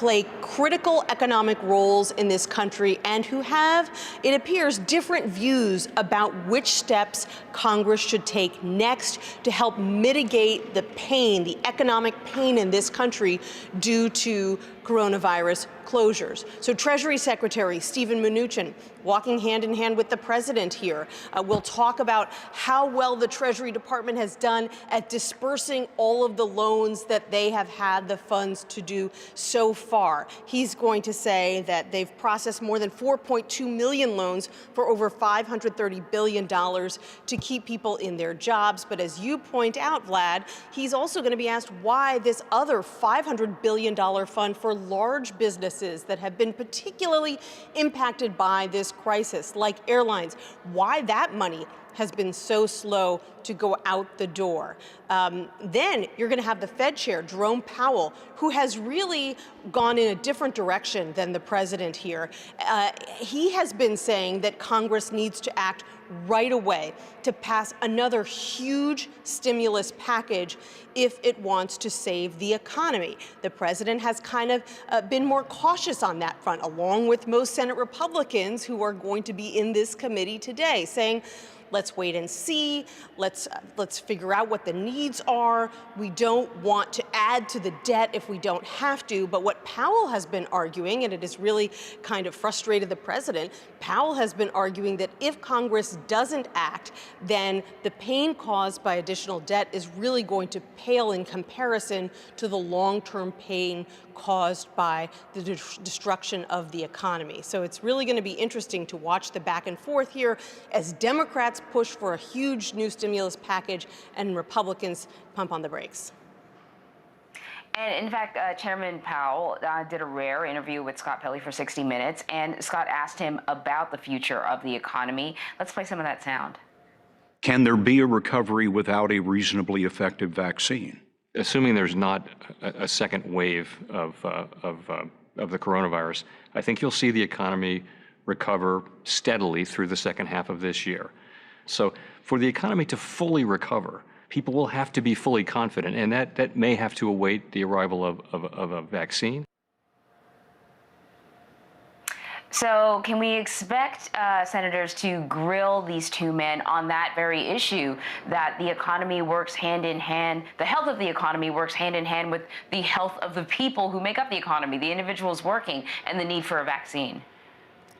play critical economic roles in this country and who have, it appears, different views about which steps Congress should take next to help mitigate the pain, the economic pain in this country due to coronavirus closures. So Treasury Secretary Steven Mnuchin, walking hand in hand with the president here, will talk about how well the Treasury Department has done at dispersing all of the loans that they have had the funds to do so far. He's going to say that they've processed more than 4.2 million loans for over $530 billion to keep people in their jobs. But as you point out, Vlad, he's also going to be asked why this other $500 billion fund for large businesses that have been particularly impacted by this crisis, like airlines, why that money has been so slow to go out the door. Then you're going to have the Fed chair, Jerome Powell, who has really gone in a different direction than the president here. He has been saying that Congress needs to act right away to pass another huge stimulus package if it wants to save the economy. The president has kind of been more cautious on that front, along with most Senate Republicans who are going to be in this committee today, saying, let's wait and see. Let's figure out what the needs are. We don't want to add to the debt if we don't have to. But what Powell has been arguing, and it has really kind of frustrated the president, Powell has been arguing that if Congress doesn't act, then the pain caused by additional debt is really going to pale in comparison to the long-term pain caused by the destruction of the economy. So it's really going to be interesting to watch the back and forth here as Democrats push for a huge new stimulus package and Republicans pump on the brakes. And in fact, Chairman Powell did a rare interview with Scott Pelley for 60 Minutes, and Scott asked him about the future of the economy. Let's play some of that sound. Can there be a recovery without a reasonably effective vaccine? Assuming there's not a second wave of the coronavirus, I think you'll see the economy recover steadily through the second half of this year. So for the economy to fully recover, people will have to be fully confident, and that may have to await the arrival of a vaccine. So can we expect senators to grill these two men on that very issue, that the economy works hand in hand, the health of the economy works hand in hand with the health of the people who make up the economy, the individuals working, and the need for a vaccine?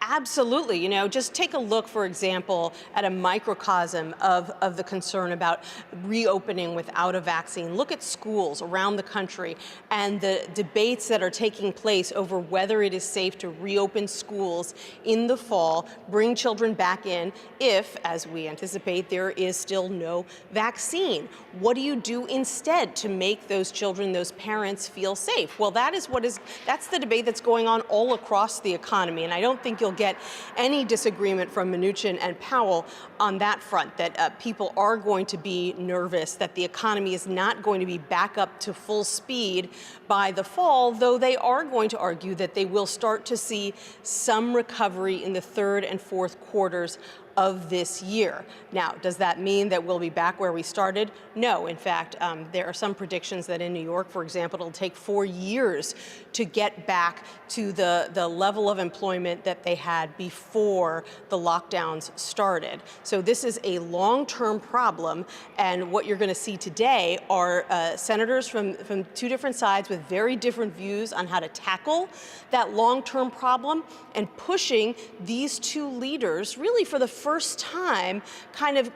Absolutely. You know, just take a look, for example, at a microcosm of the concern about reopening without a vaccine. Look at schools around the country and the debates that are taking place over whether it is safe to reopen schools in the fall, bring children back in if, as we anticipate, there is still no vaccine. What do you do instead to make those children, those parents feel safe? Well, that's the debate that's going on all across the economy, and I don't think you'll get any disagreement from Mnuchin and Powell on that front, that people are going to be nervous, that the economy is not going to be back up to full speed by the fall, though they are going to argue that they will start to see some recovery in the third and fourth quarters of this year. Now, does that mean that we'll be back where we started? No. In fact, there are some predictions that in New York, for example, it'll take 4 years to get back to the level of employment that they had before the lockdowns started. So this is a long-term problem, and what you're going to see today are senators from two different sides with very different views on how to tackle that long-term problem, and pushing these two leaders really for the first time, kind of,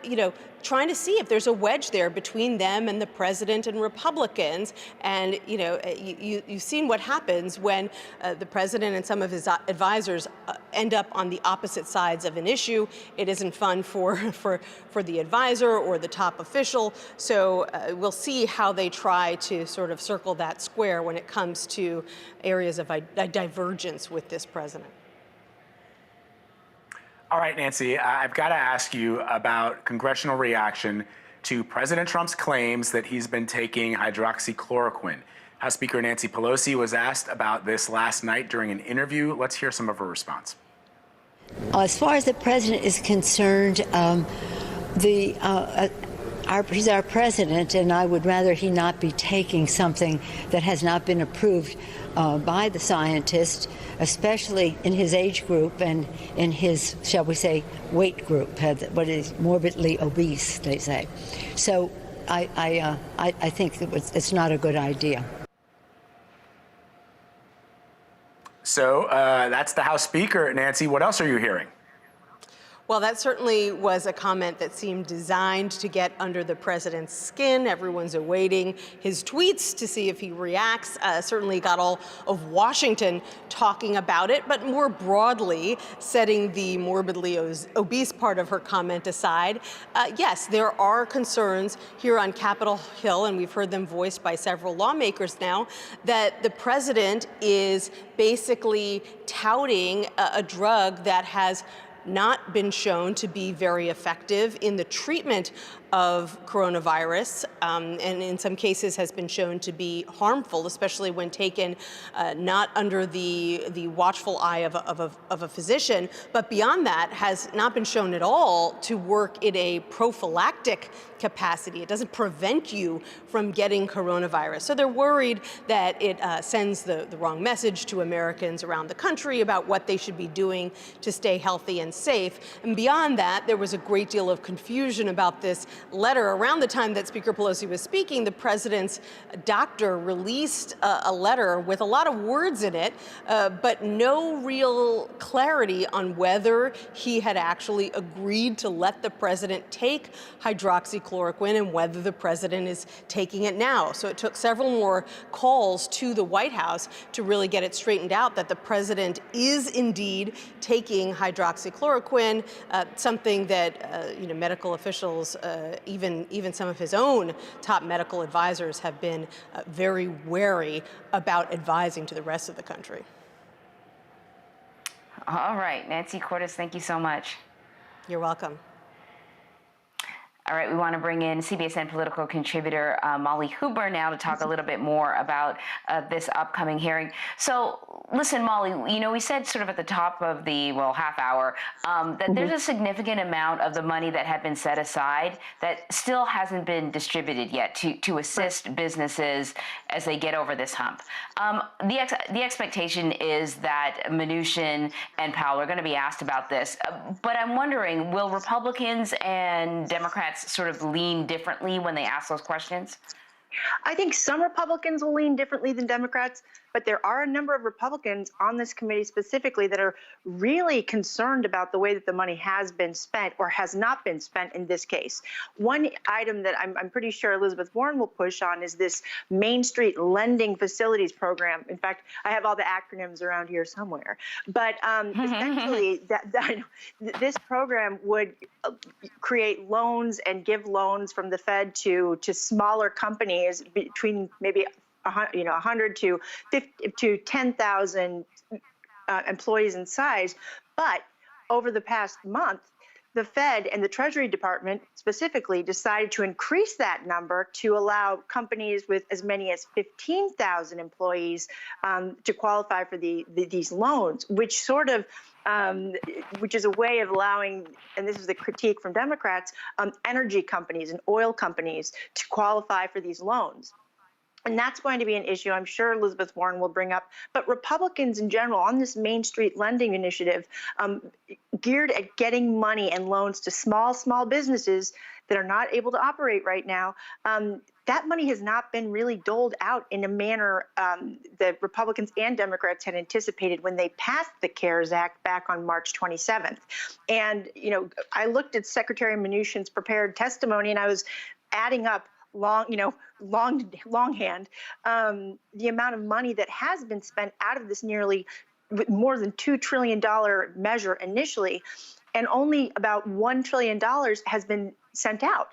trying to see if there's a wedge there between them and the president and Republicans. And, you've seen what happens when the president and some of his advisors end up on the opposite sides of an issue. It isn't fun for the advisor or the top official. So we'll see how they try to sort of circle that square when it comes to areas of divergence with this president. All right, Nancy, I've got to ask you about congressional reaction to President Trump's claims that he's been taking hydroxychloroquine. House Speaker Nancy Pelosi was asked about this last night during an interview. Let's hear some of her response. As far as the president is concerned, he's our president, and I would rather he not be taking something that has not been approved by the scientists, especially in his age group and in his, shall we say, weight group, what is morbidly obese, they say. So I think it's not a good idea. So that's the House Speaker. Nancy, what else are you hearing? Well, that certainly was a comment that seemed designed to get under the president's skin. Everyone's awaiting his tweets to see if he reacts. Certainly got all of Washington talking about it, but more broadly, setting the morbidly obese part of her comment aside, yes, there are concerns here on Capitol Hill, and we've heard them voiced by several lawmakers now, that the president is basically touting a drug that has not been shown to be very effective in the treatment of coronavirus, and in some cases has been shown to be harmful, especially when taken not under the watchful eye of a physician, but beyond that has not been shown at all to work in a prophylactic capacity. It doesn't prevent you from getting coronavirus. So they're worried that it sends the wrong message to Americans around the country about what they should be doing to stay healthy and safe. And beyond that, there was a great deal of confusion about this letter. Around the time that Speaker Pelosi was speaking, the president's doctor released a letter with a lot of words in it, but no real clarity on whether he had actually agreed to let the president take hydroxychloroquine and whether the president is taking it now. So it took several more calls to the White House to really get it straightened out that the president is indeed taking hydroxychloroquine, something that medical officials, even some of his own top medical advisors, have been very wary about advising to the rest of the country. All right, Nancy Cordes, thank you so much. You're welcome. All right, we want to bring in CBSN political contributor Molly Huber now to talk a little bit more about this upcoming hearing. So, listen, Molly, we said sort of at the top of the, half hour, that there's a significant amount of the money that had been set aside that still hasn't been distributed yet to assist businesses as they get over this hump. The expectation is that Mnuchin and Powell are going to be asked about this, but I'm wondering, will Republicans and Democrats sort of lean differently when they ask those questions? I think some Republicans will lean differently than Democrats, but there are a number of Republicans on this committee specifically that are really concerned about the way that the money has been spent or has not been spent in this case. One item that I'm pretty sure Elizabeth Warren will push on is this Main Street Lending Facilities Program. In fact, I have all the acronyms around here somewhere. But essentially, this program would create loans and give loans from the Fed to smaller companies between maybe 100 to 10,000 employees in size. But over the past month, the Fed and the Treasury Department specifically decided to increase that number to allow companies with as many as 15,000 employees to qualify for these loans, which sort of which is a way of allowing, and this is the critique from Democrats, energy companies and oil companies to qualify for these loans. And that's going to be an issue I'm sure Elizabeth Warren will bring up. But Republicans in general on this Main Street Lending Initiative, geared at getting money and loans to small businesses that are not able to operate right now, that money has not been really doled out in a manner that Republicans and Democrats had anticipated when they passed the CARES Act back on March 27th. And, I looked at Secretary Mnuchin's prepared testimony and I was adding up longhand, the amount of money that has been spent out of this nearly more than $2 trillion measure initially, and only about $1 trillion has been sent out.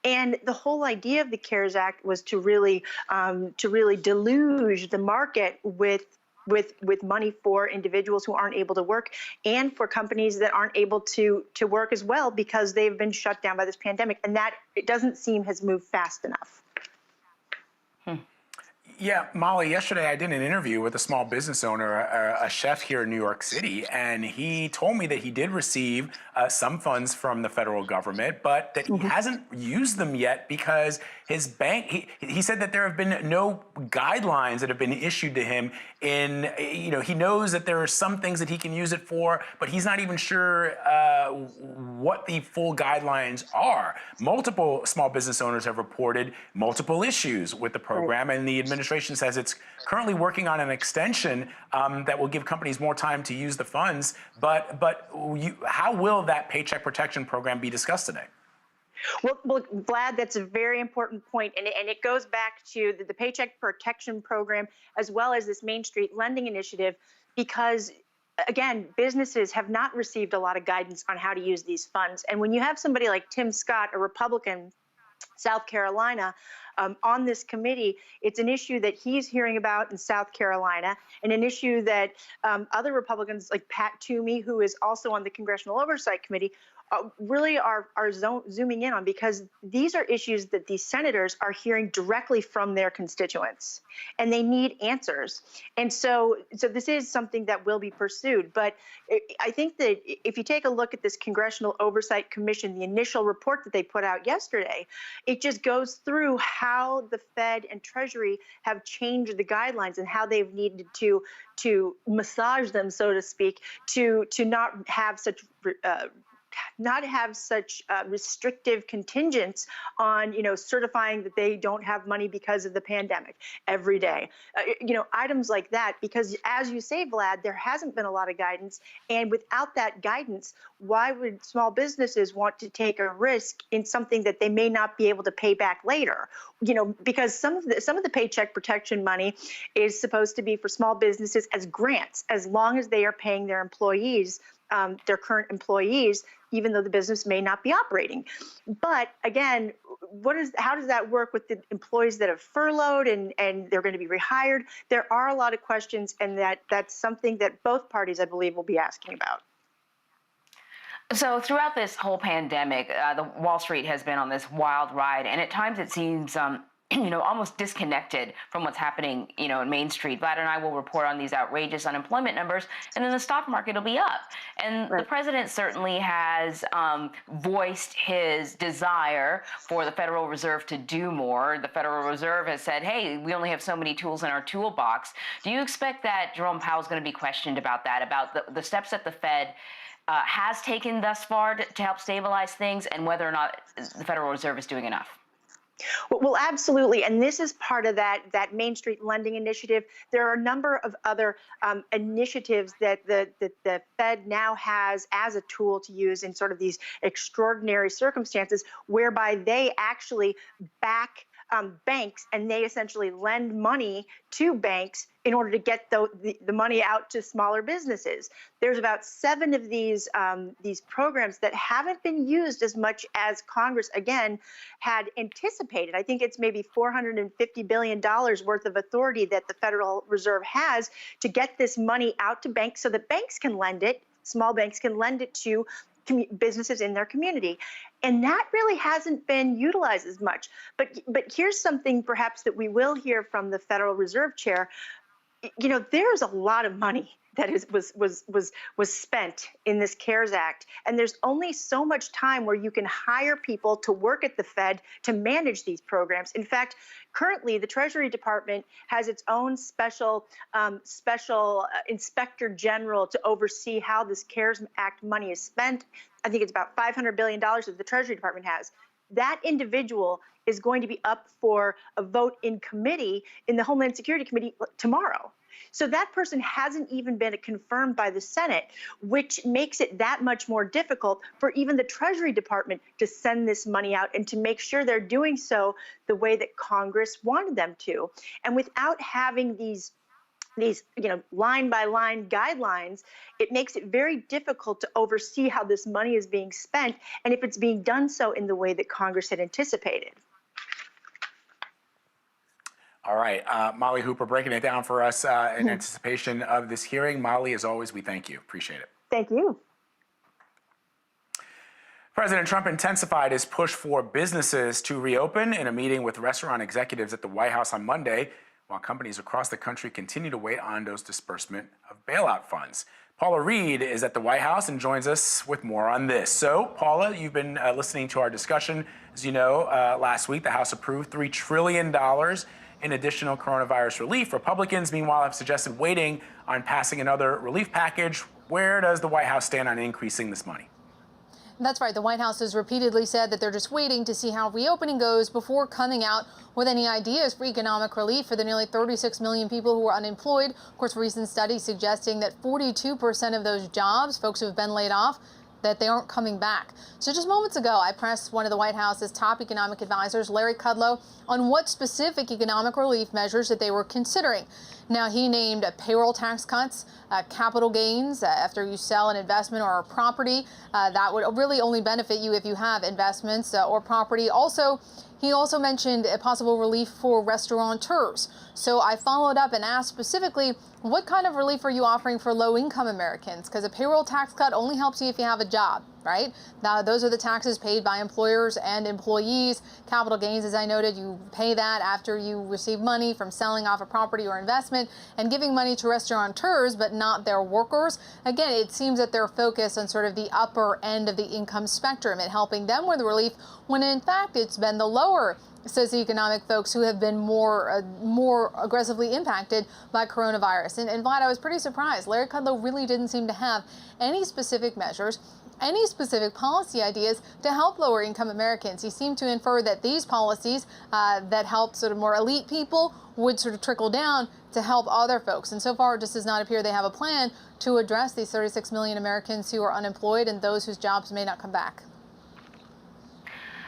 And the whole idea of the CARES Act was to really deluge the market with money for individuals who aren't able to work and for companies that aren't able to work as well because they've been shut down by this pandemic. And that, it doesn't seem, has moved fast enough. Yeah, Molly, yesterday I did an interview with a small business owner, a chef here in New York City, and he told me that he did receive some funds from the federal government, but that he hasn't used them yet because his bank, he said that there have been no guidelines that have been issued to him he knows that there are some things that he can use it for, but he's not even sure what the full guidelines are. Multiple small business owners have reported multiple issues with the program, and the administration says it's currently working on an extension that will give companies more time to use the funds. But how will that Paycheck Protection Program be discussed today? Well, Vlad, that's a very important point, and it goes back to the Paycheck Protection Program as well as this Main Street Lending Initiative, because again, businesses have not received a lot of guidance on how to use these funds. And when you have somebody like Tim Scott, a Republican, South Carolina, on this committee, it's an issue that he's hearing about in South Carolina, and an issue that other Republicans like Pat Toomey, who is also on the Congressional Oversight Committee, really are zooming in on, because these are issues that these senators are hearing directly from their constituents, and they need answers. And so this is something that will be pursued. But I think that if you take a look at this Congressional Oversight Commission, the initial report that they put out yesterday, it just goes through how the Fed and Treasury have changed the guidelines and how they've needed to massage them, so to speak, to not have such restrictive contingents on, certifying that they don't have money because of the pandemic every day, items like that. Because as you say, Vlad, there hasn't been a lot of guidance, and without that guidance, why would small businesses want to take a risk in something that they may not be able to pay back later? Because some of the Paycheck Protection money is supposed to be for small businesses as grants, as long as they are paying their employees, their current employees, even though the business may not be operating. But again, how does that work with the employees that have furloughed and they're going to be rehired? There are a lot of questions, and that's something that both parties, I believe, will be asking about. So throughout this whole pandemic, the Wall Street has been on this wild ride, and at times it seems almost disconnected from what's happening, in Main Street. Vlad and I will report on these outrageous unemployment numbers, and then the stock market will be up. And the president certainly has voiced his desire for the Federal Reserve to do more. The Federal Reserve has said, hey, we only have so many tools in our toolbox. Do you expect that Jerome Powell is going to be questioned about that, about the steps that the Fed has taken thus far to help stabilize things, and whether or not the Federal Reserve is doing enough? Well, absolutely. And this is part of that Main Street Lending Initiative. There are a number of other initiatives that the Fed now has as a tool to use in sort of these extraordinary circumstances, whereby they actually back banks, and they essentially lend money to banks in order to get the money out to smaller businesses. There's about 7 of these programs that haven't been used as much as Congress, again, had anticipated. I think it's maybe $450 billion worth of authority that the Federal Reserve has to get this money out to banks so that banks can lend it, small banks can lend it to businesses in their community. And that really hasn't been utilized as much. But here's something perhaps that we will hear from the Federal Reserve Chair. There's a lot of money that was spent in this CARES Act, and there's only so much time where you can hire people to work at the Fed to manage these programs. In fact, currently the Treasury Department has its own special inspector general to oversee how this CARES Act money is spent. I think it's about $500 billion that the Treasury Department has. That individual is going to be up for a vote in committee, in the Homeland Security Committee, tomorrow. So that person hasn't even been confirmed by the Senate, which makes it that much more difficult for even the Treasury Department to send this money out and to make sure they're doing so the way that Congress wanted them to. And without having these line by line guidelines, it makes it very difficult to oversee how this money is being spent, and if it's being done so in the way that Congress had anticipated. All right, Molly Hooper breaking it down for us in anticipation of this hearing. Molly, as always, we thank you. Appreciate it. Thank you. President Trump intensified his push for businesses to reopen in a meeting with restaurant executives at the White House on Monday. while companies across the country continue to wait on those disbursement of bailout funds. Paula Reed is at the White House and joins us with more on this. So, Paula, you've been listening to our discussion. As you know, last week, the House approved $3 trillion in additional coronavirus relief. Republicans, meanwhile, have suggested waiting on passing another relief package. Where does the White House stand on increasing this money? That's right. The White House has repeatedly said that they're just waiting to see how reopening goes before coming out with any ideas for economic relief for the nearly 36 million people who are unemployed. Of course, recent studies suggesting that 42% of those jobs, folks who have been laid off, that they aren't coming back. So just moments ago, I pressed one of the White House's top economic advisors, Larry Kudlow, on what specific economic relief measures that they were considering. Now, he named payroll tax cuts, capital gains after you sell an investment or a property. That would really only benefit you if you have investments or property. He also mentioned a possible relief for restaurateurs. So I followed up and asked specifically, what kind of relief are you offering for low-income Americans? Because a payroll tax cut only helps you if you have a job, right? Now, those are the taxes paid by employers and employees. Capital gains, as I noted, you pay that after you receive money from selling off a property or investment, and giving money to restaurateurs, but not their workers. Again, it seems that they're focused on sort of the upper end of the income spectrum and helping them with relief, when in fact it's been the lower socioeconomic folks who have been more aggressively impacted by coronavirus. And Vlad, I was pretty surprised. Larry Kudlow really didn't seem to have any specific measures, any specific policy ideas to help lower income Americans. He seemed to infer that these policies that help sort of more elite people would sort of trickle down to help other folks. And so far, it just does not appear they have a plan to address these 36 million Americans who are unemployed and those whose jobs may not come back.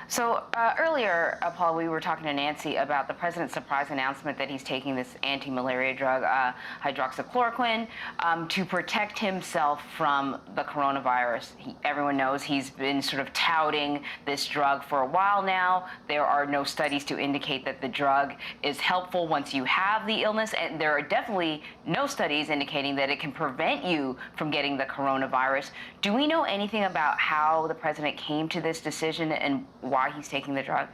So earlier, Paul, we were talking to Nancy about the president's surprise announcement that he's taking this anti-malaria drug, hydroxychloroquine, to protect himself from the coronavirus. Everyone knows he's been sort of touting this drug for a while now. There are no studies to indicate that the drug is helpful once you have the illness, and there are definitely no studies indicating that it can prevent you from getting the coronavirus. Do we know anything about how the president came to this decision and why he's taking the drug?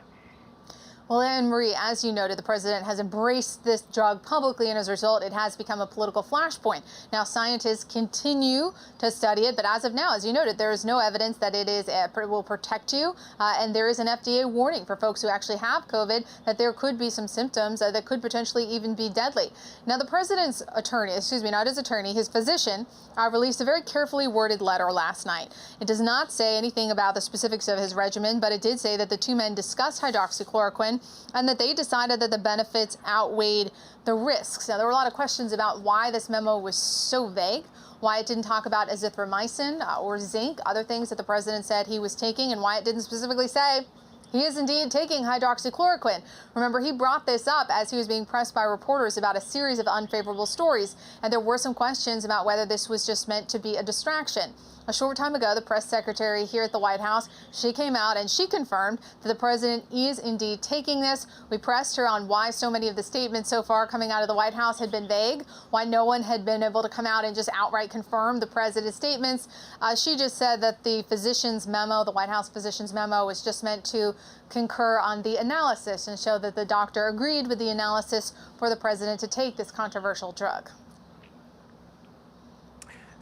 Well, Anne-Marie, as you noted, the president has embraced this drug publicly, and as a result, it has become a political flashpoint. Now, scientists continue to study it, but as of now, as you noted, there is no evidence that it will protect you, and there is an FDA warning for folks who actually have COVID that there could be some symptoms that could potentially even be deadly. Now, the president's attorney, not his attorney, his physician, released a very carefully worded letter last night. It does not say anything about the specifics of his regimen, but it did say that the two men discussed hydroxychloroquine and that they decided that the benefits outweighed the risks. Now, there were a lot of questions about why this memo was so vague, why it didn't talk about azithromycin or zinc, other things that the president said he was taking, and why it didn't specifically say he is indeed taking hydroxychloroquine. Remember, he brought this up as he was being pressed by reporters about a series of unfavorable stories, and there were some questions about whether this was just meant to be a distraction. A short time ago, the press secretary here at the White House, she came out and she confirmed that the president is indeed taking this. We pressed her on why so many of the statements so far coming out of the White House had been vague, why no one had been able to come out and just outright confirm the president's statements. She just said that the physician's memo, the White House physician's memo, was just meant to concur on the analysis and show that the doctor agreed with the analysis for the president to take this controversial drug.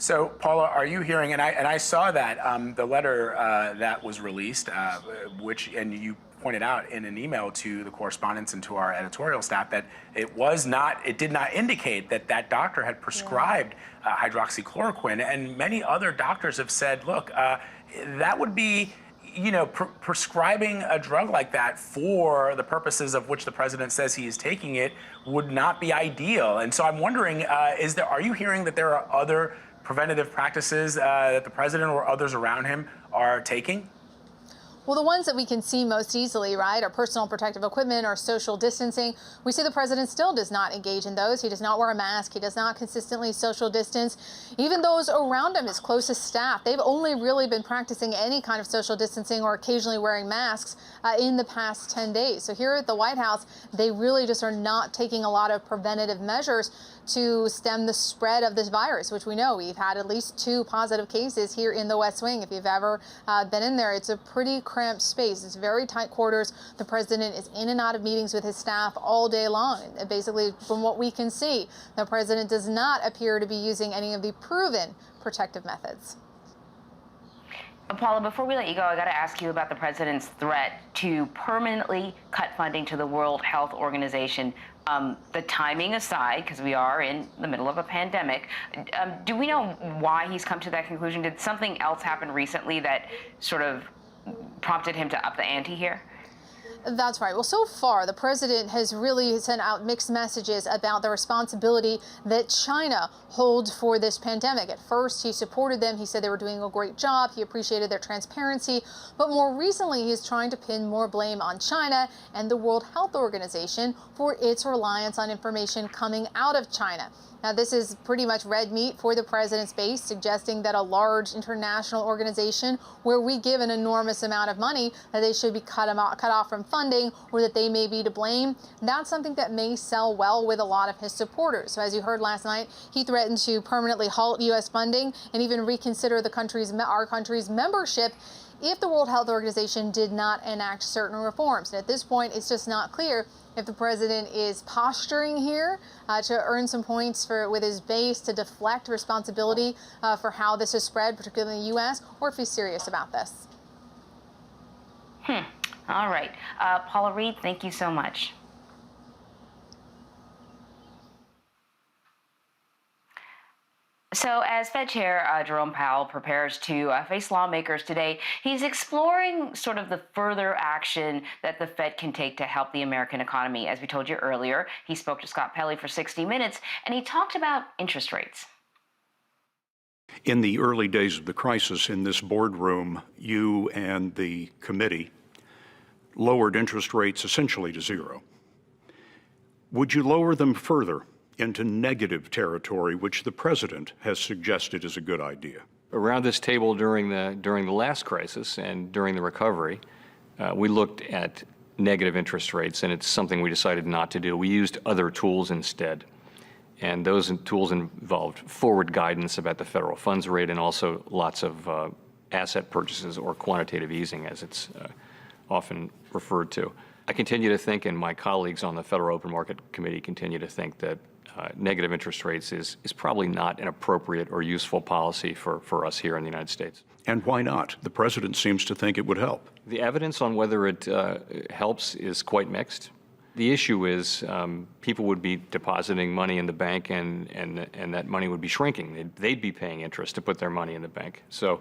So, Paula, are you hearing, and I saw that the letter that was released, and you pointed out in an email to the correspondents and to our editorial staff that it did not indicate that that doctor had prescribed hydroxychloroquine, and many other doctors have said, look, that would be, prescribing a drug like that for the purposes of which the president says he is taking it would not be ideal. And so I'm wondering, are you hearing that there are other preventative practices that the president or others around him are taking? Well, the ones that we can see most easily, right, are personal protective equipment or social distancing. We see the president still does not engage in those. He does not wear a mask. He does not consistently social distance. Even those around him, his closest staff, they've only really been practicing any kind of social distancing or occasionally wearing masks in the past 10 days. So here at the White House, they really just are not taking a lot of preventative measures to stem the spread of this virus, which we know we've had at least 2 positive cases here in the West Wing. If you've ever been in there, it's a pretty cramped space. It's very tight quarters. The president is in and out of meetings with his staff all day long. And basically, from what we can see, the president does not appear to be using any of the proven protective methods. Paula, before we let you go, I got to ask you about the president's threat to permanently cut funding to the World Health Organization. The timing aside, because we are in the middle of a pandemic, do we know why he's come to that conclusion? Did something else happen recently that sort of prompted him to up the ante here? That's right. Well, so far, the president has really sent out mixed messages about the responsibility that China holds for this pandemic. At first, he supported them. He said they were doing a great job. He appreciated their transparency. But more recently, he's trying to pin more blame on China and the World Health Organization for its reliance on information coming out of China. Now, this is pretty much red meat for the president's base, suggesting that a large international organization where we give an enormous amount of money, that they should be cut off from funding, or that they may be to blame. That's something that may sell well with a lot of his supporters. So as you heard last night, he threatened to permanently halt U.S. funding and even reconsider our country's membership if the World Health Organization did not enact certain reforms. And at this point, it's just not clear if the president is posturing here to earn some points with his base to deflect responsibility for how this has spread, particularly in the U.S., or if he's serious about this. All right. Paula Reed, thank you so much. So as Fed Chair Jerome Powell prepares to face lawmakers today, he's exploring sort of the further action that the Fed can take to help the American economy. As we told you earlier, he spoke to Scott Pelley for 60 Minutes, and he talked about interest rates. In the early days of the crisis in this boardroom, you and the committee lowered interest rates essentially to zero. Would you lower them further into negative territory, which the president has suggested is a good idea? Around this table during the last crisis and during the recovery, we looked at negative interest rates, and it's something we decided not to do. We used other tools instead. And those tools involved forward guidance about the federal funds rate and also lots of asset purchases, or quantitative easing, as it's often referred to. I continue to think, and my colleagues on the Federal Open Market Committee continue to think, that negative interest rates is probably not an appropriate or useful policy for us here in the United States. And why not? The president seems to think it would help. The evidence on whether it helps is quite mixed. The issue is people would be depositing money in the bank, and that money would be shrinking. They'd be paying interest to put their money in the bank. So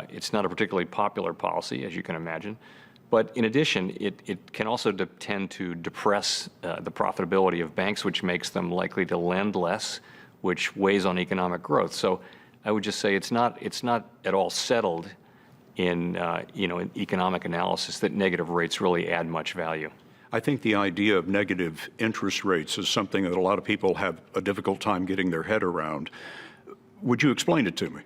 it's not a particularly popular policy, as you can imagine. But in addition, it can also tend to depress the profitability of banks, which makes them likely to lend less, which weighs on economic growth. So I would just say it's not at all settled in in economic analysis that negative rates really add much value. I think the idea of negative interest rates is something that a lot of people have a difficult time getting their head around. Would you explain it to me?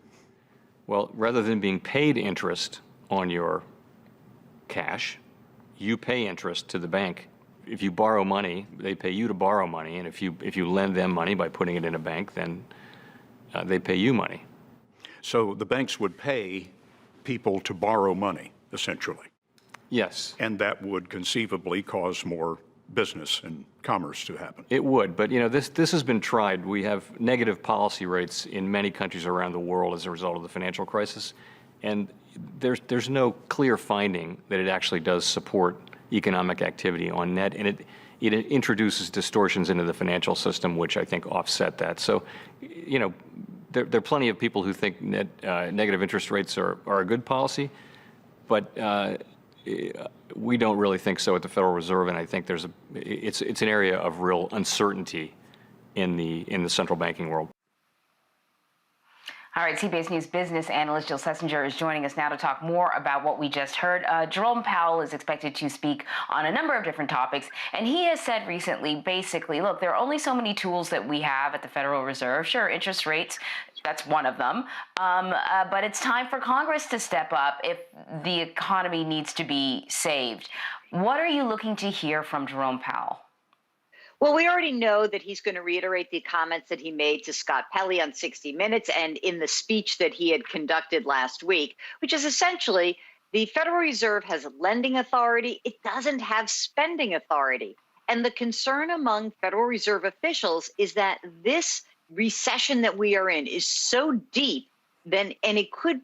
Well, rather than being paid interest on your cash, you pay interest to the bank. If you borrow money, they pay you to borrow money, and if you lend them money by putting it in a bank, then they pay you money. So the banks would pay people to borrow money, essentially. Yes. And that would conceivably cause more business and commerce to happen. It would, but this has been tried. We have negative policy rates in many countries around the world as a result of the financial crisis, and there's no clear finding that it actually does support economic activity on net, and it introduces distortions into the financial system, which I think offset that. So, there are plenty of people who think negative interest rates are a good policy, but we don't really think so at the Federal Reserve, and I think it's an area of real uncertainty in the central banking world. All right, CBS News business analyst Jill Schlesinger is joining us now to talk more about what we just heard. Jerome Powell is expected to speak on a number of different topics, and he has said recently, basically, look, there are only so many tools that we have at the Federal Reserve. Sure, interest rates, that's one of them, but it's time for Congress to step up if the economy needs to be saved. What are you looking to hear from Jerome Powell? Well, we already know that he's going to reiterate the comments that he made to Scott Pelley on 60 Minutes and in the speech that he had conducted last week, which is essentially the Federal Reserve has lending authority. It doesn't have spending authority. And the concern among Federal Reserve officials is that this recession that we are in is so deep, and it could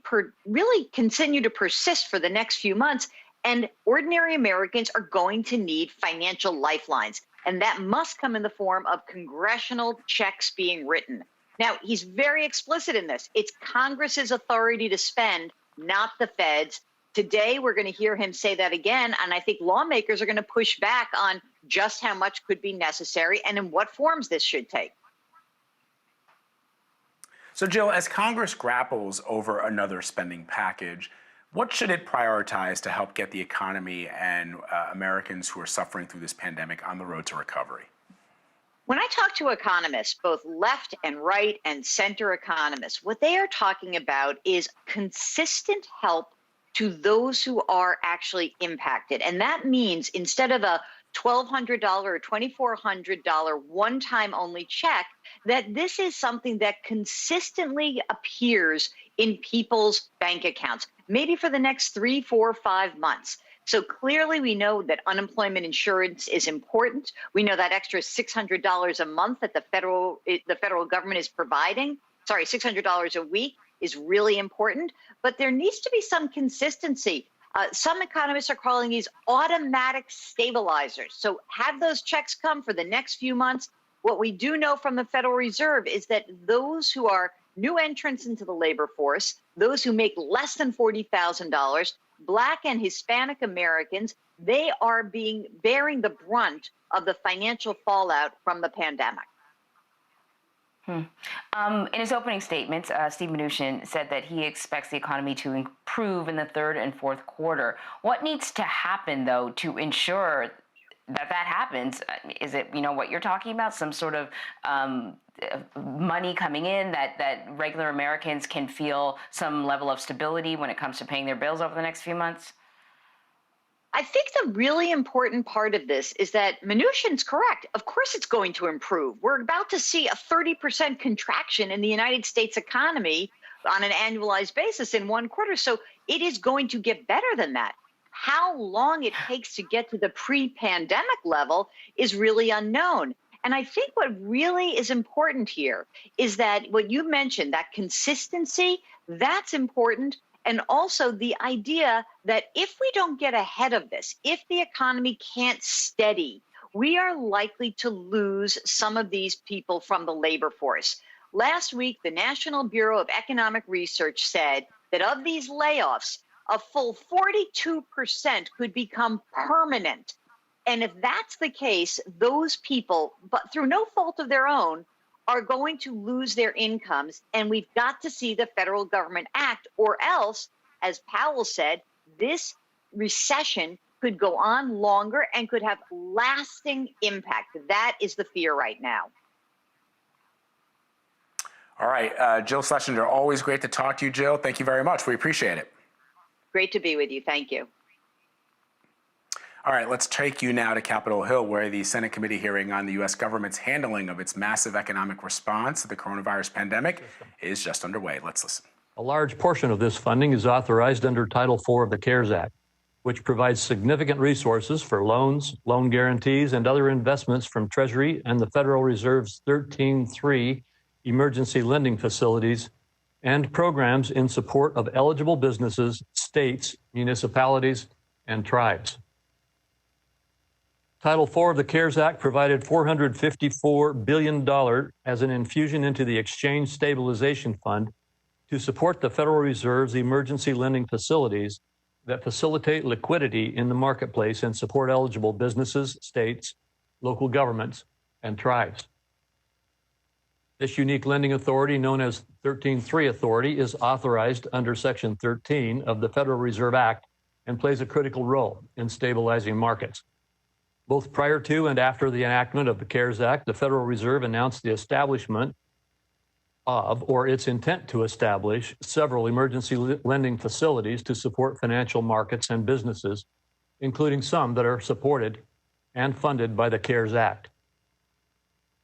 really continue to persist for the next few months. And ordinary Americans are going to need financial lifelines. And that must come in the form of congressional checks being written. Now, he's very explicit in this. It's Congress's authority to spend, not the Fed's. Today, we're going to hear him say that again. And I think lawmakers are going to push back on just how much could be necessary and in what forms this should take. So, Jill, as Congress grapples over another spending package, what should it prioritize to help get the economy and Americans who are suffering through this pandemic on the road to recovery? When I talk to economists, both left and right and center economists, what they are talking about is consistent help to those who are actually impacted. And that means instead of a $1,200 or $2,400 one-time only check, that this is something that consistently appears in people's bank accounts, maybe for the next 3, 4, 5 months. So clearly we know that unemployment insurance is important. We know that extra $600 a month that the federal government is providing, $600 a week, is really important. But there needs to be some consistency. Some economists are calling these automatic stabilizers. So have those checks come for the next few months. What we do know from the Federal Reserve is that those who are new entrants into the labor force, those who make less than $40,000, Black and Hispanic Americans, they are bearing the brunt of the financial fallout from the pandemic. In his opening statements, Steve Mnuchin said that he expects the economy to improve in the third and fourth quarter. What needs to happen, though, to ensure that happens? Is it, what you're talking about, some sort of money coming in that regular Americans can feel some level of stability when it comes to paying their bills over the next few months? I think the really important part of this is that Mnuchin's correct. Of course it's going to improve. We're about to see a 30% contraction in the United States economy on an annualized basis in one quarter. So it is going to get better than that. How long it takes to get to the pre-pandemic level is really unknown. And I think what really is important here is that what you mentioned, that consistency, that's important. And also the idea that if we don't get ahead of this, if the economy can't steady, we are likely to lose some of these people from the labor force. Last week, the National Bureau of Economic Research said that of these layoffs, a full 42% could become permanent. And if that's the case, those people, but through no fault of their own, are going to lose their incomes, and we've got to see the federal government act, or else, as Powell said, this recession could go on longer and could have lasting impact. That is the fear right now. All right, Jill Schlesinger, always great to talk to you, Jill. Thank you very much. We appreciate it. Great to be with you. Thank you. All right, let's take you now to Capitol Hill, where the Senate committee hearing on the U.S. government's handling of its massive economic response to the coronavirus pandemic is just underway. Let's listen. A large portion of this funding is authorized under Title IV of the CARES Act, which provides significant resources for loans, loan guarantees, and other investments from Treasury and the Federal Reserve's 13(3) emergency lending facilities and programs in support of eligible businesses, states, municipalities, and tribes. Title IV of the CARES Act provided $454 billion as an infusion into the Exchange Stabilization Fund to support the Federal Reserve's emergency lending facilities that facilitate liquidity in the marketplace and support eligible businesses, states, local governments, and tribes. This unique lending authority, known as 13(3) authority, is authorized under Section 13 of the Federal Reserve Act and plays a critical role in stabilizing markets. Both prior to and after the enactment of the CARES Act, the Federal Reserve announced the establishment of, or its intent to establish, several emergency lending facilities to support financial markets and businesses, including some that are supported and funded by the CARES Act.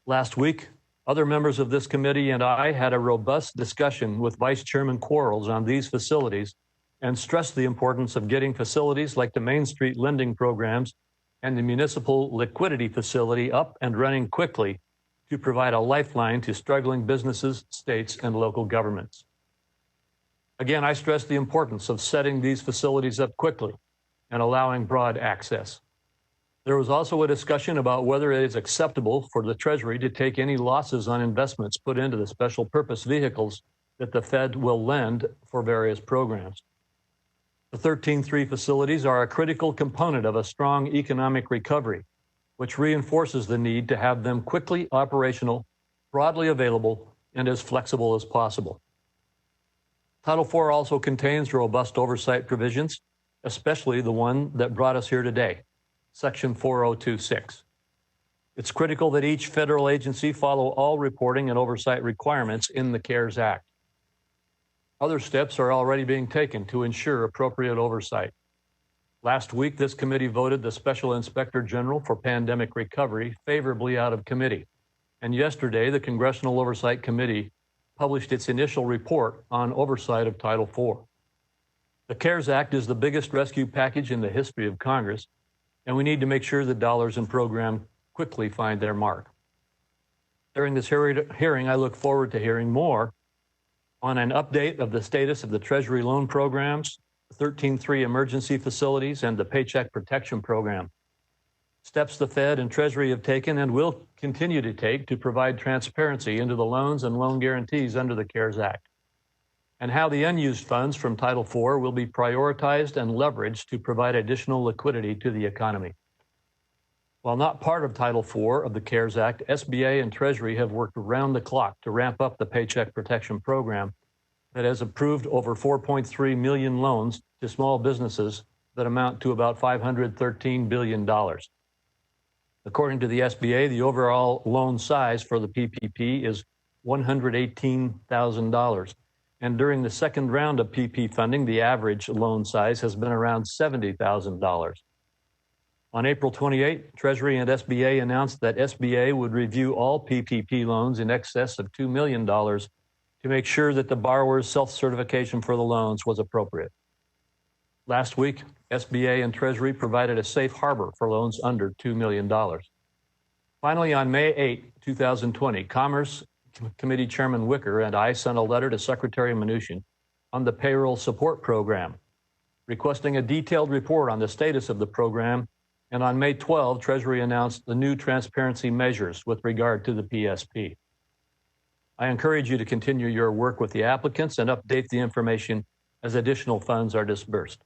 Last week, other members of this committee and I had a robust discussion with Vice Chairman Quarles on these facilities and stressed the importance of getting facilities like the Main Street lending programs and the municipal liquidity facility up and running quickly to provide a lifeline to struggling businesses, states, and local governments. Again, I stress the importance of setting these facilities up quickly and allowing broad access. There was also a discussion about whether it is acceptable for the Treasury to take any losses on investments put into the special purpose vehicles that the Fed will lend for various programs. The 13-3 facilities are a critical component of a strong economic recovery, which reinforces the need to have them quickly operational, broadly available, and as flexible as possible. Title IV also contains robust oversight provisions, especially the one that brought us here today, Section 4026. It's critical that each federal agency follow all reporting and oversight requirements in the CARES Act. Other steps are already being taken to ensure appropriate oversight. Last week, this committee voted the Special Inspector General for Pandemic Recovery favorably out of committee. And yesterday, the Congressional Oversight Committee published its initial report on oversight of Title IV. The CARES Act is the biggest rescue package in the history of Congress, and we need to make sure the dollars in program quickly find their mark. During this hearing, I look forward to hearing more on an update of the status of the Treasury loan programs, 13-3 emergency facilities, and the Paycheck Protection Program. Steps the Fed and Treasury have taken and will continue to take to provide transparency into the loans and loan guarantees under the CARES Act, and how the unused funds from Title IV will be prioritized and leveraged to provide additional liquidity to the economy. While not part of Title IV of the CARES Act, SBA and Treasury have worked around the clock to ramp up the Paycheck Protection Program that has approved over 4.3 million loans to small businesses that amount to about $513 billion. According to the SBA, the overall loan size for the PPP is $118,000. And during the second round of PP funding, the average loan size has been around $70,000. On April 28, Treasury and SBA announced that SBA would review all PPP loans in excess of $2 million to make sure that the borrower's self-certification for the loans was appropriate. Last week, SBA and Treasury provided a safe harbor for loans under $2 million. Finally, on May 8, 2020, Commerce Committee Chairman Wicker and I sent a letter to Secretary Mnuchin on the Payroll Support Program, requesting a detailed report on the status of the program. And on May 12, Treasury announced the new transparency measures with regard to the PSP. I encourage you to continue your work with the applicants and update the information as additional funds are disbursed.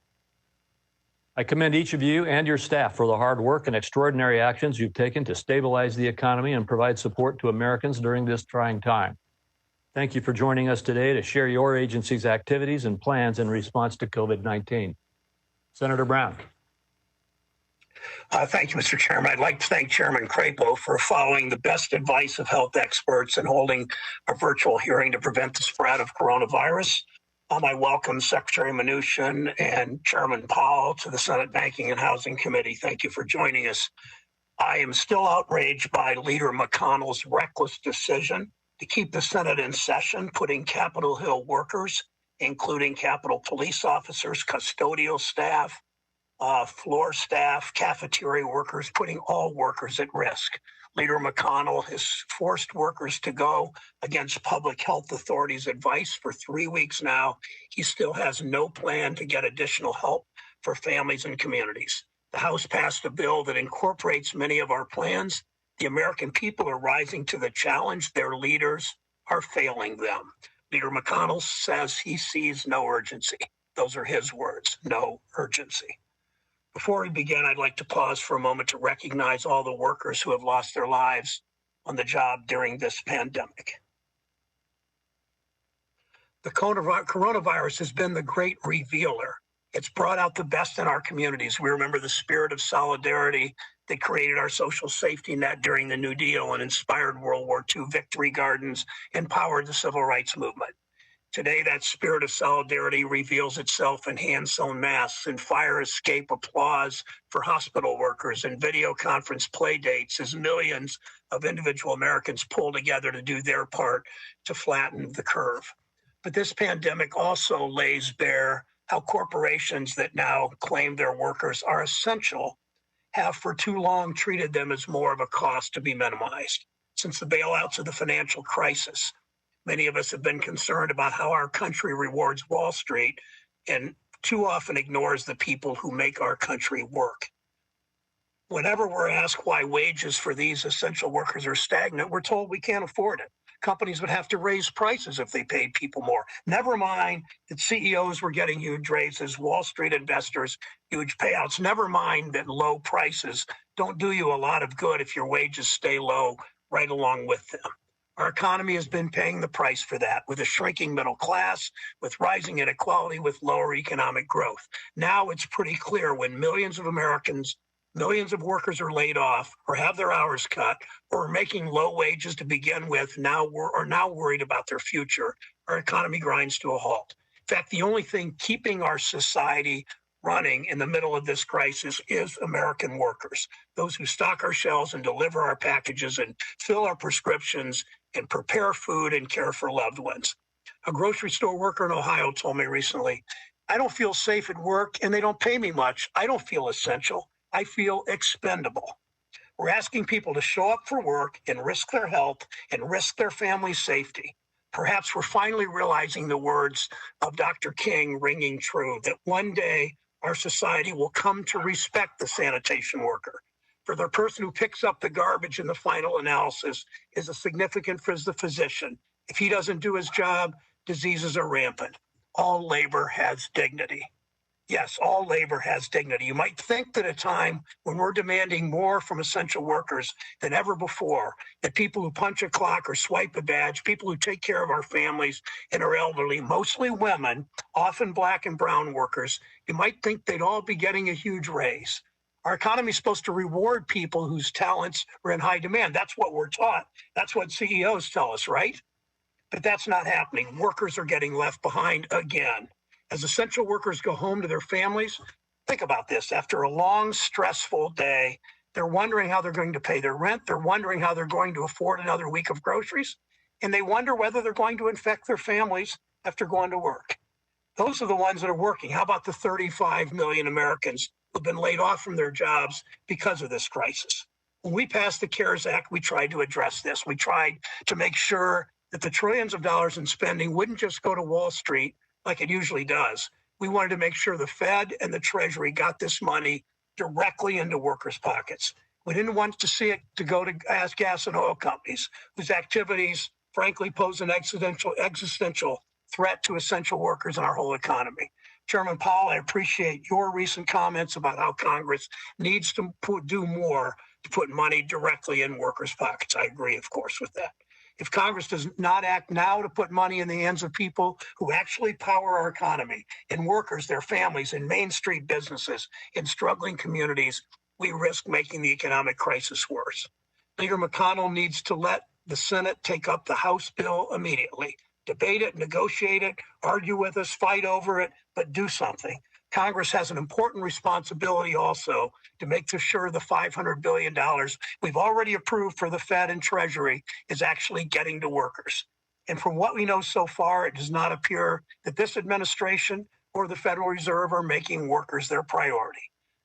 I commend each of you and your staff for the hard work and extraordinary actions you've taken to stabilize the economy and provide support to Americans during this trying time. Thank you for joining us today to share your agency's activities and plans in response to COVID-19. Senator Brown. Thank you, Mr. Chairman. I'd like to thank Chairman Crapo for following the best advice of health experts and holding a virtual hearing to prevent the spread of coronavirus. I welcome Secretary Mnuchin and Chairman Powell to the Senate Banking and Housing Committee. Thank you for joining us. I am still outraged by Leader McConnell's reckless decision to keep the Senate in session, putting Capitol Hill workers, including Capitol police officers, custodial staff, floor staff, cafeteria workers, putting all workers at risk. Leader McConnell has forced workers to go against public health authorities' advice for 3 weeks now. He still has no plan to get additional help for families and communities. The House passed a bill that incorporates many of our plans. The American people are rising to the challenge. Their leaders are failing them. Leader McConnell says he sees no urgency. Those are his words, no urgency. Before we begin, I'd like to pause for a moment to recognize all the workers who have lost their lives on the job during this pandemic. The coronavirus has been the great revealer. It's brought out the best in our communities. We remember the spirit of solidarity that created our social safety net during the New Deal and inspired World War II victory gardens, empowered the civil rights movement. Today, that spirit of solidarity reveals itself in hand-sewn masks and fire escape applause for hospital workers and video conference play dates as millions of individual Americans pull together to do their part to flatten the curve. But this pandemic also lays bare how corporations that now claim their workers are essential have for too long treated them as more of a cost to be minimized. Since the bailouts of the financial crisis, many of us have been concerned about how our country rewards Wall Street and too often ignores the people who make our country work. Whenever we're asked why wages for these essential workers are stagnant, we're told we can't afford it. Companies would have to raise prices if they paid people more. Never mind that CEOs were getting huge raises, Wall Street investors, huge payouts. Never mind that low prices don't do you a lot of good if your wages stay low right along with them. Our economy has been paying the price for that, with a shrinking middle class, with rising inequality, with lower economic growth. Now it's pretty clear when millions of Americans, millions of workers are laid off or have their hours cut or are making low wages to begin with, now worried about their future, our economy grinds to a halt. In fact, the only thing keeping our society running in the middle of this crisis is American workers, those who stock our shelves and deliver our packages and fill our prescriptions and prepare food and care for loved ones. A grocery store worker in Ohio told me recently, I don't feel safe at work and they don't pay me much. I don't feel essential. I feel expendable. We're asking people to show up for work and risk their health and risk their family's safety. Perhaps we're finally realizing the words of Dr. King ringing true, that one day our society will come to respect the sanitation worker. For the person who picks up the garbage in the final analysis is as significant as the physician. If he doesn't do his job, diseases are rampant. All labor has dignity. Yes, all labor has dignity. You might think that at a time when we're demanding more from essential workers than ever before, that people who punch a clock or swipe a badge, people who take care of our families and our elderly, mostly women, often black and brown workers, you might think they'd all be getting a huge raise. Our economy is supposed to reward people whose talents are in high demand. That's what we're taught. That's what CEOs tell us, right? But that's not happening. Workers are getting left behind again. As essential workers go home to their families, think about this. After a long, stressful day, they're wondering how they're going to pay their rent. They're wondering how they're going to afford another week of groceries. And they wonder whether they're going to infect their families after going to work. Those are the ones that are working. How about the 35 million Americans who've been laid off from their jobs because of this crisis? When we passed the CARES Act, we tried to address this. We tried to make sure that the trillions of dollars in spending wouldn't just go to Wall Street like it usually does. We wanted to make sure the Fed and the Treasury got this money directly into workers' pockets. We didn't want to see it to go to gas and oil companies whose activities, frankly, pose an existential threat to essential workers in our whole economy. Chairman Powell, I appreciate your recent comments about how Congress needs to do more to put money directly in workers' pockets. I agree, of course, with that. If Congress does not act now to put money in the hands of people who actually power our economy, in workers, their families, in Main Street businesses, in struggling communities, we risk making the economic crisis worse. Leader McConnell needs to let the Senate take up the House bill immediately. Debate it, negotiate it, argue with us, fight over it, but do something. Congress has an important responsibility also to make sure the $500 billion we've already approved for the Fed and Treasury is actually getting to workers. And from what we know so far, it does not appear that this administration or the Federal Reserve are making workers their priority.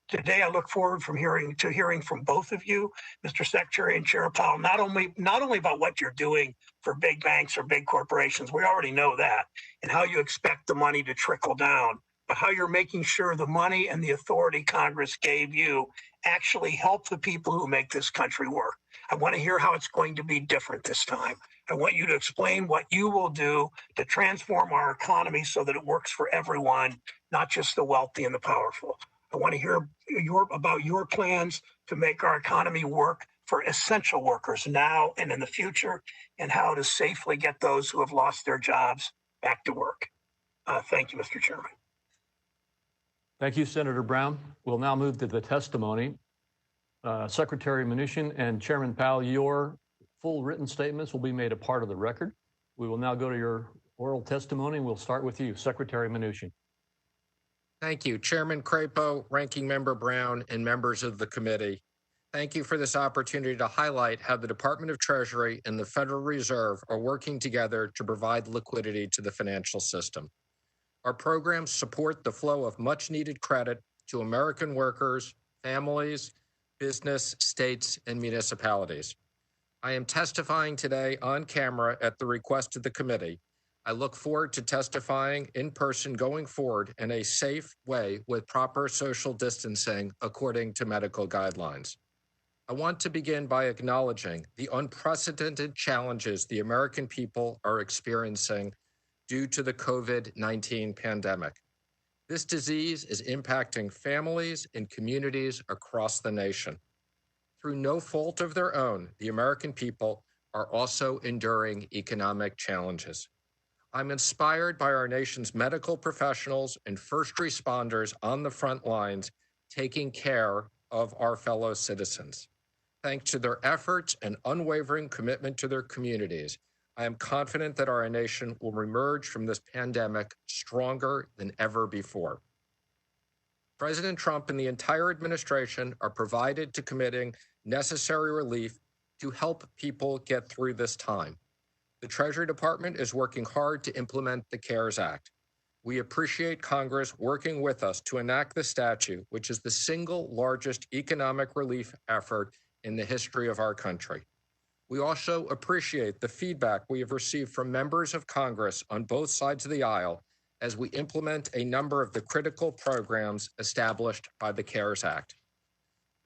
Today, I look forward to hearing from both of you, Mr. Secretary and Chair Powell, not only about what you're doing for big banks or big corporations, we already know that, and how you expect the money to trickle down, but how you're making sure the money and the authority Congress gave you actually help the people who make this country work. I want to hear how it's going to be different this time. I want you to explain what you will do to transform our economy so that it works for everyone, not just the wealthy and the powerful. I want to hear about your plans to make our economy work for essential workers now and in the future, and how to safely get those who have lost their jobs back to work. Thank you, Mr. Chairman. Thank you, Senator Brown. We'll now move to the testimony. Secretary Mnuchin and Chairman Powell, your full written statements will be made a part of the record. We will now go to your Oral testimony, we'll start with you, Secretary Mnuchin. Thank you, Chairman Crapo, Ranking Member Brown, and members of the committee. Thank you for this opportunity to highlight how the Department of Treasury and the Federal Reserve are working together to provide liquidity to the financial system. Our programs support the flow of much-needed credit to American workers, families, business, states, and municipalities. I am testifying today on camera at the request of the committee. I look forward to testifying in person going forward in a safe way with proper social distancing according to medical guidelines. I want to begin by acknowledging the unprecedented challenges the American people are experiencing due to the COVID-19 pandemic. This disease is impacting families and communities across the nation. Through no fault of their own, the American people are also enduring economic challenges. I'm inspired by our nation's medical professionals and first responders on the front lines taking care of our fellow citizens. Thanks to their efforts and unwavering commitment to their communities, I am confident that our nation will emerge from this pandemic stronger than ever before. President Trump and the entire administration are committing necessary relief to help people get through this time. The Treasury Department is working hard to implement the CARES Act. We appreciate Congress working with us to enact the statute, which is the single largest economic relief effort in the history of our country. We also appreciate the feedback we have received from members of Congress on both sides of the aisle as we implement a number of the critical programs established by the CARES Act.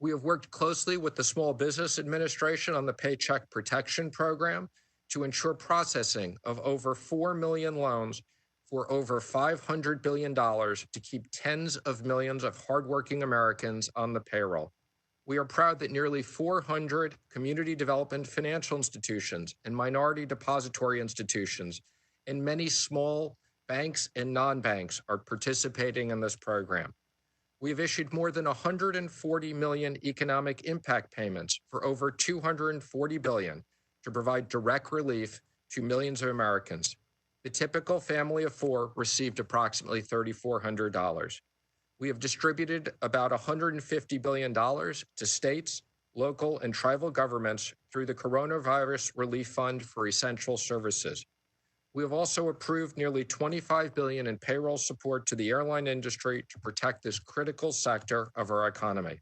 We have worked closely with the Small Business Administration on the Paycheck Protection Program to ensure processing of over 4 million loans for over $500 billion to keep tens of millions of hardworking Americans on the payroll. We are proud that nearly 400 community development financial institutions and minority depository institutions and many small banks and non-banks are participating in this program. We have issued more than 140 million economic impact payments for over $240 billion to provide direct relief to millions of Americans. The typical family of four received approximately $3,400. We have distributed about $150 billion to states, local, and tribal governments through the Coronavirus Relief Fund for Essential Services. We have also approved nearly $25 billion in payroll support to the airline industry to protect this critical sector of our economy.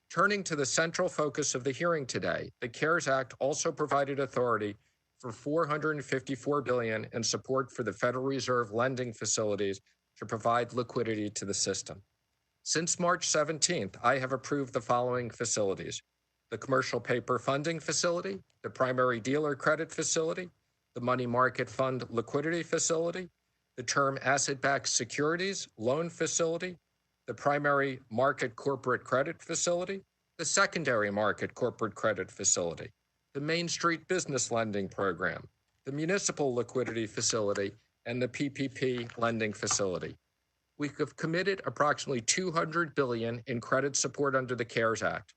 Turning to the central focus of the hearing today, the CARES Act also provided authority for $454 billion in support for the Federal Reserve lending facilities to provide liquidity to the system. Since March 17th, I have approved the following facilities: the Commercial Paper Funding Facility, the Primary Dealer Credit Facility, the Money Market Fund Liquidity Facility, the Term Asset-Backed Securities Loan Facility, the Primary Market Corporate Credit Facility, the Secondary Market Corporate Credit Facility, the Main Street Business Lending Program, the Municipal Liquidity Facility, and the PPP Lending Facility. We have committed approximately $200 billion in credit support under the CARES Act.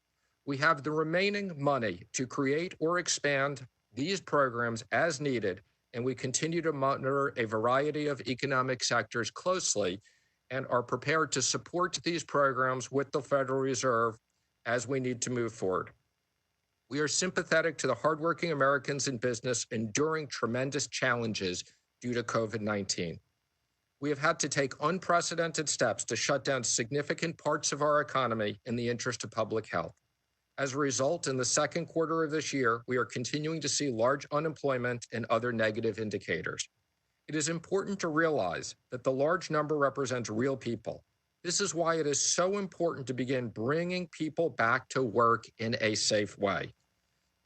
We have the remaining money to create or expand these programs as needed, and we continue to monitor a variety of economic sectors closely and are prepared to support these programs with the Federal Reserve as we need to move forward. We are sympathetic to the hardworking Americans in business enduring tremendous challenges due to COVID-19. We have had to take unprecedented steps to shut down significant parts of our economy in the interest of public health. As a result, in the second quarter of this year, we are continuing to see large unemployment and other negative indicators. It is important to realize that the large number represents real people. This is why it is so important to begin bringing people back to work in a safe way.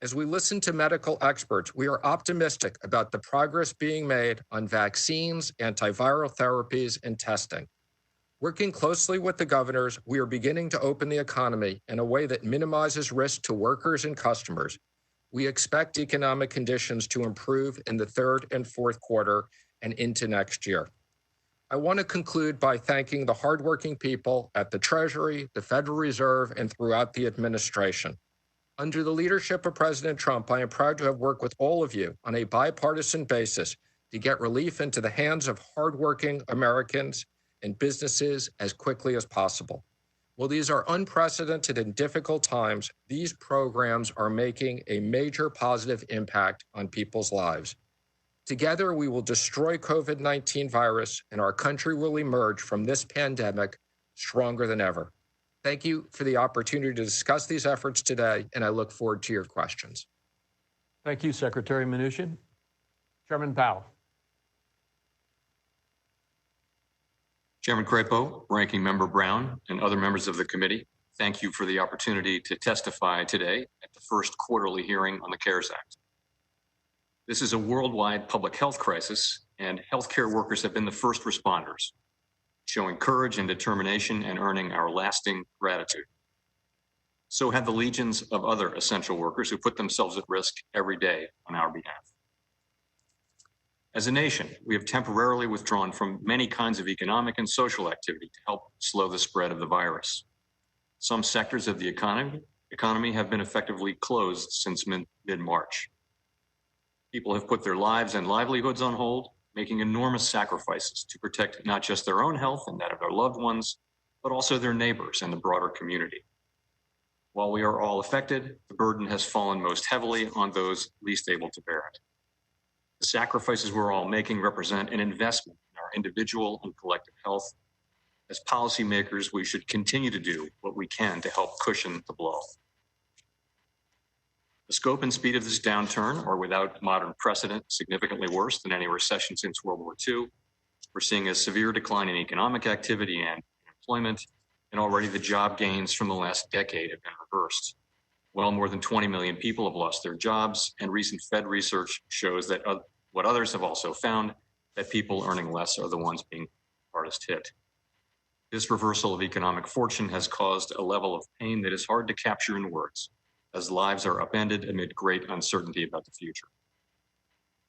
As we listen to medical experts, we are optimistic about the progress being made on vaccines, antiviral therapies, and testing. Working closely with the governors, we are beginning to open the economy in a way that minimizes risk to workers and customers. We expect economic conditions to improve in the third and fourth quarter and into next year. I want to conclude by thanking the hardworking people at the Treasury, the Federal Reserve, and throughout the administration. Under the leadership of President Trump, I am proud to have worked with all of you on a bipartisan basis to get relief into the hands of hardworking Americans and businesses as quickly as possible. While these are unprecedented and difficult times, these programs are making a major positive impact on people's lives. Together, we will destroy COVID-19 virus, and our country will emerge from this pandemic stronger than ever. Thank you for the opportunity to discuss these efforts today, and I look forward to your questions. Thank you, Secretary Mnuchin. Chairman Powell. Chairman Crapo, Ranking Member Brown, and other members of the committee, thank you for the opportunity to testify today at the first quarterly hearing on the CARES Act. This is a worldwide public health crisis, and healthcare workers have been the first responders, showing courage and determination and earning our lasting gratitude. So have the legions of other essential workers who put themselves at risk every day on our behalf. As a nation, we have temporarily withdrawn from many kinds of economic and social activity to help slow the spread of the virus. Some sectors of the economy have been effectively closed since mid-March. People have put their lives and livelihoods on hold, making enormous sacrifices to protect not just their own health and that of their loved ones, but also their neighbors and the broader community. While we are all affected, the burden has fallen most heavily on those least able to bear it. The sacrifices we're all making represent an investment in our individual and collective health. As policymakers, we should continue to do what we can to help cushion the blow. The scope and speed of this downturn are without modern precedent significantly worse than any recession since World War II. We're seeing a severe decline in economic activity and employment, and already the job gains from the last decade have been reversed. Well, more than 20 million people have lost their jobs, and recent Fed research shows that what others have also found, that people earning less are the ones being hardest hit. This reversal of economic fortune has caused a level of pain that is hard to capture in words, as lives are upended amid great uncertainty about the future.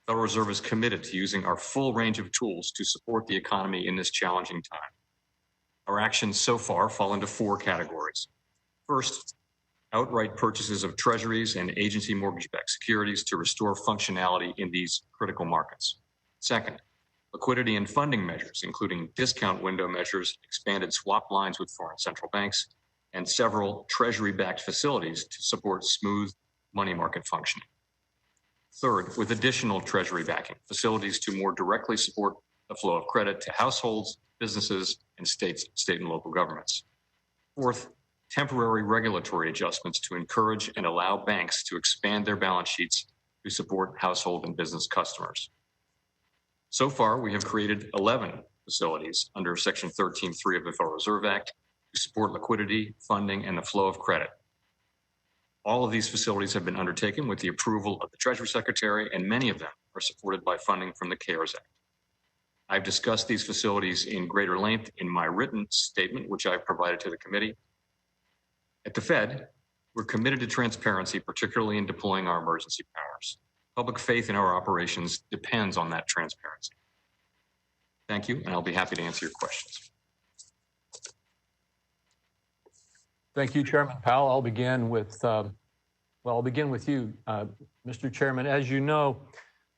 The Federal Reserve is committed to using our full range of tools to support the economy in this challenging time. Our actions so far fall into four categories. First, outright purchases of treasuries and agency mortgage-backed securities to restore functionality in these critical markets. Second, liquidity and funding measures, including discount window measures, expanded swap lines with foreign central banks, and several treasury-backed facilities to support smooth money market functioning. Third, with additional treasury backing, facilities to more directly support the flow of credit to households, businesses, and state and local governments. Fourth, temporary regulatory adjustments to encourage and allow banks to expand their balance sheets to support household and business customers. So far, we have created 11 facilities under Section 13.3 of the Federal Reserve Act to support liquidity, funding, and the flow of credit. All of these facilities have been undertaken with the approval of the Treasury Secretary, and many of them are supported by funding from the CARES Act. I've discussed these facilities in greater length in my written statement, which I've provided to the committee. At the Fed, we're committed to transparency, particularly in deploying our emergency powers. Public faith in our operations depends on that transparency. Thank you, and I'll be happy to answer your questions. Thank you, Chairman Powell. I'll begin with you, Mr. Chairman. As you know,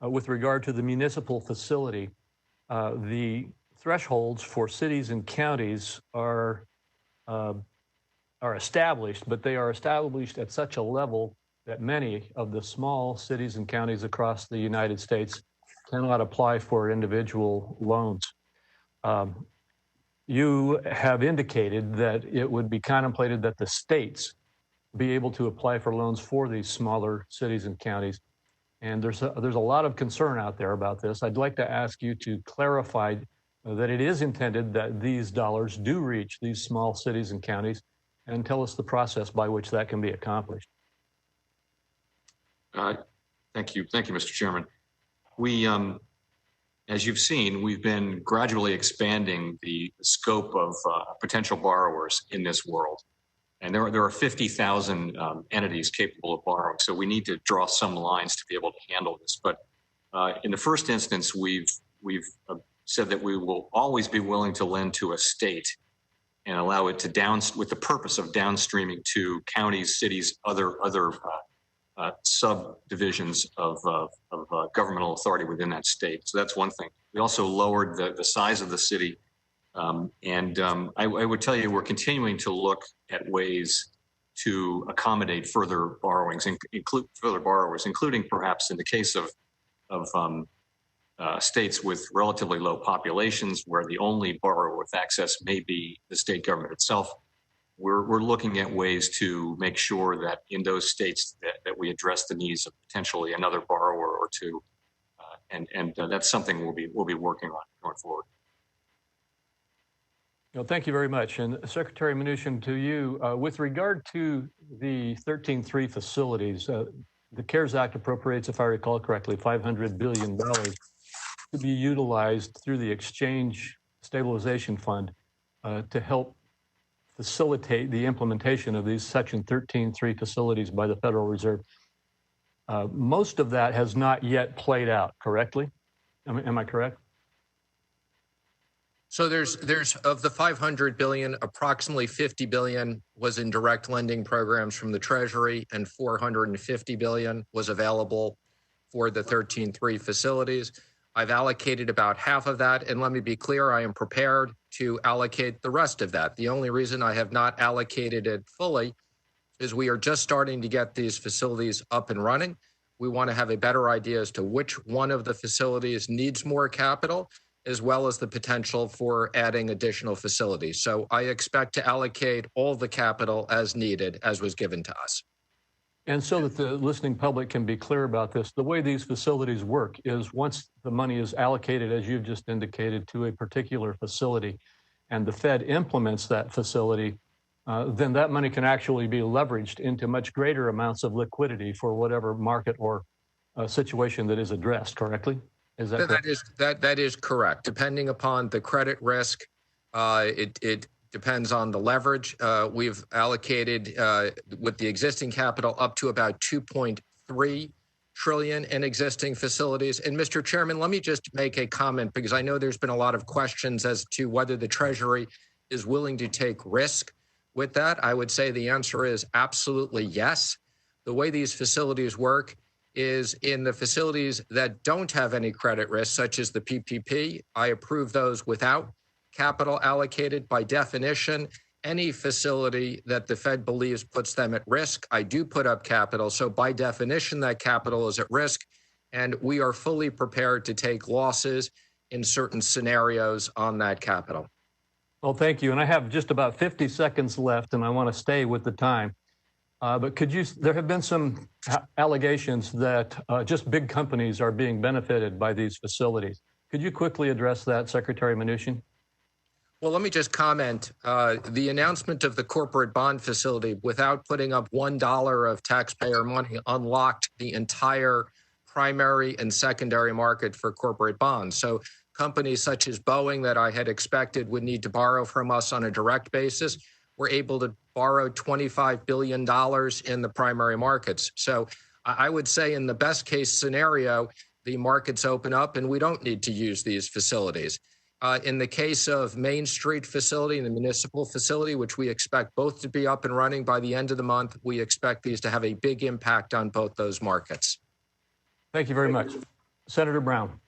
with regard to the municipal facility, the thresholds for cities and counties are established, but they are established at such a level that many of the small cities and counties across the United States cannot apply for individual loans. You have indicated that it would be contemplated that the states be able to apply for loans for these smaller cities and counties. And there's a lot of concern out there about this. I'd like to ask you to clarify that it is intended that these dollars do reach these small cities and counties, and tell us the process by which that can be accomplished. Thank you, Mr. Chairman. We, as you've seen, we've been gradually expanding the scope of potential borrowers in this world. And there are 50,000 entities capable of borrowing, so we need to draw some lines to be able to handle this. But in the first instance, we've said that we will always be willing to lend to a state and allow it to with the purpose of downstreaming to counties, cities, other subdivisions of governmental authority within that state. So that's one thing. We also lowered the size of the city. I would tell you we're continuing to look at ways to accommodate further borrowings, including perhaps in the case of states with relatively low populations where the only borrower with access may be the state government itself. We're looking at ways to make sure that in those states that we address the needs of potentially another borrower or two, and that's something we'll be working on going forward. Well, thank you very much. And Secretary Mnuchin, to you, with regard to the 13.3 facilities, the CARES Act appropriates, if I recall correctly, $500 billion to be utilized through the Exchange Stabilization Fund to help facilitate the implementation of these Section 13.3 facilities by the Federal Reserve. Most of that has not yet played out, correctly? Am I correct? So there's of the $500 billion, approximately $50 billion was in direct lending programs from the Treasury, and $450 billion was available for the 13.3 facilities. I've allocated about half of that, and let me be clear, I am prepared to allocate the rest of that. The only reason I have not allocated it fully is we are just starting to get these facilities up and running. We want to have a better idea as to which one of the facilities needs more capital, as well as the potential for adding additional facilities. So I expect to allocate all the capital as needed, as was given to us. And so that the listening public can be clear about this, the way these facilities work is once the money is allocated, as you've just indicated, to a particular facility, and the Fed implements that facility, then that money can actually be leveraged into much greater amounts of liquidity for whatever market or situation that is addressed, correctly? Is that correct? That is correct. Depending upon the credit risk, it depends on the leverage. We've allocated with the existing capital up to about $2.3 trillion in existing facilities. And Mr. Chairman, let me just make a comment, because I know there's been a lot of questions as to whether the Treasury is willing to take risk with that. I would say the answer is absolutely yes. The way these facilities work is in the facilities that don't have any credit risk, such as the PPP, I approve those without capital allocated. By definition, any facility that the Fed believes puts them at risk, I do put up capital. So by definition, that capital is at risk, and we are fully prepared to take losses in certain scenarios on that capital. Well, thank you. And I have just about 50 seconds left, and I want to stay with the time. But there have been some allegations that just big companies are being benefited by these facilities. Could you quickly address that, Secretary Mnuchin? Well, let me just comment. The announcement of the corporate bond facility without putting up $1 of taxpayer money unlocked the entire primary and secondary market for corporate bonds. So companies such as Boeing that I had expected would need to borrow from us on a direct basis were able to borrow $25 billion in the primary markets. So I would say in the best case scenario, the markets open up and we don't need to use these facilities. In the case of Main Street facility and the municipal facility, which we expect both to be up and running by the end of the month, we expect these to have a big impact on both those markets. Thank you very much. Senator Brown.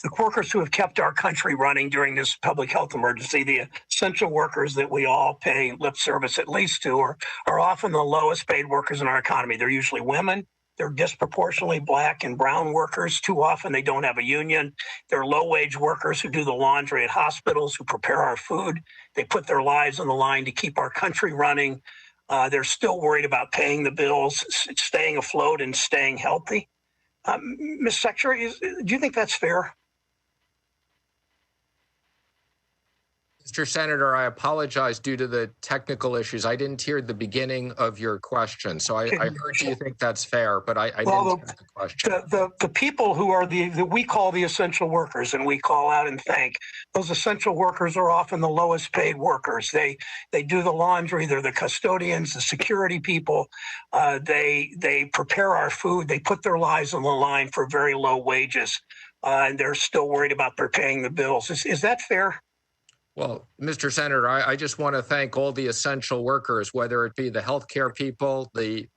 The workers who have kept our country running during this public health emergency, the essential workers that we all pay lip service at least to, are often the lowest paid workers in our economy. They're usually women. They're disproportionately Black and brown workers. Too often they don't have a union. They're low-wage workers who do the laundry at hospitals, who prepare our food. They put their lives on the line to keep our country running. They're still worried about paying the bills, staying afloat, and staying healthy. Ms. Secretary, do you think that's fair? Mr. Senator, I apologize due to the technical issues. I didn't hear the beginning of your question. So I heard you think that's fair, but I didn't hear the question. The people who are we call the essential workers, and we call out and thank, those essential workers are often the lowest paid workers. They do the laundry, they're the custodians, the security people. They prepare our food, they put their lives on the line for very low wages, and they're still worried about paying the bills. Is that fair? Well, Mr. Senator, I just want to thank all the essential workers, whether it be the healthcare people, the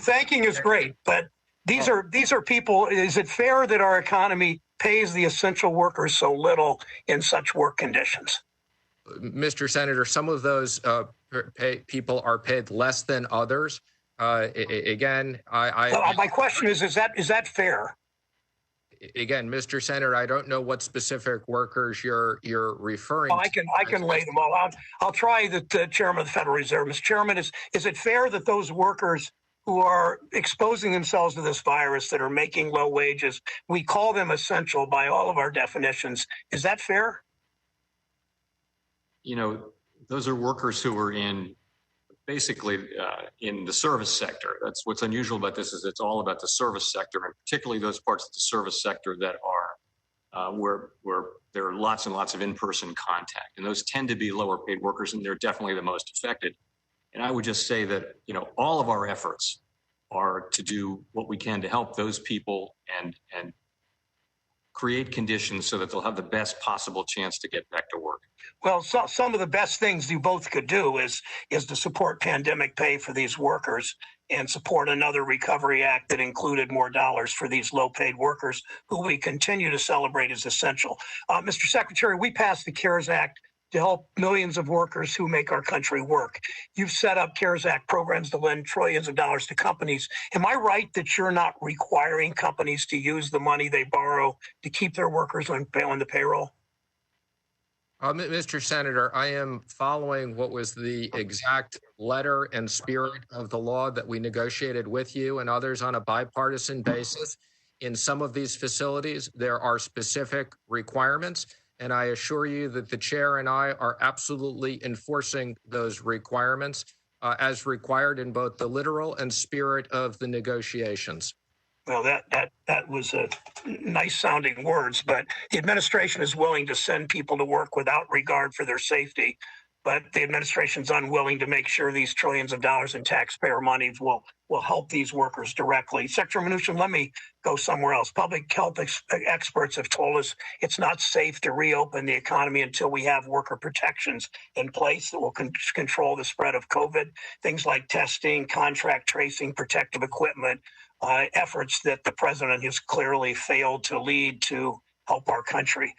thanking is great, but these are people. Is it fair that our economy pays the essential workers so little in such work conditions? Mr. Senator, some of those people are paid less than others. Again, my question is that fair? Again, Mr. Senator, I don't know what specific workers you're referring to. I can lay them all out. I'll try the chairman of the Federal Reserve. Mr. Chairman, is it fair that those workers who are exposing themselves to this virus, that are making low wages, we call them essential by all of our definitions? Is that fair? You know, those are workers who are basically in the service sector. That's what's unusual about this, is it's all about the service sector, and particularly those parts of the service sector that are where there are lots and lots of in-person contact. And those tend to be lower paid workers, and they're definitely the most affected. And I would just say that, you know, all of our efforts are to do what we can to help those people and create conditions so that they'll have the best possible chance to get back to work. Well, some of the best things you both could do is to support pandemic pay for these workers and support another recovery act that included more dollars for these low-paid workers who we continue to celebrate as essential. Mr. Secretary, we passed the CARES Act to help millions of workers who make our country work. You've set up CARES Act programs to lend trillions of dollars to companies. Am I right that you're not requiring companies to use the money they borrow to keep their workers on the payroll? Mr. Senator, I am following what was the exact letter and spirit of the law that we negotiated with you and others on a bipartisan basis. In some of these facilities, there are specific requirements, and I assure you that the chair and I are absolutely enforcing those requirements as required in both the literal and spirit of the negotiations. Well, that was nice sounding words, but the administration is willing to send people to work without regard for their safety. But the administration's unwilling to make sure these trillions of dollars in taxpayer money will help these workers directly. Secretary Mnuchin, let me go somewhere else. Public health experts have told us it's not safe to reopen the economy until we have worker protections in place that will control the spread of COVID. Things like testing, contract tracing, protective equipment, efforts that the president has clearly failed to lead to help our country.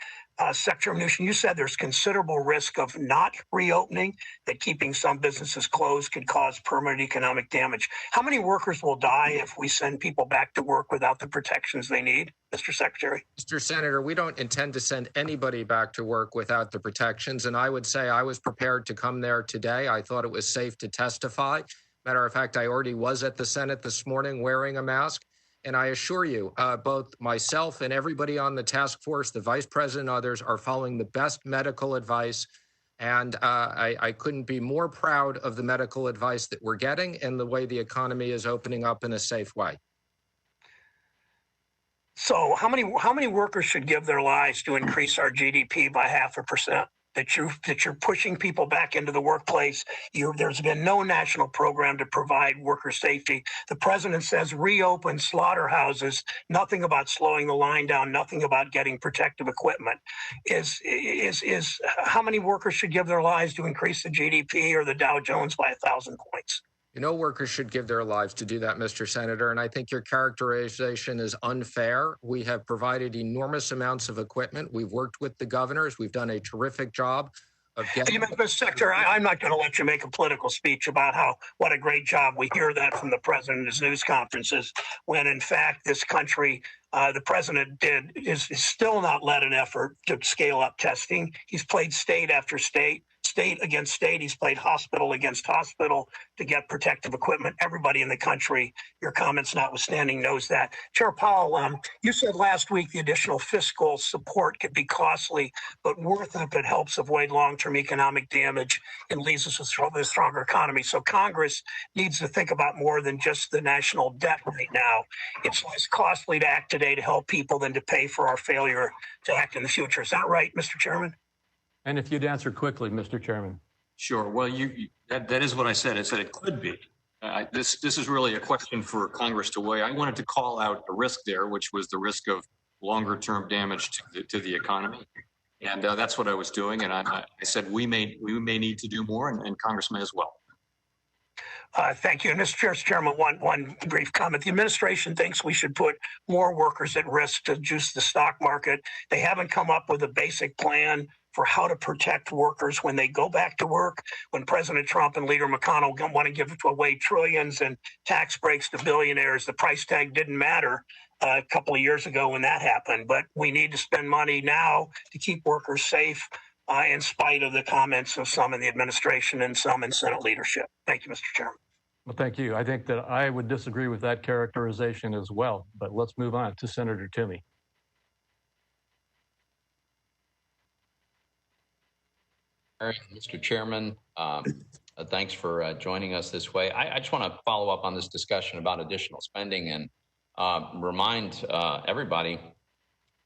Secretary Mnuchin, you said there's considerable risk of not reopening, that keeping some businesses closed could cause permanent economic damage. How many workers will die if we send people back to work without the protections they need, Mr. Secretary? Mr. Senator, we don't intend to send anybody back to work without the protections. And I would say I was prepared to come there today. I thought it was safe to testify. Matter of fact, I already was at the Senate this morning wearing a mask. And I assure you, both myself and everybody on the task force, the vice president and others, are following the best medical advice. And I couldn't be more proud of the medical advice that we're getting and the way the economy is opening up in a safe way. So how many workers should give their lives to increase our GDP by 0.5%? That you're pushing people back into the workplace. There's been no national program to provide worker safety. The president says reopen slaughterhouses, nothing about slowing the line down, nothing about getting protective equipment. Is how many workers should give their lives to increase the GDP or the Dow Jones by 1,000 points? You know, workers should give their lives to do that, Mr. Senator, and I think your characterization is unfair. We have provided enormous amounts of equipment. We've worked with the governors. We've done a terrific job of getting... Mr. Secretary, I'm not going to let you make a political speech about what a great job. We hear that from the president in his news conferences, when in fact this country, the president is still not led an effort to scale up testing. He's played state after state against state. He's played hospital against hospital to get protective equipment. Everybody in the country, your comments notwithstanding, knows that. Chair Powell, you said last week the additional fiscal support could be costly, but worth it if it helps avoid long-term economic damage and leaves us with a stronger economy. So Congress needs to think about more than just the national debt right now. It's less costly to act today to help people than to pay for our failure to act in the future. Is that right, Mr. Chairman? And if you'd answer quickly, Mr. Chairman. Sure. Well, that is what I said. I said it could be. This is really a question for Congress to weigh. I wanted to call out a risk there, which was the risk of longer-term damage to the economy. And that's what I was doing. And I said we may need to do more, and Congress may as well. Thank you. And Mr. Chairman, one brief comment. The administration thinks we should put more workers at risk to juice the stock market. They haven't come up with a basic plan for how to protect workers when they go back to work. When President Trump and Leader McConnell want to give away trillions and tax breaks to billionaires, the price tag didn't matter a couple of years ago when that happened. But we need to spend money now to keep workers safe in spite of the comments of some in the administration and some in Senate leadership. Thank you, Mr. Chairman. Well, thank you. I think that I would disagree with that characterization as well. But let's move on to Senator Toomey. Mr. Chairman, thanks for joining us this way. I just want to follow up on this discussion about additional spending and remind everybody,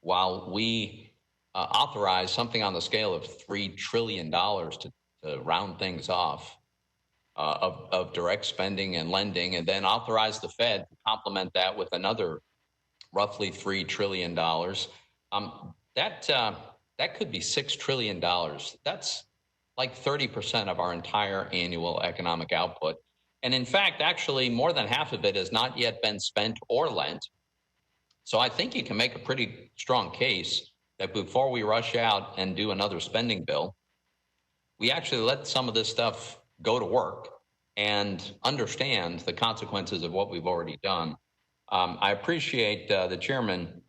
while we authorize something on the scale of $3 trillion to round things off of direct spending and lending, and then authorize the Fed to complement that with another roughly $3 trillion, that could be $6 trillion. That's like 30% of our entire annual economic output. And in fact, actually, more than half of it has not yet been spent or lent. So I think you can make a pretty strong case that before we rush out and do another spending bill, we actually let some of this stuff go to work and understand the consequences of what we've already done. I appreciate the chairman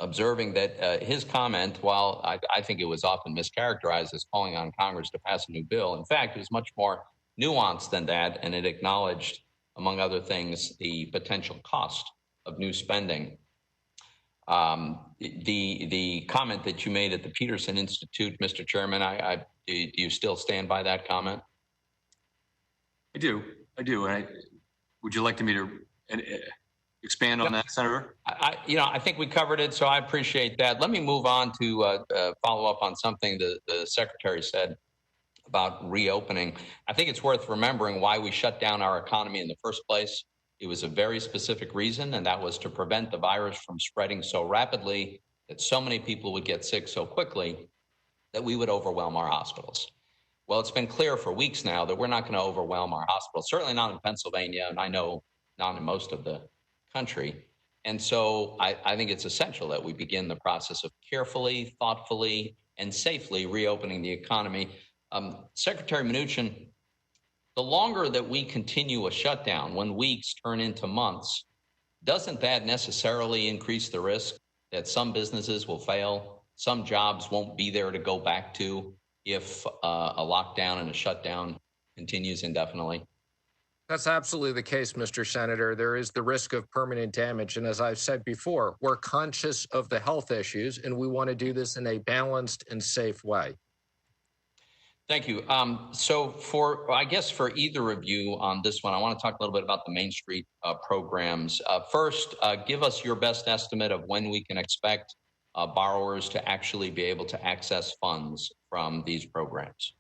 observing that his comment, while I think it was often mischaracterized as calling on Congress to pass a new bill, in fact, it was much more nuanced than that, and it acknowledged, among other things, the potential cost of new spending. The comment that you made at the Peterson Institute, Mr. Chairman, do you still stand by that comment? I do. Would you like me to expand on that, Senator? I think we covered it, so I appreciate that. Let me move on to follow up on something the Secretary said about reopening. I think it's worth remembering why we shut down our economy in the first place. It was a very specific reason, and that was to prevent the virus from spreading so rapidly that so many people would get sick so quickly that we would overwhelm our hospitals. Well, it's been clear for weeks now that we're not going to overwhelm our hospitals, certainly not in Pennsylvania, and I know not in most of the country. And so I think it's essential that we begin the process of carefully, thoughtfully, and safely reopening the economy. Secretary Mnuchin, the longer that we continue a shutdown, when weeks turn into months, doesn't that necessarily increase the risk that some businesses will fail, some jobs won't be there to go back to if a lockdown and a shutdown continues indefinitely? That's absolutely the case, Mr. Senator. There is the risk of permanent damage. And as I've said before, we're conscious of the health issues, and we want to do this in a balanced and safe way. Thank you. So for either of you on this one, I want to talk a little bit about the Main Street programs. First, give us your best estimate of when we can expect borrowers to actually be able to access funds from these programs.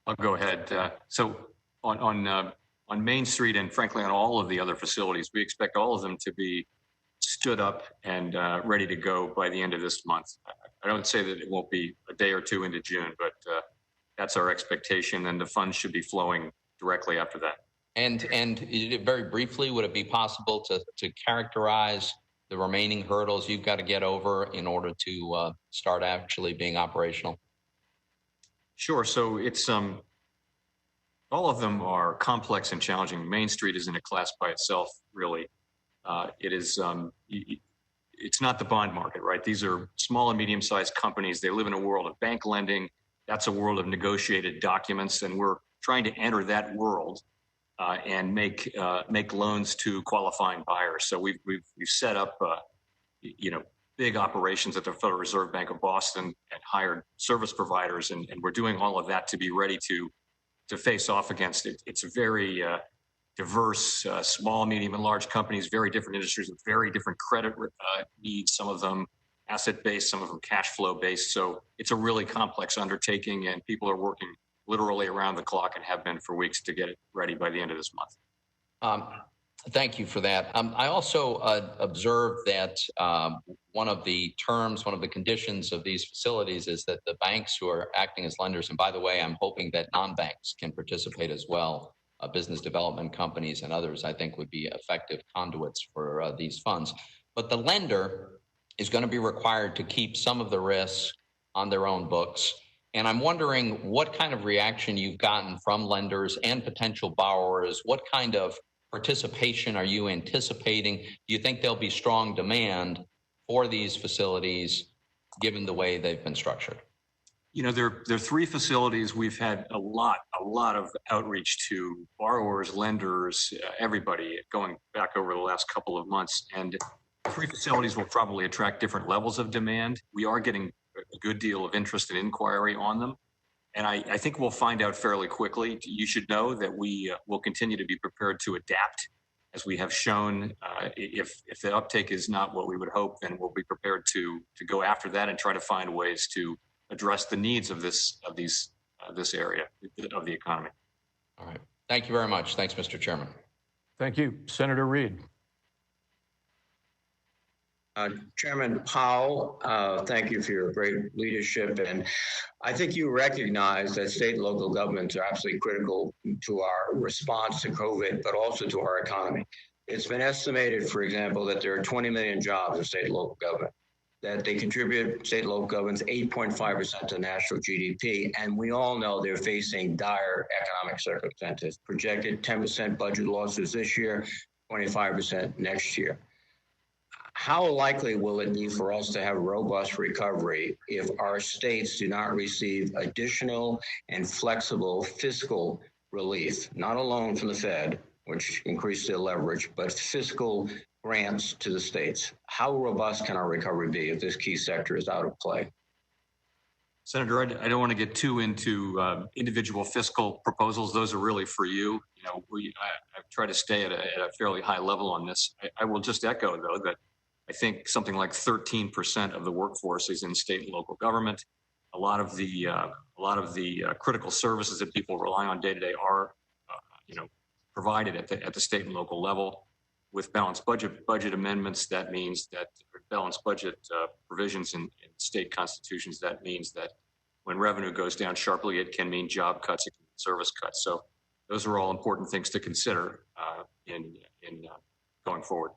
I'll go ahead. So on Main Street and frankly on all of the other facilities, we expect all of them to be stood up and ready to go by the end of this month. I don't say that it won't be a day or two into June, but that's our expectation, and the funds should be flowing directly after that. And very briefly, would it be possible to characterize the remaining hurdles you've got to get over in order to start actually being operational? Sure. So it's all of them are complex and challenging. Main Street is in a class by itself, really. It is. It's not the bond market, right? These are small and medium-sized companies. They live in a world of bank lending. That's a world of negotiated documents, and we're trying to enter that world and make loans to qualifying buyers. So we've set up big operations at the Federal Reserve Bank of Boston and hired service providers, and we're doing all of that to be ready to face off against it. It's a very diverse, small, medium, and large companies, very different industries with very different credit needs, some of them asset-based, some of them cash flow-based. So it's a really complex undertaking, and people are working literally around the clock and have been for weeks to get it ready by the end of this month. Thank you for that. I also observed that one of the terms, one of the conditions of these facilities is that the banks who are acting as lenders, and by the way, I'm hoping that non-banks can participate as well, business development companies and others, I think would be effective conduits for these funds. But the lender is going to be required to keep some of the risk on their own books. And I'm wondering what kind of reaction you've gotten from lenders and potential borrowers. What kind of participation are you anticipating? Do you think there'll be strong demand for these facilities given the way they've been structured? You know, there are three facilities we've had a lot of outreach to borrowers, lenders, everybody going back over the last couple of months. And three facilities will probably attract different levels of demand. We are getting a good deal of interest and inquiry on them. And I think we'll find out fairly quickly. You should know that we will continue to be prepared to adapt, as we have shown. If the uptake is not what we would hope, then we'll be prepared to go after that and try to find ways to address the needs of this area of the economy. All right. Thank you very much. Thanks, Mr. Chairman. Thank you. Senator Reid. Chairman Powell, thank you for your great leadership. And I think you recognize that state and local governments are absolutely critical to our response to COVID, but also to our economy. It's been estimated, for example, that there are 20 million jobs in state and local government, that they contribute, state and local governments, 8.5% to national GDP. And we all know they're facing dire economic circumstances, projected 10% budget losses this year, 25% next year. How likely will it be for us to have robust recovery if our states do not receive additional and flexible fiscal relief, not alone from the Fed, which increased their leverage, but fiscal grants to the states? How robust can our recovery be if this key sector is out of play? Senator, I don't want to get too into individual fiscal proposals. Those are really for you. You know, I've tried to stay at a fairly high level on this. I will just echo, though, that I think something like 13% of the workforce is in state and local government. A lot of the critical services that people rely on day to day are, provided at the state and local level. With balanced budget amendments, that means that balanced budget provisions in state constitutions. That means that when revenue goes down sharply, it can mean job cuts, it can mean service cuts. So those are all important things to consider in going forward.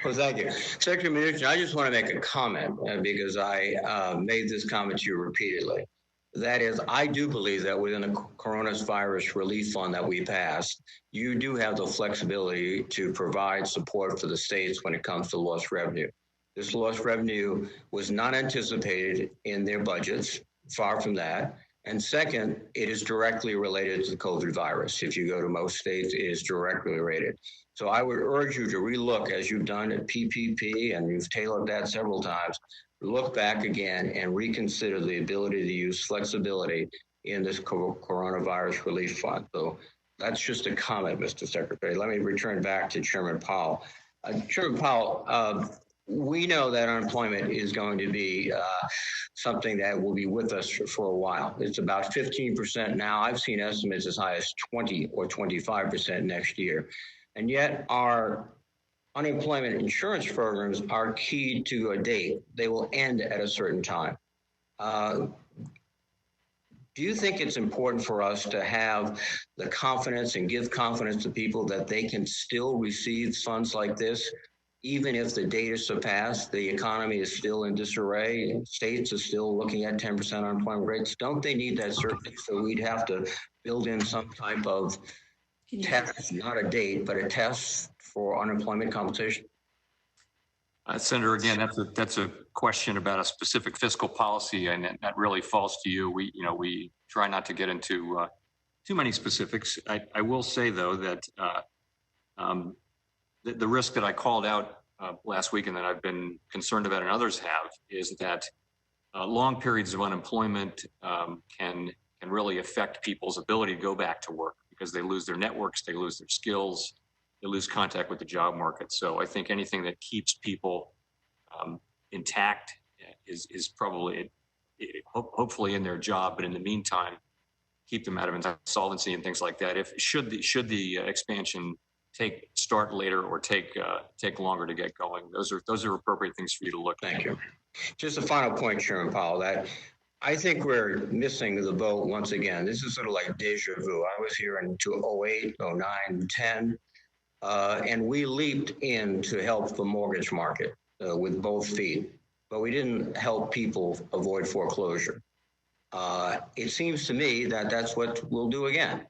Well, thank you. Secretary Mnuchin, I just want to make a comment because I made this comment to you repeatedly. That is, I do believe that within the coronavirus relief fund that we passed, you do have the flexibility to provide support for the states when it comes to lost revenue. This lost revenue was not anticipated in their budgets, far from that. And second, it is directly related to the COVID virus. If you go to most states, it is directly related. So I would urge you to relook, as you've done at PPP, and you've tailored that several times, look back again and reconsider the ability to use flexibility in this coronavirus relief fund. So that's just a comment, Mr. Secretary. Let me return back to Chairman Powell. Chairman Powell, we know that unemployment is going to be something that will be with us for a while. It's about 15% now. I've seen estimates as high as 20 or 25% next year. And yet our unemployment insurance programs are keyed to a date. They will end at a certain time. Do you think it's important for us to have the confidence and give confidence to people that they can still receive funds like this, even if the date is surpassed, the economy is still in disarray, states are still looking at 10% unemployment rates? Don't they need that certainty? So we'd have to build in some type of test, not a date, but a test for unemployment compensation? Senator, again, that's a question about a specific fiscal policy, and that really falls to you. We try not to get into too many specifics. I will say, though, that the risk that I called out last week and that I've been concerned about and others have is that long periods of unemployment can really affect people's ability to go back to work because they lose their networks, they lose their skills, they lose contact with the job market. So I think anything that keeps people intact is probably hopefully in their job, but in the meantime, keep them out of insolvency and things like that. Should the expansion start later or take longer to get going. Those are appropriate things for you to look at. Thank you. Just a final point, Chairman Powell, that I think we're missing the boat once again. This is sort of like deja vu. I was here in 2008, 09, 10, and we leaped in to help the mortgage market with both feet, but we didn't help people avoid foreclosure. It seems to me that that's what we'll do again.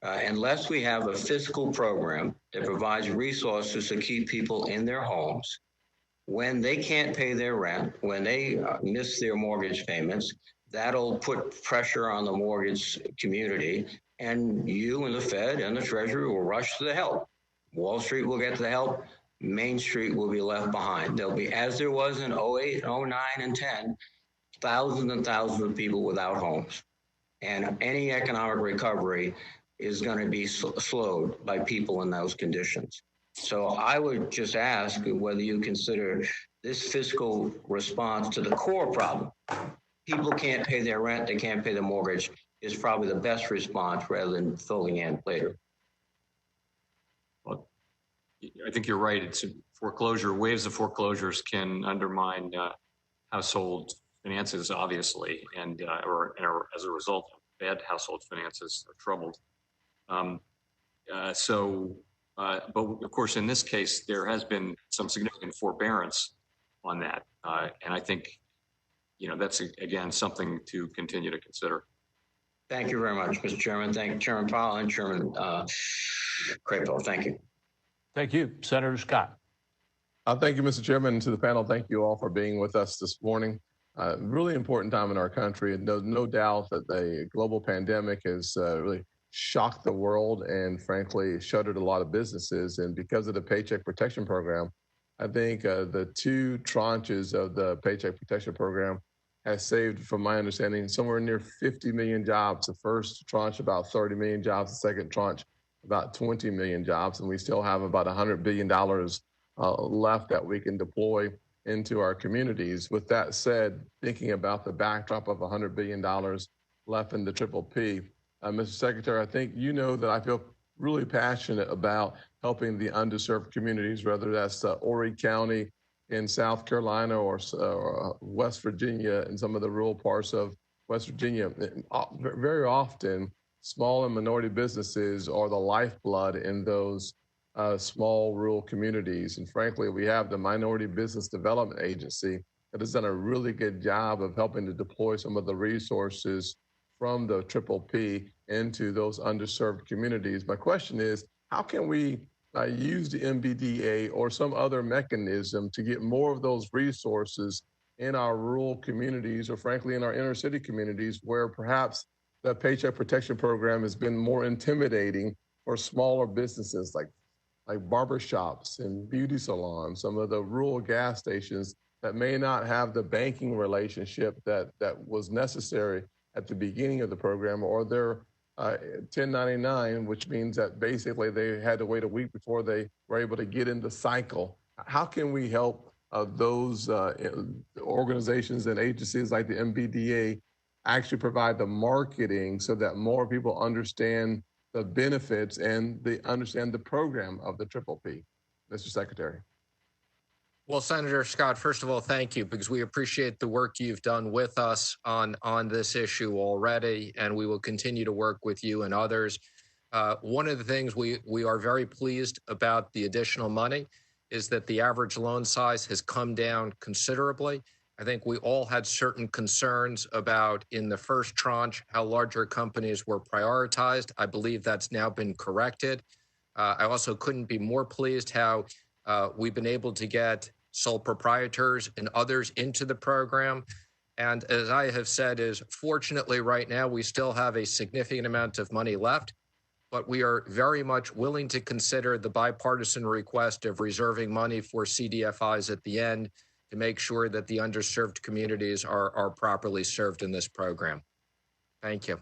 Unless we have a fiscal program that provides resources to keep people in their homes, when they can't pay their rent, when they miss their mortgage payments, that'll put pressure on the mortgage community, and you and the Fed and the Treasury will rush to the help. Wall Street will get the help. Main Street will be left behind. There'll be, as there was in 08, 09, and 10, thousands and thousands of people without homes. And any economic recovery is going to be slowed by people in those conditions. So I would just ask whether you consider this fiscal response to the core problem. People can't pay their rent, they can't pay their mortgage, is probably the best response rather than filling in later. Well, I think you're right. It's foreclosure. Waves of foreclosures can undermine household finances, obviously, and or as a result, bad household finances are troubled. But of course, in this case, there has been some significant forbearance on that, and I think, that's again something to continue to consider. Thank you very much, Mr. Chairman. Thank you, Chairman Powell and Chairman Crapo. Thank you. Thank you, Senator Scott. Thank you, Mr. Chairman, and to the panel. Thank you all for being with us this morning. Really important time in our country, and no doubt that the global pandemic has really shocked the world and frankly shuttered a lot of businesses. And because of the Paycheck Protection Program, I think the two tranches of the Paycheck Protection Program has saved, from my understanding, somewhere near 50 million jobs. The first tranche, about 30 million jobs. The second tranche, about 20 million jobs. And we still have about $100 billion left that we can deploy into our communities. With that said, thinking about the backdrop of $100 billion left in the PPP, Mr. Secretary, I think you know that I feel really passionate about helping the underserved communities, whether that's Horry County in South Carolina or West Virginia and some of the rural parts of West Virginia. Very often, small and minority businesses are the lifeblood in those small rural communities. And frankly, we have the Minority Business Development Agency that has done a really good job of helping to deploy some of the resources from the PPP into those underserved communities. My question is, how can we use the MBDA or some other mechanism to get more of those resources in our rural communities, or frankly in our inner city communities, where perhaps the Paycheck Protection Program has been more intimidating for smaller businesses like barbershops and beauty salons, some of the rural gas stations that may not have the banking relationship that was necessary at the beginning of the program, or they're 1099, which means that basically they had to wait a week before they were able to get in the cycle. How can we help those organizations and agencies like the MBDA actually provide the marketing so that more people understand the benefits and they understand the program of the PPP? Mr. Secretary. Well, Senator Scott, first of all, thank you, because we appreciate the work you've done with us on this issue already, and we will continue to work with you and others. One of the things we are very pleased about the additional money is that the average loan size has come down considerably. I think we all had certain concerns about, in the first tranche, how larger companies were prioritized. I believe that's now been corrected. I also couldn't be more pleased how we've been able to get sole proprietors and others into the program. And as I have said, is fortunately right now we still have a significant amount of money left, but we are very much willing to consider the bipartisan request of reserving money for CDFIs at the end to make sure that the underserved communities are properly served in this program. Thank you.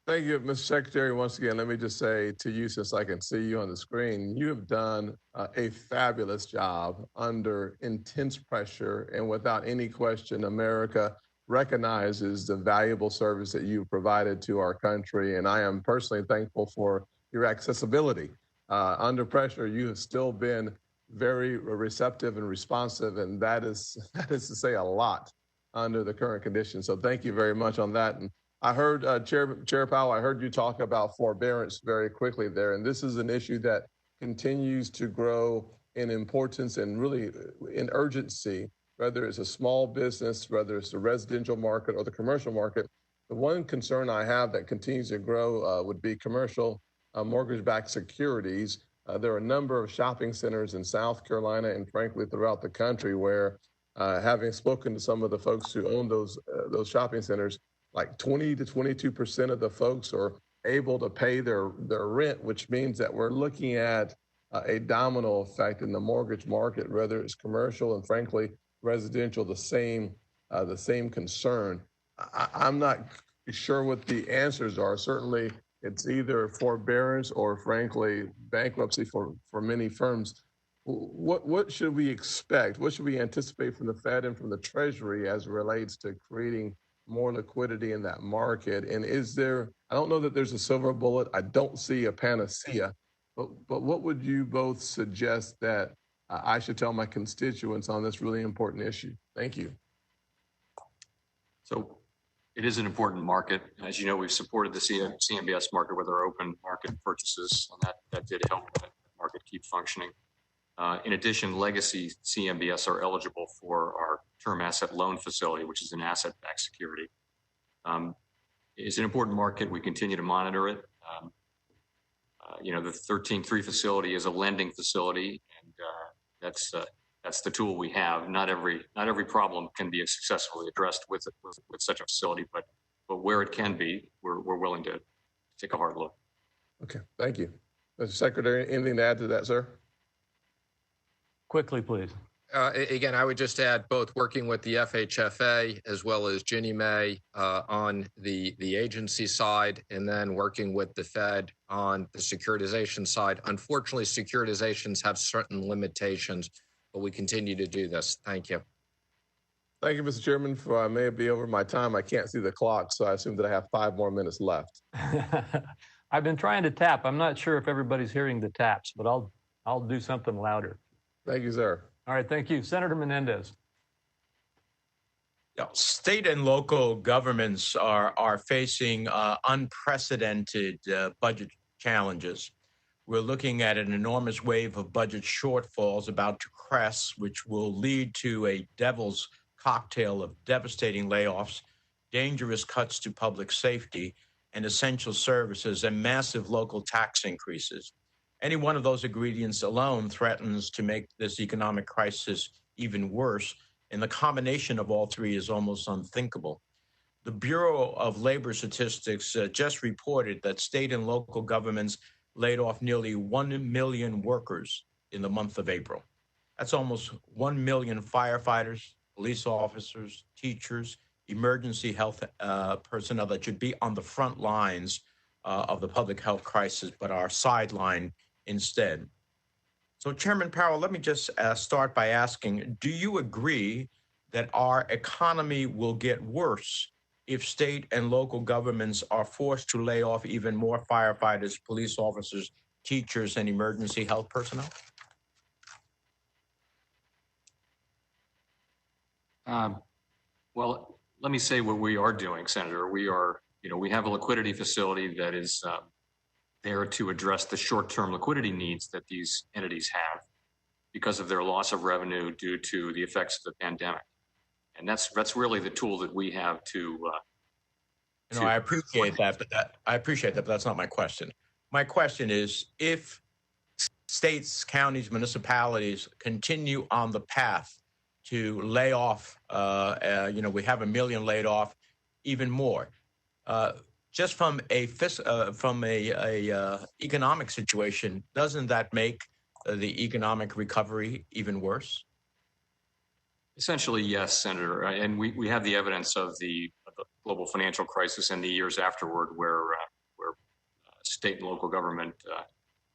Thank you, Mr. Secretary. Once again, let me just say to you, since I can see you on the screen, you have done a fabulous job under intense pressure, and without any question, America recognizes the valuable service that you've provided to our country, and I am personally thankful for your accessibility Under pressure, you have still been very receptive and responsive, and that is to say a lot under the current conditions. So thank you very much on that. And I heard Chair Powell, I heard you talk about forbearance very quickly there, and this is an issue that continues to grow in importance and really in urgency, whether it's a small business, whether it's the residential market or the commercial market. The one concern I have that continues to grow would be commercial mortgage-backed securities. There are a number of shopping centers in South Carolina and frankly throughout the country where, having spoken to some of the folks who own those shopping centers, like 20 to 22% of the folks are able to pay their rent, which means that we're looking at a domino effect in the mortgage market, whether it's commercial and frankly residential, the same concern. I'm not sure what the answers are. Certainly, it's either forbearance or frankly bankruptcy for many firms. What should we expect? What should we anticipate from the Fed and from the Treasury as it relates to creating more liquidity in that market? And is there, I don't know that there's a silver bullet. I don't see a panacea, but what would you both suggest that I should tell my constituents on this really important issue? Thank you. So it is an important market. As you know, we've supported the CMBS market with our open market purchases, and that did help the market keep functioning. In addition, legacy CMBS are eligible for our term asset loan facility, which is an asset-backed security. It's an important market. We continue to monitor it. The 13.3 facility is a lending facility, and that's the tool we have. Not every problem can be successfully addressed with such a facility, but where it can be, we're willing to take a hard look. Okay, thank you. Mr. Secretary, anything to add to that, sir? Quickly, please. Again, I would just add both working with the FHFA as well as Ginnie Mae on the agency side, and then working with the Fed on the securitization side. Unfortunately, securitizations have certain limitations, but we continue to do this. Thank you. Thank you, Mr. Chairman. I may be over my time. I can't see the clock, so I assume that I have 5 more minutes left. I've been trying to tap. I'm not sure if everybody's hearing the taps, but I'll do something louder. Thank you, sir. All right, thank you. Senator Menendez. Yeah, state and local governments are facing unprecedented budget challenges. We're looking at an enormous wave of budget shortfalls about to crest, which will lead to a devil's cocktail of devastating layoffs, dangerous cuts to public safety and essential services, and massive local tax increases. Any one of those ingredients alone threatens to make this economic crisis even worse, and the combination of all three is almost unthinkable. The Bureau of Labor Statistics just reported that state and local governments laid off nearly 1 million workers in the month of April. That's almost 1 million firefighters, police officers, teachers, emergency health personnel that should be on the front lines of the public health crisis, but are sidelined instead. So, Chairman Powell, let me just start by asking, do you agree that our economy will get worse if state and local governments are forced to lay off even more firefighters, police officers, teachers, and emergency health personnel? Well, let me say what we are doing, Senator. We have a liquidity facility that is there to address the short-term liquidity needs that these entities have because of their loss of revenue due to the effects of the pandemic. And that's really the tool that we have to. I appreciate that, but that's not my question. My question is, if states, counties, municipalities continue on the path to lay off, we have 1 million laid off, even more. Just from a economic situation, doesn't that make the economic recovery even worse? Essentially, yes, Senator. And we have the evidence of the global financial crisis and the years afterward where state and local government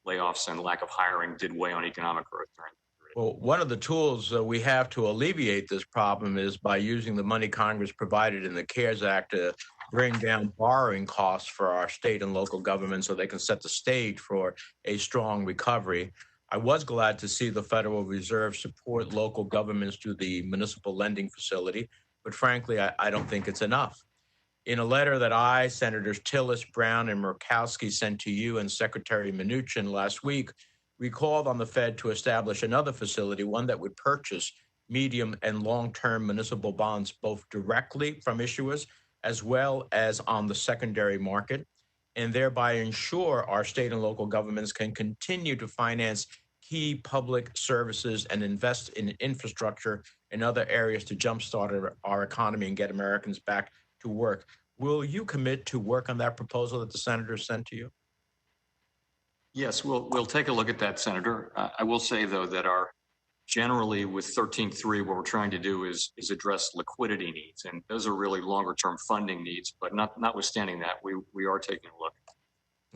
layoffs and lack of hiring did weigh on economic growth during the period. Well, one of the tools we have to alleviate this problem is by using the money Congress provided in the CARES Act to bring down borrowing costs for our state and local governments so they can set the stage for a strong recovery. I was glad to see the Federal Reserve support local governments through the municipal lending facility, but frankly, I don't think it's enough. In a letter that I, Senators Tillis, Brown, and Murkowski sent to you and Secretary Mnuchin last week, we called on the Fed to establish another facility, one that would purchase medium and long-term municipal bonds, both directly from issuers as well as on the secondary market, and thereby ensure our state and local governments can continue to finance key public services and invest in infrastructure and other areas to jumpstart our economy and get Americans back to work. Will you commit to work on that proposal that the senators sent to you? Yes, we'll take a look at that, Senator. I will say, though, that generally with 13.3, what we're trying to do is address liquidity needs, and those are really longer-term funding needs. But notwithstanding that, we are taking a look.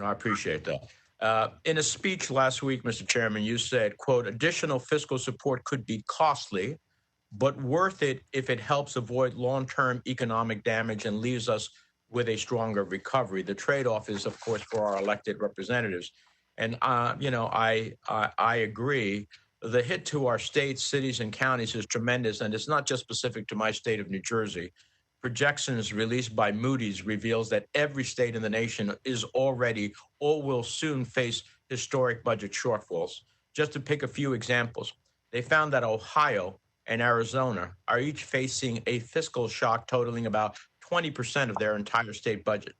I appreciate that. In a speech last week, Mr. Chairman, you said, quote, additional fiscal support could be costly, but worth it if it helps avoid long-term economic damage and leaves us with a stronger recovery. The trade-off is, of course, for our elected representatives. And, I agree. The hit to our states, cities, and counties is tremendous, and it's not just specific to my state of New Jersey. Projections released by Moody's reveals that every state in the nation is already or will soon face historic budget shortfalls. Just to pick a few examples, they found that Ohio and Arizona are each facing a fiscal shock totaling about 20% of their entire state budget.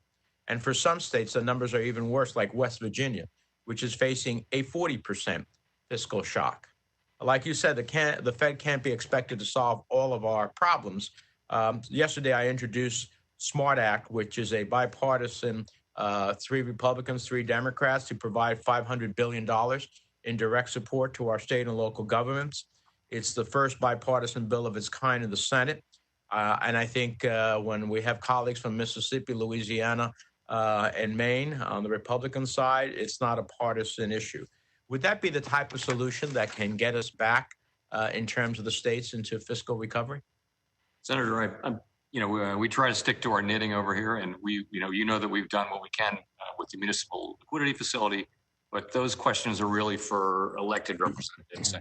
And for some states, the numbers are even worse, like West Virginia, which is facing a 40% fiscal shock. Like you said, the Fed can't be expected to solve all of our problems. Yesterday, I introduced SMART Act, which is a bipartisan, 3 Republicans, 3 Democrats, to provide $500 billion in direct support to our state and local governments. It's the first bipartisan bill of its kind in the Senate. And I think when we have colleagues from Mississippi, Louisiana, and Maine on the Republican side, it's not a partisan issue. Would that be the type of solution that can get us back in terms of the states into fiscal recovery? Senator, we try to stick to our knitting over here, and you know that we've done what we can with the municipal liquidity facility, but those questions are really for elected representatives.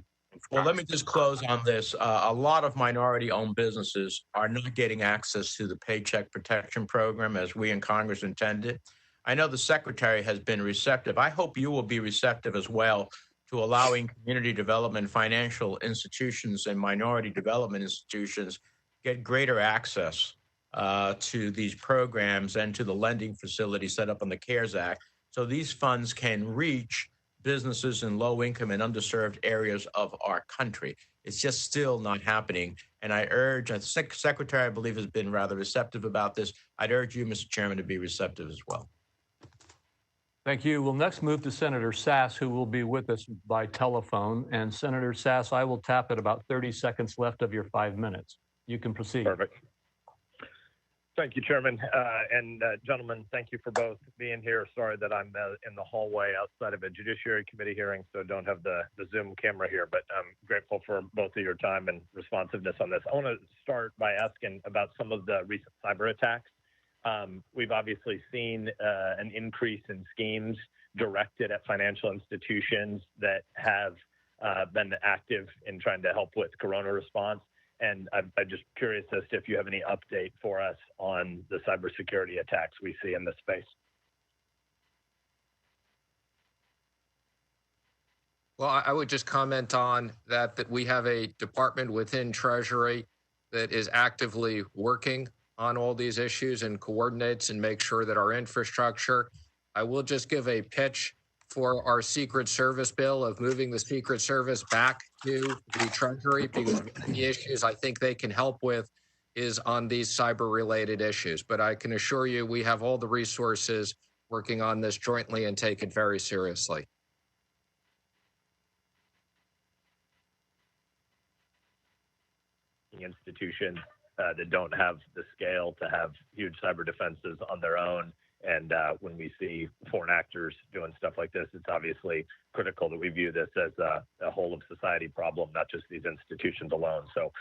Well, let me just close on this. A lot of minority-owned businesses are not getting access to the Paycheck Protection Program as we in Congress intended. I know the Secretary has been receptive. I hope you will be receptive as well to allowing community development, financial institutions, and minority development institutions get greater access to these programs and to the lending facility set up on the CARES Act, so these funds can reach businesses in low-income and underserved areas of our country. It's just still not happening. And I urge, the Secretary, I believe, has been rather receptive about this. I'd urge you, Mr. Chairman, to be receptive as well. Thank you. We'll next move to Senator Sass, who will be with us by telephone. And Senator Sass, I will tap at about 30 seconds left of your 5 minutes. You can proceed. Perfect. Thank you, Chairman. And gentlemen, thank you for both being here. Sorry that I'm in the hallway outside of a Judiciary Committee hearing, so don't have the Zoom camera here, but I'm grateful for both of your time and responsiveness on this. I want to start by asking about some of the recent cyber attacks. We've obviously seen an increase in schemes directed at financial institutions that have been active in trying to help with corona response. And I'm just curious as to if you have any update for us on the cybersecurity attacks we see in this space. Well, I would just comment on that we have a department within Treasury that is actively working on all these issues and coordinates and make sure that our infrastructure. I will just give a pitch for our Secret Service bill of moving the Secret Service back to the Treasury, because the issues I think they can help with is on these cyber-related issues. But I can assure you we have all the resources working on this jointly and take it very seriously. Institutions that don't have the scale to have huge cyber defenses on their own. And when we see foreign actors doing stuff like this, it's obviously critical that we view this as a whole of society problem, not just these institutions alone. So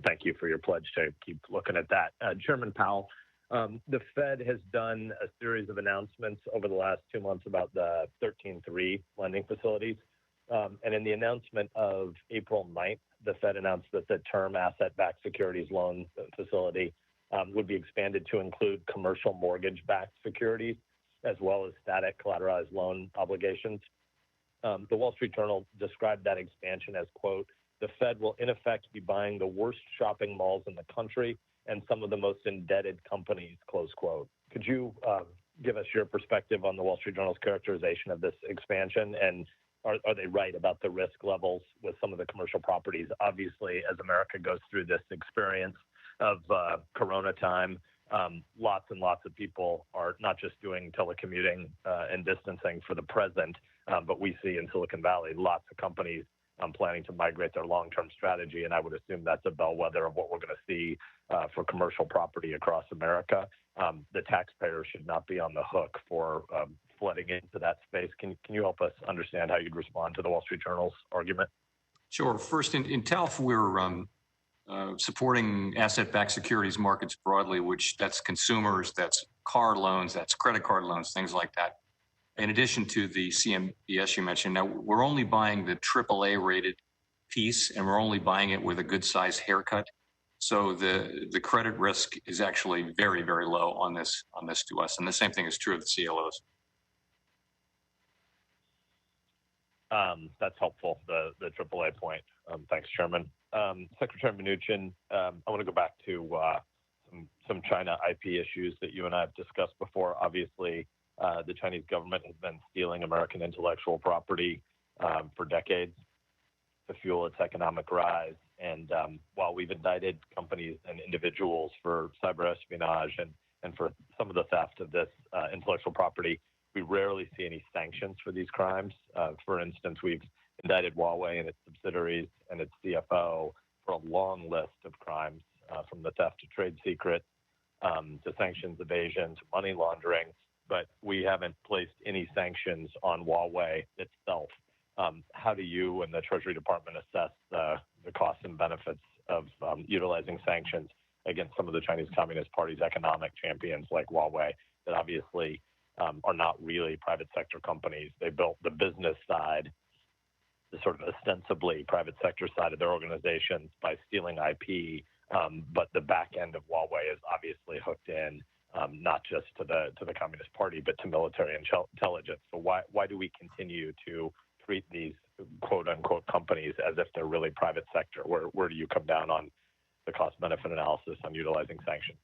thank you for your pledge to keep looking at that. Chairman Powell, The Fed has done a series of announcements over the last 2 months about the 13.3 lending facilities. And in the announcement of April 9th, the Fed announced that the term asset-backed securities loan facility would be expanded to include commercial mortgage-backed securities, as well as static collateralized loan obligations. The Wall Street Journal described that expansion as, quote, the Fed will in effect be buying the worst shopping malls in the country and some of the most indebted companies, close quote. Could you give us your perspective on the Wall Street Journal's characterization of this expansion? And are they right about the risk levels with some of the commercial properties? Obviously, as America goes through this experience of Corona time, lots and lots of people are not just doing telecommuting and distancing for the present, but we see in Silicon Valley lots of companies planning to migrate their long-term strategy, and I would assume that's a bellwether of what we're going to see for commercial property across America. The taxpayer should not be on the hook for flooding into that space. Can you help us understand how you'd respond to the Wall Street Journal's argument? Sure. First, in TALF, we're supporting asset-backed securities markets broadly, which that's consumers, that's car loans, that's credit card loans, things like that. In addition to the CMBS you mentioned, now we're only buying the AAA rated piece, and we're only buying it with a good size haircut. So the credit risk is actually very, very low on this to us. And the same thing is true of the CLOs. That's helpful, the AAA point. Thanks, Chairman. Secretary Mnuchin, I want to go back to some China IP issues that you and I have discussed before. Obviously, the Chinese government has been stealing American intellectual property for decades to fuel its economic rise. And while we've indicted companies and individuals for cyber espionage and for some of the theft of this intellectual property, we rarely see any sanctions for these crimes. For instance, we've indicted Huawei and its subsidiaries and its CFO for a long list of crimes, from the theft of trade secrets to sanctions evasion to money laundering, but we haven't placed any sanctions on Huawei itself. How do you and the Treasury Department assess the costs and benefits of utilizing sanctions against some of the Chinese Communist Party's economic champions like Huawei that obviously are not really private sector companies? They built the business side, the sort of ostensibly private sector side of their organizations by stealing IP, but the back end of Huawei is obviously hooked in not just to the Communist Party, but to military intelligence. So why do we continue to treat these quote unquote companies as if they're really private sector? Where do you come down on the cost benefit analysis on utilizing sanctions?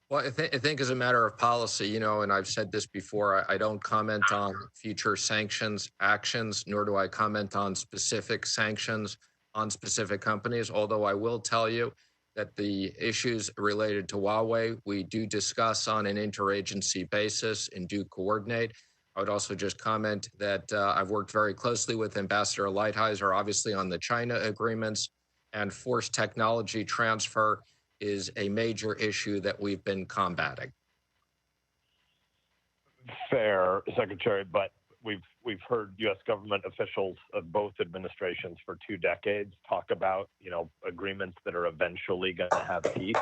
Well, I think as a matter of policy, and I've said this before, I don't comment on future sanctions actions, nor do I comment on specific sanctions on specific companies, although I will tell you that the issues related to Huawei, we do discuss on an interagency basis and do coordinate. I would also just comment that I've worked very closely with Ambassador Lighthizer, obviously on the China agreements, and forced technology transfer is a major issue that we've been combating. Fair, Secretary, but we've heard U.S. government officials of both administrations for 2 decades talk about agreements that are eventually going to have teeth,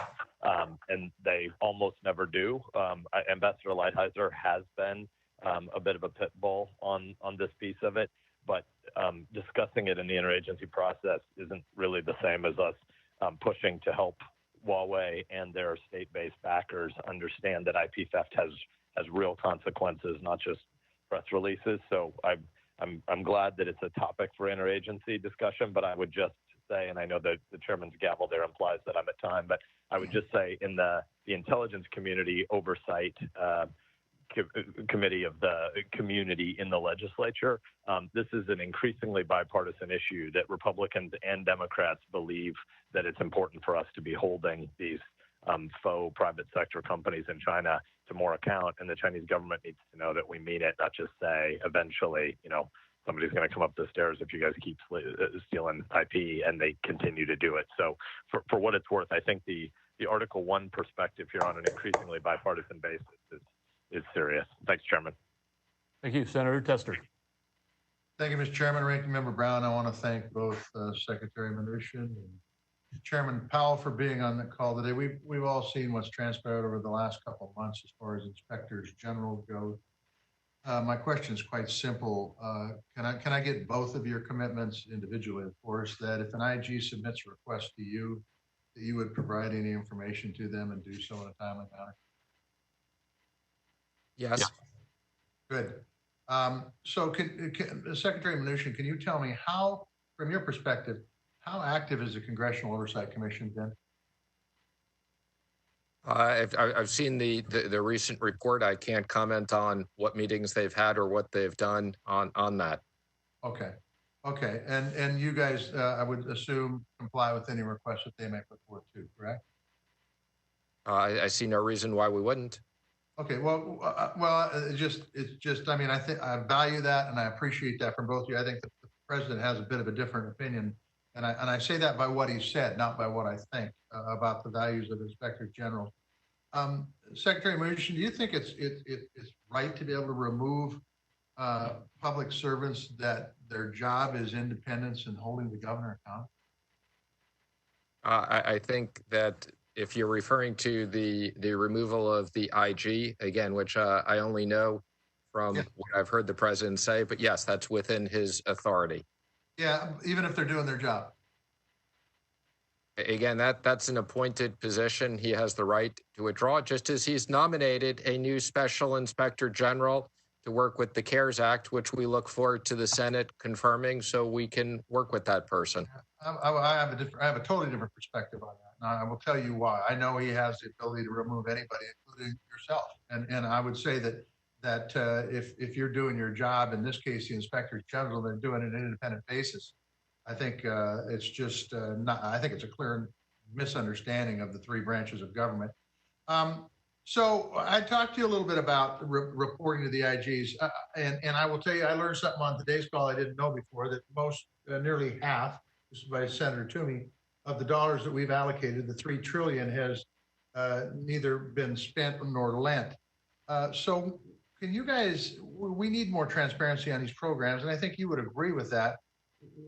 and they almost never do. Ambassador Lighthizer has been a bit of a pit bull on this piece of it, but discussing it in the interagency process isn't really the same as us pushing to help Huawei and their state-based backers understand that IP theft has real consequences, not just press releases. So I'm glad that it's a topic for interagency discussion, but I would just say, and I know that the chairman's gavel there implies that I'm at time, but I would just say in the intelligence community oversight committee of the community in the legislature, this is an increasingly bipartisan issue that Republicans and Democrats believe that it's important for us to be holding these faux private sector companies in China to more account, and the Chinese government needs to know that we mean it, not just say eventually, somebody's going to come up the stairs if you guys keep stealing IP, and they continue to do it. So for what it's worth, I think the Article 1 perspective here on an increasingly bipartisan basis is serious. Thanks, Chairman. Thank you, Senator Tester. Thank you, Mr. Chairman. Ranking Member Brown, I want to thank both Secretary Mnuchin and Chairman Powell for being on the call today. We've all seen what's transpired over the last couple of months as far as inspectors general go. My question is quite simple. Can I get both of your commitments individually, of course, that if an IG submits a request to you, that you would provide any information to them and do so in a timely manner? Yes. Good. So Secretary Mnuchin, can you tell me how, from your perspective, how active has the Congressional Oversight Commission been? I've seen the recent report. I can't comment on what meetings they've had or what they've done on that. Okay. Okay. And you guys, I would assume, comply with any requests that they may put forward too, correct? I see no reason why we wouldn't. Okay. Well, it's just. I mean, I think I value that and I appreciate that from both of you. I think the president has a bit of a different opinion, and I say that by what he said, not by what I think about the values of inspectors general. Secretary Mnuchin, do you think it's right to be able to remove public servants that their job is independence and holding the governor accountable? I think that if you're referring to the removal of the IG, again, which I only know from what I've heard the president say, but yes, that's within his authority. Yeah, even if they're doing their job. Again, that's an appointed position. He has the right to withdraw, just as he's nominated a new special inspector general to work with the CARES Act, which we look forward to the Senate confirming so we can work with that person. I have a totally different perspective on that. Now, I will tell you why. I know he has the ability to remove anybody, including yourself. And I would say that if you're doing your job, in this case, the inspectors general, they're doing it on an independent basis. I think it's just not. I think it's a clear misunderstanding of the three branches of government. So I talked to you a little bit about reporting to the IGs, and I will tell you, I learned something on today's call I didn't know before, that nearly half, this is by Senator Toomey, of the dollars that we've allocated, the $3 trillion, has neither been spent nor lent. So can you guys, we need more transparency on these programs, and I think you would agree with that.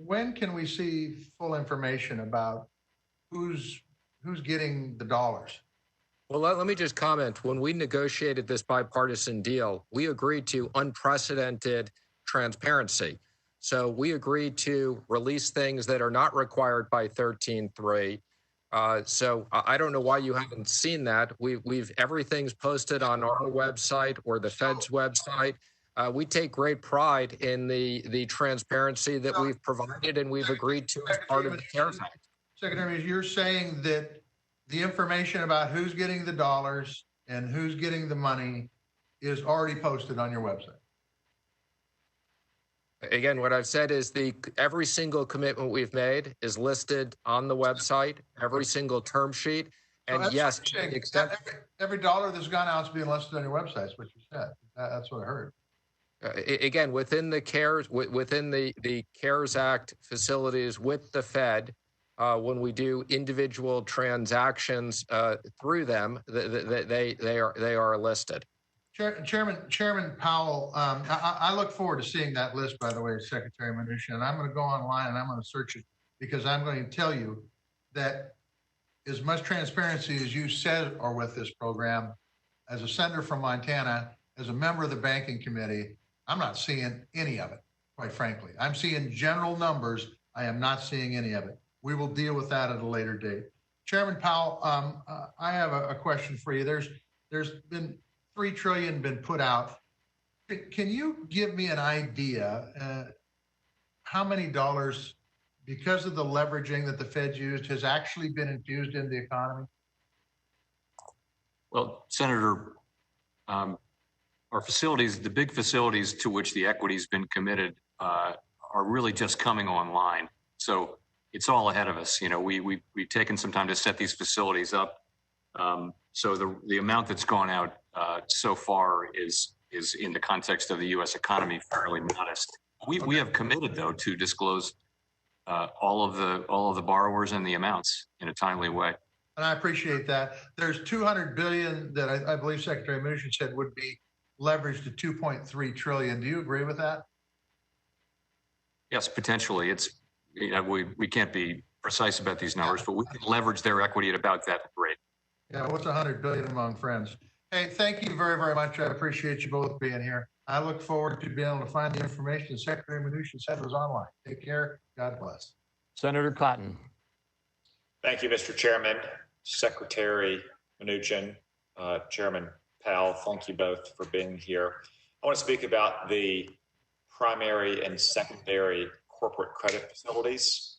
When can we see full information about who's getting the dollars? Well, let me just comment. When we negotiated this bipartisan deal, we agreed to unprecedented transparency. So we agreed to release things that are not required by 13.3. So I don't know why you haven't seen that. Everything's posted on our website or the Fed's website. We take great pride in the transparency that we've provided and we've agreed to as part of the CARES Act. Secretary, you're saying that the information about who's getting the dollars and who's getting the money is already posted on your website. Again, what I've said is every single commitment we've made is listed on the website, every single term sheet. And so yes, to the extent every dollar that's gone out is being listed on your website, is what you said. That's what I heard. Again, within the CARES Act facilities with the Fed, when we do individual transactions through them, they are listed. Chairman Powell, I look forward to seeing that list, by the way, Secretary Mnuchin, and I'm going to go online and I'm going to search it, because I'm going to tell you that as much transparency as you said are with this program, as a senator from Montana, as a member of the Banking Committee, I'm not seeing any of it, quite frankly. I'm seeing general numbers. I am not seeing any of it. We will deal with that at a later date. Chairman Powell, I have a question for you. There's been $3 trillion been put out. Can you give me an idea how many dollars, because of the leveraging that the Fed used, has actually been infused in the economy? Well, Senator, our facilities, the big facilities to which the equity's been committed, are really just coming online. So it's all ahead of us. You know, we've taken some time to set these facilities up. So the amount that's gone out so far is in the context of the U.S. economy fairly modest. We have committed, though, to disclose all of the borrowers and the amounts in a timely way. And I appreciate that. There's $200 billion that I believe Secretary Mnuchin said would be leveraged to $2.3 trillion. Do you agree with that? Yes, potentially. It's we can't be precise about these numbers, but we can leverage their equity at about that rate. Yeah, what's 100 billion among friends? Hey, thank you very, very much. I appreciate you both being here. I look forward to being able to find the information Secretary Mnuchin said was online. Take care. God bless. Senator Cotton. Thank you, Mr. Chairman. Secretary Mnuchin, Chairman Powell, thank you both for being here. I want to speak about the primary and secondary corporate credit facilities.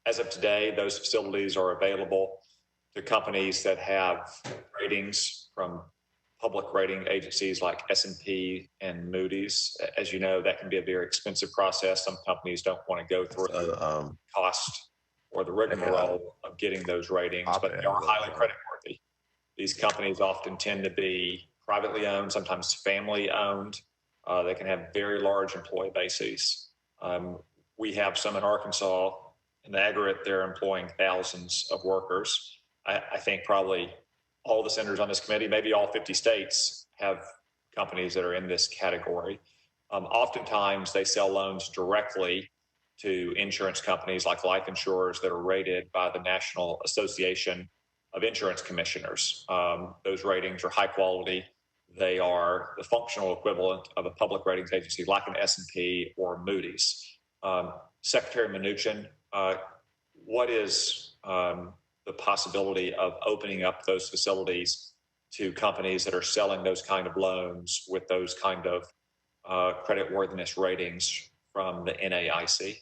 As of today, those facilities are available to companies that have ratings from public rating agencies like S&P and Moody's. As you know, that can be a very expensive process. Some companies don't want to go through the cost or the rigmarole of getting those ratings, but they are highly creditworthy. These companies often tend to be privately owned, sometimes family owned. They can have very large employee bases. We have some in Arkansas. In the aggregate, they're employing thousands of workers. I think probably all the senators on this committee, maybe all 50 states, have companies that are in this category. Oftentimes, they sell loans directly to insurance companies like life insurers that are rated by the National Association of Insurance Commissioners. Those ratings are high quality. They are the functional equivalent of a public ratings agency like an S&P or Moody's. Secretary Mnuchin, what is the possibility of opening up those facilities to companies that are selling those kind of loans with those kind of creditworthiness ratings from the NAIC?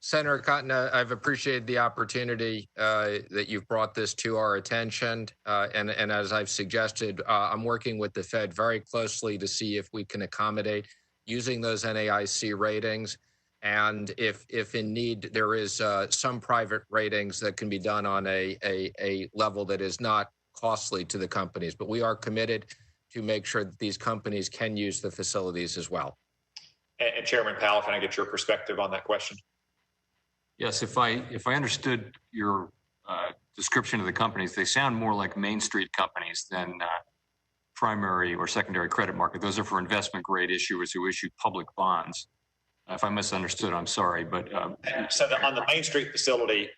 Senator Cotton, I've appreciated the opportunity that you've brought this to our attention. And as I've suggested, I'm working with the Fed very closely to see if we can accommodate using those NAIC ratings. And if in need, there is some private ratings that can be done on a level that is not costly to the companies. But we are committed to make sure that these companies can use the facilities as well. And Chairman Powell, can I get your perspective on that question? Yes, if I understood your description of the companies, they sound more like Main Street companies than primary or secondary credit market. Those are for investment grade issuers who issue public bonds. If I misunderstood, I'm sorry, but so on the Main Street facility,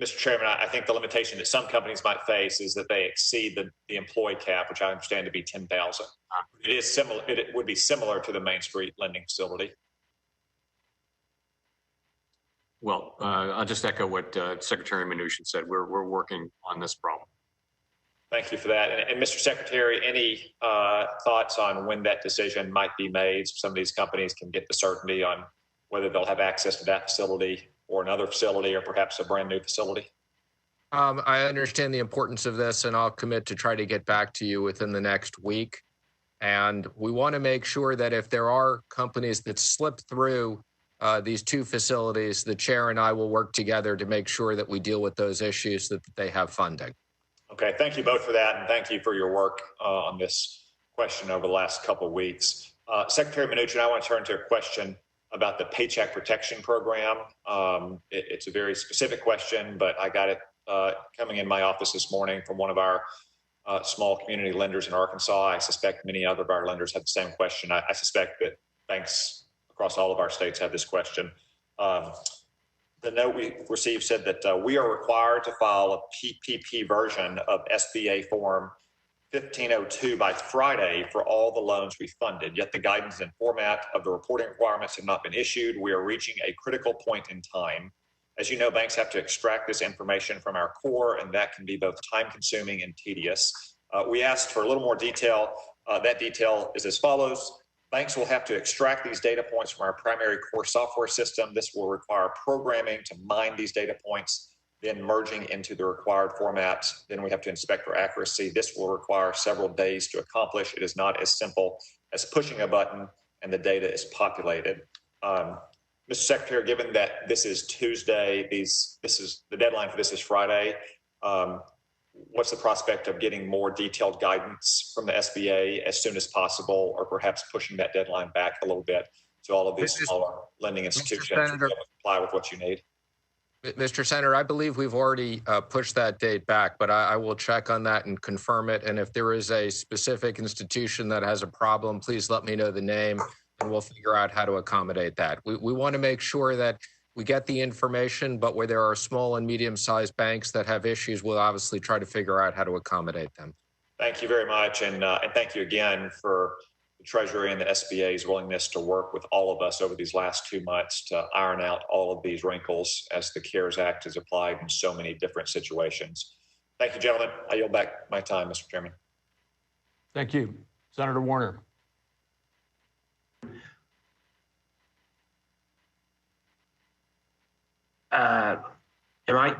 Mr. Chairman, I think the limitation that some companies might face is that they exceed the employee cap, which I understand to be 10,000. It is similar. It would be similar to the Main Street lending facility. Well, I'll just echo what Secretary Mnuchin said. We're working on this problem. Thank you for that. And Mr. Secretary, any thoughts on when that decision might be made so some of these companies can get the certainty on whether they'll have access to that facility or another facility or perhaps a brand new facility? I understand the importance of this, and I'll commit to try to get back to you within the next week. And we want to make sure that if there are companies that slip through these two facilities, the chair and I will work together to make sure that we deal with those issues, that they have funding. Okay, thank you both for that, and thank you for your work on this question over the last couple of weeks. Secretary Mnuchin, I want to turn to a question about the Paycheck Protection Program. It's a very specific question, but I got it coming in my office this morning from one of our small community lenders in Arkansas. I suspect many other of our lenders have the same question. I suspect that banks across all of our states have this question. The note we received said that we are required to file a PPP version of SBA Form 1502 by Friday for all the loans we funded, yet the guidance and format of the reporting requirements have not been issued. We are reaching a critical point in time. As you know, banks have to extract this information from our core, and that can be both time-consuming and tedious. We asked for a little more detail. That detail is as follows. Banks will have to extract these data points from our primary core software system. This will require programming to mine these data points, then merging into the required format. Then we have to inspect for accuracy. This will require several days to accomplish. It is not as simple as pushing a button and the data is populated. Mr. Secretary, given that this is Tuesday, the deadline for this is Friday, what's the prospect of getting more detailed guidance from the SBA as soon as possible, or perhaps pushing that deadline back a little bit so all of these smaller lending institutions will be able to comply with what you need? Mr. Senator, I believe we've already pushed that date back, but I will check on that and confirm it. And if there is a specific institution that has a problem, please let me know the name and we'll figure out how to accommodate that. We want to make sure that We get the information, but where there are small and medium-sized banks that have issues, we'll obviously try to figure out how to accommodate them. Thank you very much, and thank you again for the Treasury and the SBA's willingness to work with all of us over these last 2 months to iron out all of these wrinkles as the CARES Act is applied in so many different situations. Thank you, gentlemen. I yield back my time, Mr. Chairman. Thank you. Senator Warner.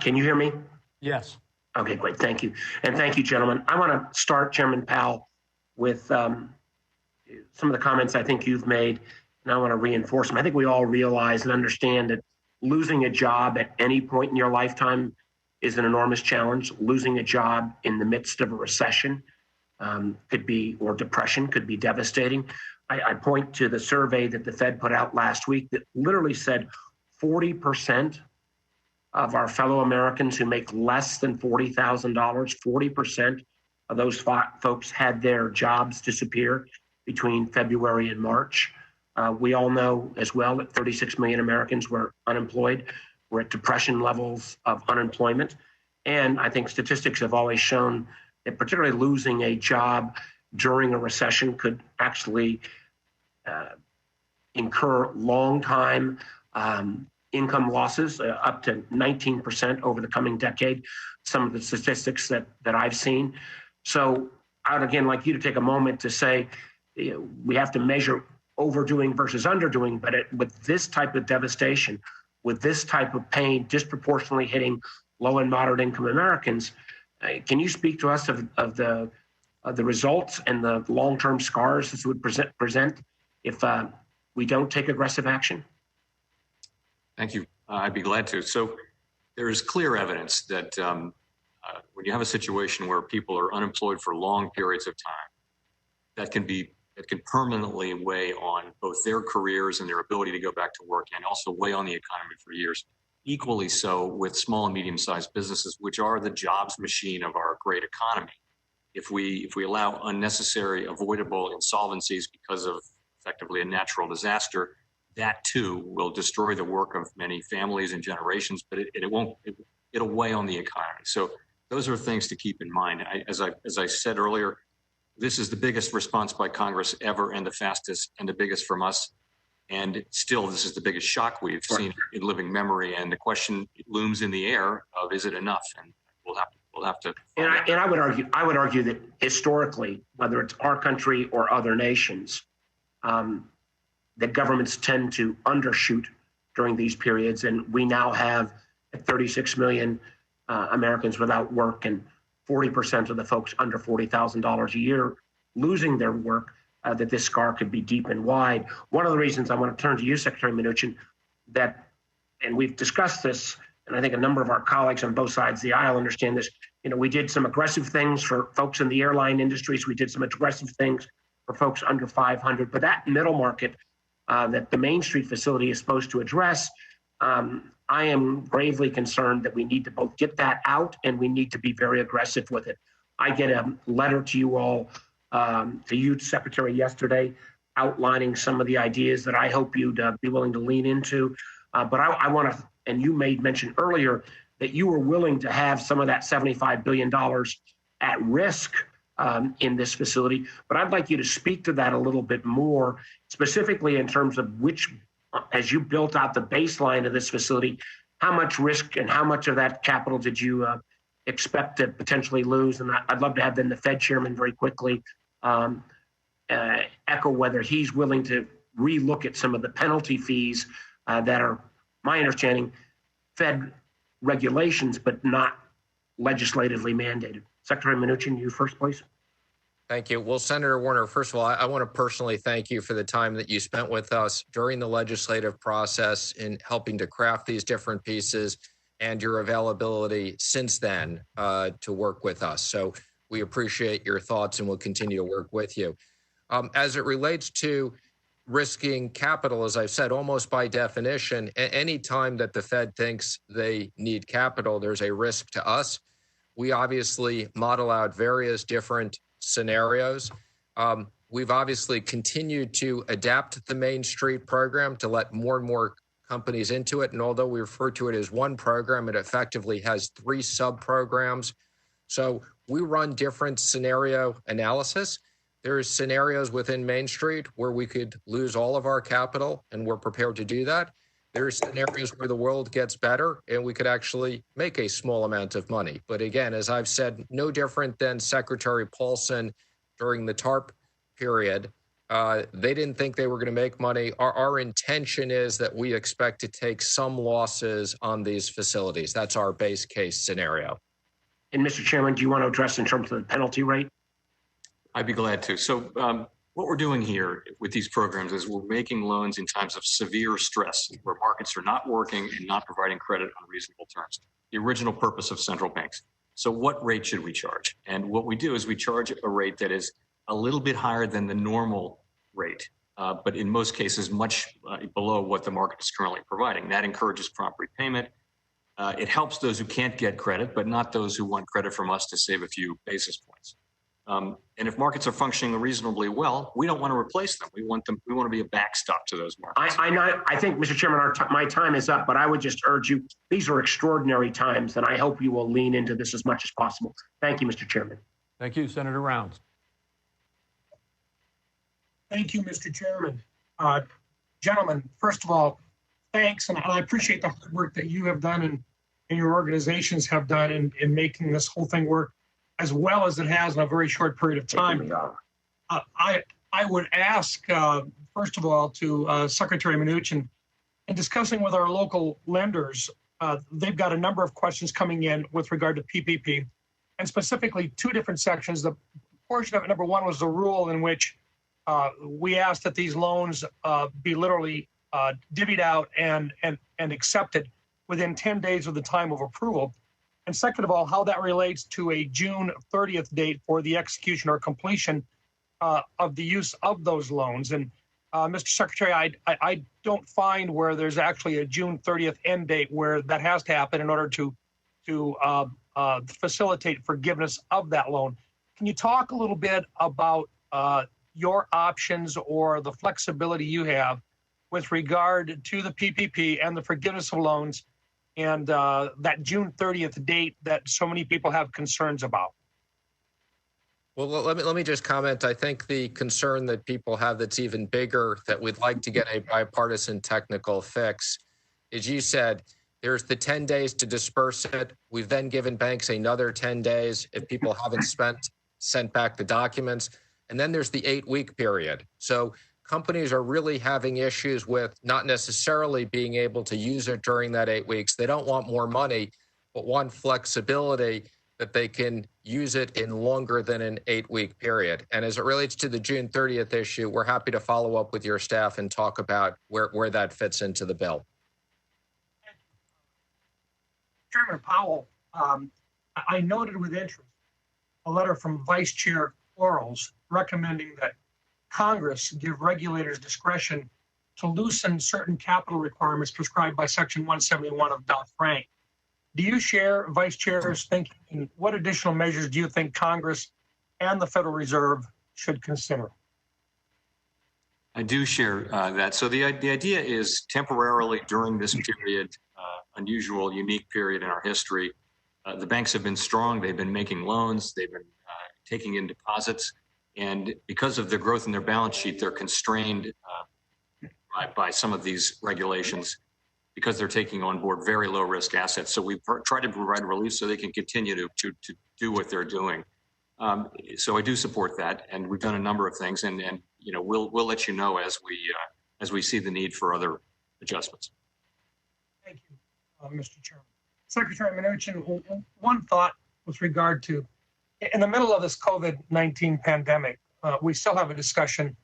Can you hear me? Yes. Okay, great. Thank you. And thank you, gentlemen. I want to start, Chairman Powell, with some of the comments I think you've made, and I want to reinforce them. I think we all realize and understand that losing a job at any point in your lifetime is an enormous challenge. Losing a job in the midst of a recession could be, or depression, could be devastating. I point to the survey that the Fed put out last week that literally said 40% of our fellow Americans who make less than $40,000, 40% of those folks had their jobs disappear between February and March. We all know as well that 36 million Americans were unemployed. We're at depression levels of unemployment. And I think statistics have always shown that particularly losing a job during a recession could actually incur long time income losses, up to 19% over the coming decade, some of the statistics that I've seen. So I'd again like you to take a moment to say, we have to measure overdoing versus underdoing, but with this type of devastation, with this type of pain disproportionately hitting low and moderate income Americans, can you speak to us of the results and the long-term scars this would present if we don't take aggressive action? Thank you. I'd be glad to. So there is clear evidence that when you have a situation where people are unemployed for long periods of time, that can permanently weigh on both their careers and their ability to go back to work, and also weigh on the economy for years. Equally so with small and medium-sized businesses, which are the jobs machine of our great economy. If we allow unnecessary, avoidable insolvencies because of effectively a natural disaster, that too will destroy the work of many families and generations, but it'll weigh on the economy. So those are things to keep in mind. As I said earlier, this is the biggest response by Congress ever, and the fastest and the biggest from us. And still, this is the biggest shock we've seen in living memory. And the question looms in the air of, is it enough? And we'll have to. And I would argue that historically, whether it's our country or other nations, that governments tend to undershoot during these periods. And we now have 36 million Americans without work, and 40% of the folks under $40,000 a year losing their work, that this scar could be deep and wide. One of the reasons I want to turn to you, Secretary Mnuchin, and we've discussed this, and I think a number of our colleagues on both sides of the aisle understand this. We did some aggressive things for folks in the airline industries. We did some aggressive things for folks under 500, but that middle market that the Main Street facility is supposed to address, I am gravely concerned that we need to both get that out and we need to be very aggressive with it. I get a letter to you all, to you, Secretary, yesterday, outlining some of the ideas that I hope you'd be willing to lean into. But I want to, and you made mention earlier that you were willing to have some of that $75 billion at risk in this facility. But I'd like you to speak to that a little bit more, specifically in terms of which, as you built out the baseline of this facility, how much risk and how much of that capital did you expect to potentially lose? And I'd love to have then the Fed chairman very quickly echo whether he's willing to relook at some of the penalty fees that are, my understanding, Fed regulations, but not legislatively mandated. Secretary Mnuchin, you first, please. Thank you. Well, Senator Warner, first of all, I want to personally thank you for the time that you spent with us during the legislative process in helping to craft these different pieces, and your availability since then to work with us. So we appreciate your thoughts and we'll continue to work with you. As it relates to risking capital, as I've said, almost by definition, any time that the Fed thinks they need capital, there's a risk to us. We obviously model out various different scenarios. We've obviously continued to adapt the Main Street program to let more and more companies into it. And although we refer to it as one program, it effectively has 3 sub-programs. So we run different scenario analysis. There's scenarios within Main Street where we could lose all of our capital, and we're prepared to do that. There's scenarios where the world gets better and we could actually make a small amount of money. But again, as I've said, no different than Secretary Paulson during the TARP period. They didn't think they were going to make money. Our intention is that we expect to take some losses on these facilities. That's our base case scenario. And Mr. Chairman, do you want to address in terms of the penalty rate? I'd be glad to. So what we're doing here with these programs is we're making loans in times of severe stress where markets are not working and not providing credit on reasonable terms. The original purpose of central banks. So what rate should we charge? And what we do is we charge a rate that is a little bit higher than the normal rate, but in most cases much below what the market is currently providing. That encourages prompt repayment. It helps those who can't get credit, but not those who want credit from us to save a few basis points. And if markets are functioning reasonably well, we don't want to replace them. We want to be a backstop to those markets. I think, Mr. Chairman, my time is up, but I would just urge you, these are extraordinary times, and I hope you will lean into this as much as possible. Thank you, Mr. Chairman. Thank you, Senator Rounds. Thank you, Mr. Chairman. Gentlemen, first of all, thanks, and I appreciate the hard work that you have done and your organizations have done in making this whole thing work as well as it has in a very short period of time. I would ask, first of all, to Secretary Mnuchin, in discussing with our local lenders, they've got a number of questions coming in with regard to PPP, and specifically 2 different sections. The portion of it, number 1, was the rule in which we asked that these loans be literally divvied out and accepted within 10 days of the time of approval. And second of all, how that relates to a June 30th date for the execution or completion of the use of those loans. And Mr. Secretary, I don't find where there's actually a June 30th end date where that has to happen in order to facilitate forgiveness of that loan. Can you talk a little bit about your options or the flexibility you have with regard to the PPP and the forgiveness of loans and that June 30th date that so many people have concerns about? Well, let me just comment. I think the concern that people have that's even bigger, that we'd like to get a bipartisan technical fix, as you said, there's the 10 days to disperse it. We've then given banks another 10 days if people haven't sent back the documents. And then there's the 8-week period. So companies are really having issues with not necessarily being able to use it during that 8 weeks. They don't want more money, but want flexibility that they can use it in longer than an 8-week period. And as it relates to the June 30th issue, we're happy to follow up with your staff and talk about where that fits into the bill. Chairman Powell, I noted with interest a letter from Vice Chair Quarles recommending that Congress give regulators discretion to loosen certain capital requirements prescribed by Section 171 of Dodd-Frank. Do you share Vice Chair's thinking? And what additional measures do you think Congress and the Federal Reserve should consider? I do share that. So the idea is temporarily during this period, unusual, unique period in our history, the banks have been strong. They've been making loans. They've been taking in deposits. And because of their growth in their balance sheet, they're constrained by some of these regulations because they're taking on board very low risk assets. So we try to provide relief so they can continue to do what they're doing. So I do support that, and we've done a number of things, and you know we'll let you know as we see the need for other adjustments. Thank you, Mr. Chairman. Secretary Mnuchin, one thought with regard to, in the middle of this COVID-19 pandemic, we still have a discussion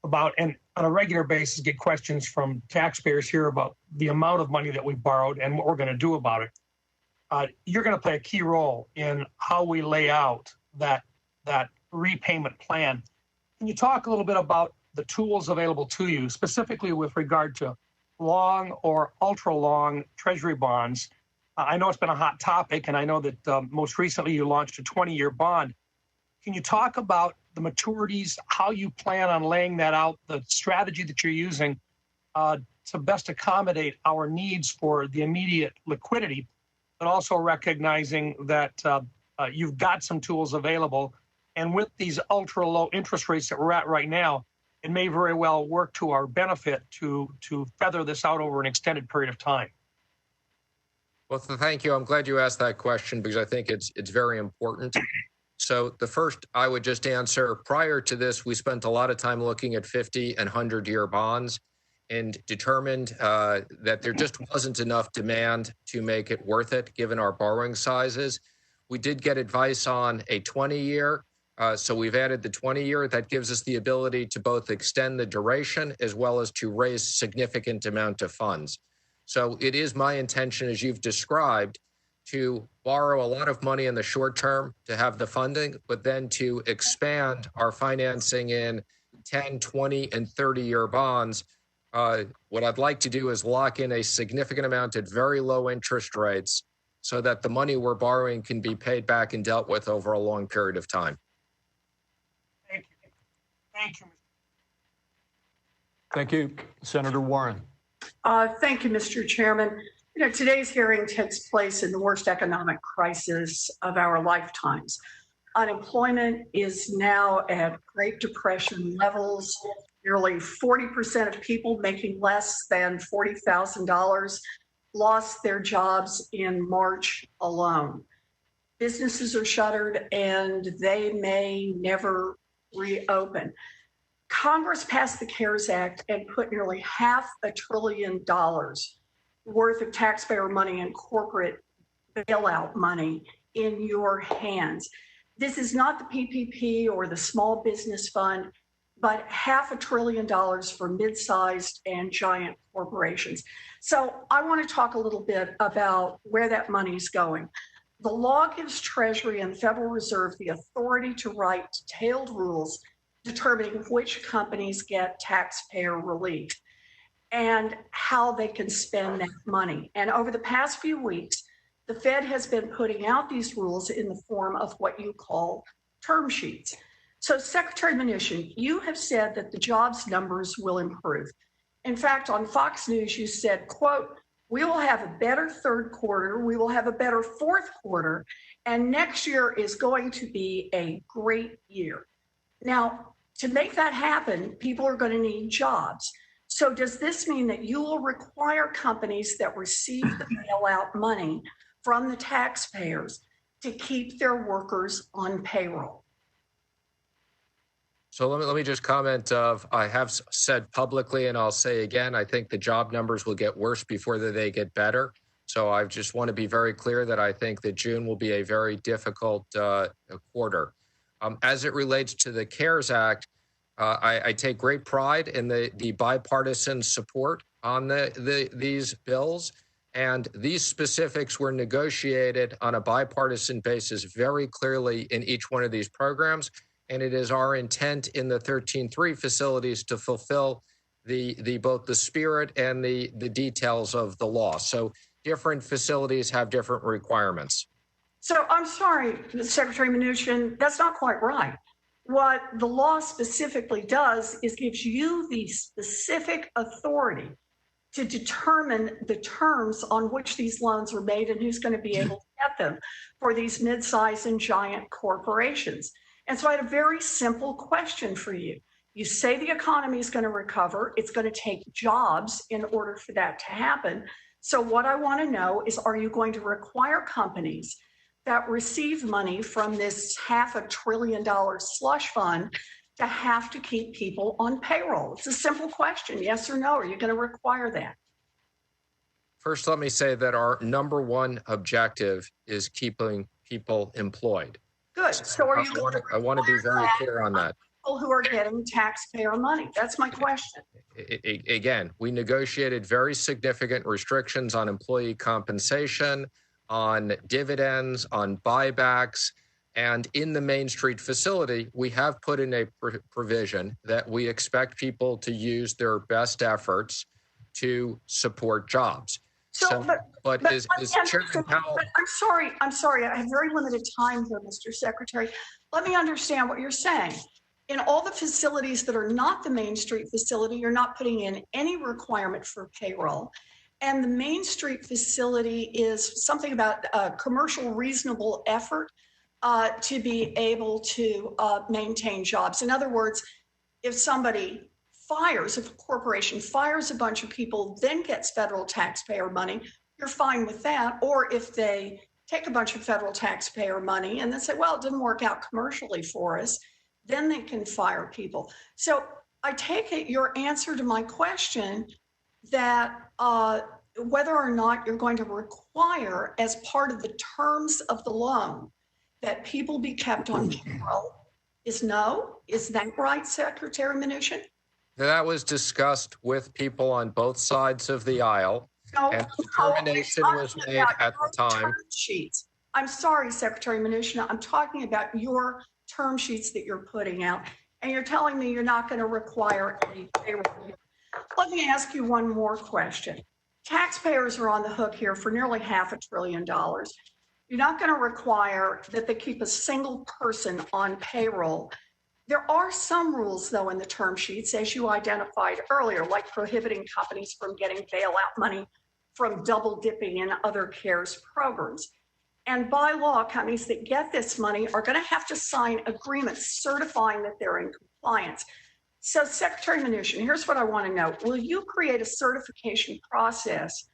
about, and on a regular basis get questions from taxpayers here about the amount of money that we borrowed and what we're going to do about it. You're going to play a key role in how we lay out that repayment plan. Can you talk a little bit about the tools available to you, specifically with regard to long or ultra long Treasury bonds? I know it's been a hot topic, and I know that most recently you launched a 20-year bond. Can you talk about the maturities, how you plan on laying that out, the strategy that you're using to best accommodate our needs for the immediate liquidity, but also recognizing that you've got some tools available. And with these ultra low interest rates that we're at right now, it may very well work to our benefit to feather this out over an extended period of time. Well, thank you. I'm glad you asked that question because I think it's very important. So the first I would just answer, prior to this, we spent a lot of time looking at 50 and 100-year bonds and determined that there just wasn't enough demand to make it worth it given our borrowing sizes. We did get advice on a 20-year. So we've added the 20-year. That gives us the ability to both extend the duration as well as to raise significant amount of funds. So it is my intention, as you've described, to borrow a lot of money in the short term to have the funding, but then to expand our financing in 10, 20, and 30-year bonds. What I'd like to do is lock in a significant amount at very low interest rates so that the money we're borrowing can be paid back and dealt with over a long period of time. Thank you. Thank you. Thank you. Senator Warren. Thank you, Mr. Chairman. You know, today's hearing takes place in the worst economic crisis of our lifetimes. Unemployment is now at Great Depression levels. Nearly 40% of people making less than $40,000 lost their jobs in March alone. Businesses are shuttered and they may never reopen. Congress passed the CARES Act and put nearly $500 billion worth of taxpayer money and corporate bailout money in your hands. This is not the PPP or the Small Business Fund, but $500 billion for mid-sized and giant corporations. So I want to talk a little bit about where that money is going. The law gives Treasury and Federal Reserve the authority to write detailed rules determining which companies get taxpayer relief and how they can spend that money. And over the past few weeks, the Fed has been putting out these rules in the form of what you call term sheets. So Secretary Mnuchin, you have said that the jobs numbers will improve. In fact, on Fox News, you said, quote, "We will have a better third quarter, we will have a better fourth quarter, and next year is going to be a great year." Now, to make that happen, people are going to need jobs. So does this mean that you will require companies that receive the bailout money from the taxpayers to keep their workers on payroll? So let me just comment I have said publicly, and I'll say again, I think the job numbers will get worse before they get better. So I just want to be very clear that I think that June will be a very difficult quarter. As it relates to the CARES Act, I take great pride in the bipartisan support on these bills. And these specifics were negotiated on a bipartisan basis very clearly in each one of these programs. And it is our intent in the 13.3 facilities to fulfill both the spirit and the details of the law. So different facilities have different requirements. So I'm sorry, Secretary Mnuchin, that's not quite right. What the law specifically does is gives you the specific authority to determine the terms on which these loans are made and who's going to be able to get them for these mid-sized and giant corporations. And so I had a very simple question for you. You say the economy is going to recover. It's going to take jobs in order for that to happen. So what I want to know is, are you going to require companies that receive money from this $500 billion slush fund to have to keep people on payroll? It's a simple question, yes or no. Are you going to require that? First, let me say that our number one objective is keeping people employed. Good. So are you going to I want to be very clear on that. People who are getting taxpayer money? That's my question. Again, we negotiated very significant restrictions on employee compensation, on dividends, on buybacks. And in the Main Street facility, we have put in a provision that we expect people to use their best efforts to support jobs. But Chairman Powell... I'm sorry, I have very limited time here, Mr. Secretary. Let me understand what you're saying. In all the facilities that are not the Main Street facility, you're not putting in any requirement for payroll. And the Main Street facility is something about a commercial reasonable effort to be able to maintain jobs. In other words, if somebody if a corporation fires a bunch of people, then gets federal taxpayer money, you're fine with that. Or if they take a bunch of federal taxpayer money and then say, well, it didn't work out commercially for us, then they can fire people. So I take it your answer to my question that whether or not you're going to require as part of the terms of the loan that people be kept on payroll is no. Is that right, Secretary Mnuchin? That was discussed with people on both sides of the aisle, and determination was made at the time. Term sheets. I'm sorry, Secretary Mnuchin, I'm talking about your term sheets that you're putting out, and you're telling me you're not going to require any payroll. Let me ask you one more question. Taxpayers are on the hook here for nearly $500 billion. You're not going to require that they keep a single person on payroll. There are some rules, though, in the term sheets, as you identified earlier, like prohibiting companies from getting bailout money from double dipping in other CARES programs. And by law, companies that get this money are going to have to sign agreements certifying that they're in compliance. So, Secretary Mnuchin, here's what I want to know. Will you create a certification process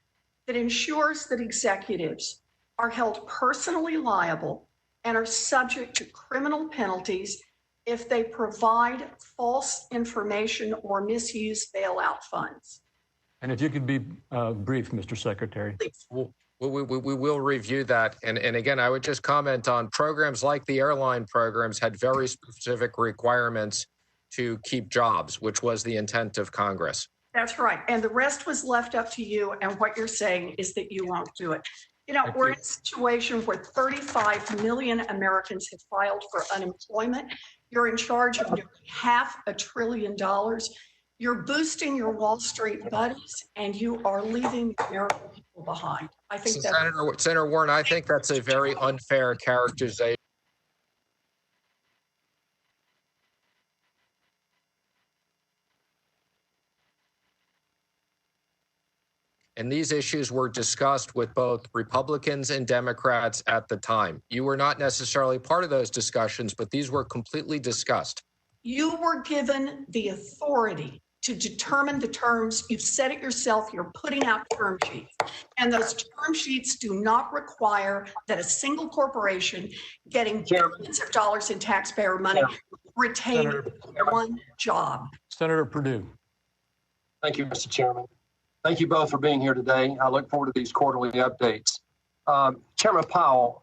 that ensures that executives are held personally liable and are subject to criminal penalties if they provide false information or misuse bailout funds? And if you could be brief, Mr. Secretary. We will review that. And again, I would just comment on programs like the airline programs had very specific requirements to keep jobs, which was the intent of Congress. That's right. And the rest was left up to you. And what you're saying is that you won't do it. You know, we're in a situation where 35 million Americans have filed for unemployment. You're in charge of nearly $500 billion. You're boosting your Wall Street buddies, and you are leaving the American people behind. I think that's Senator Warren, I think that's a very unfair characterization. And these issues were discussed with both Republicans and Democrats at the time. You were not necessarily part of those discussions, but these were completely discussed. You were given the authority to determine the terms. You've said it yourself. You're putting out term sheets. And those term sheets do not require that a single corporation getting billions of dollars in taxpayer money retain one job. Senator Perdue. Thank you, Mr. Chairman. Thank you both for being here today. I look forward to these quarterly updates. Chairman Powell,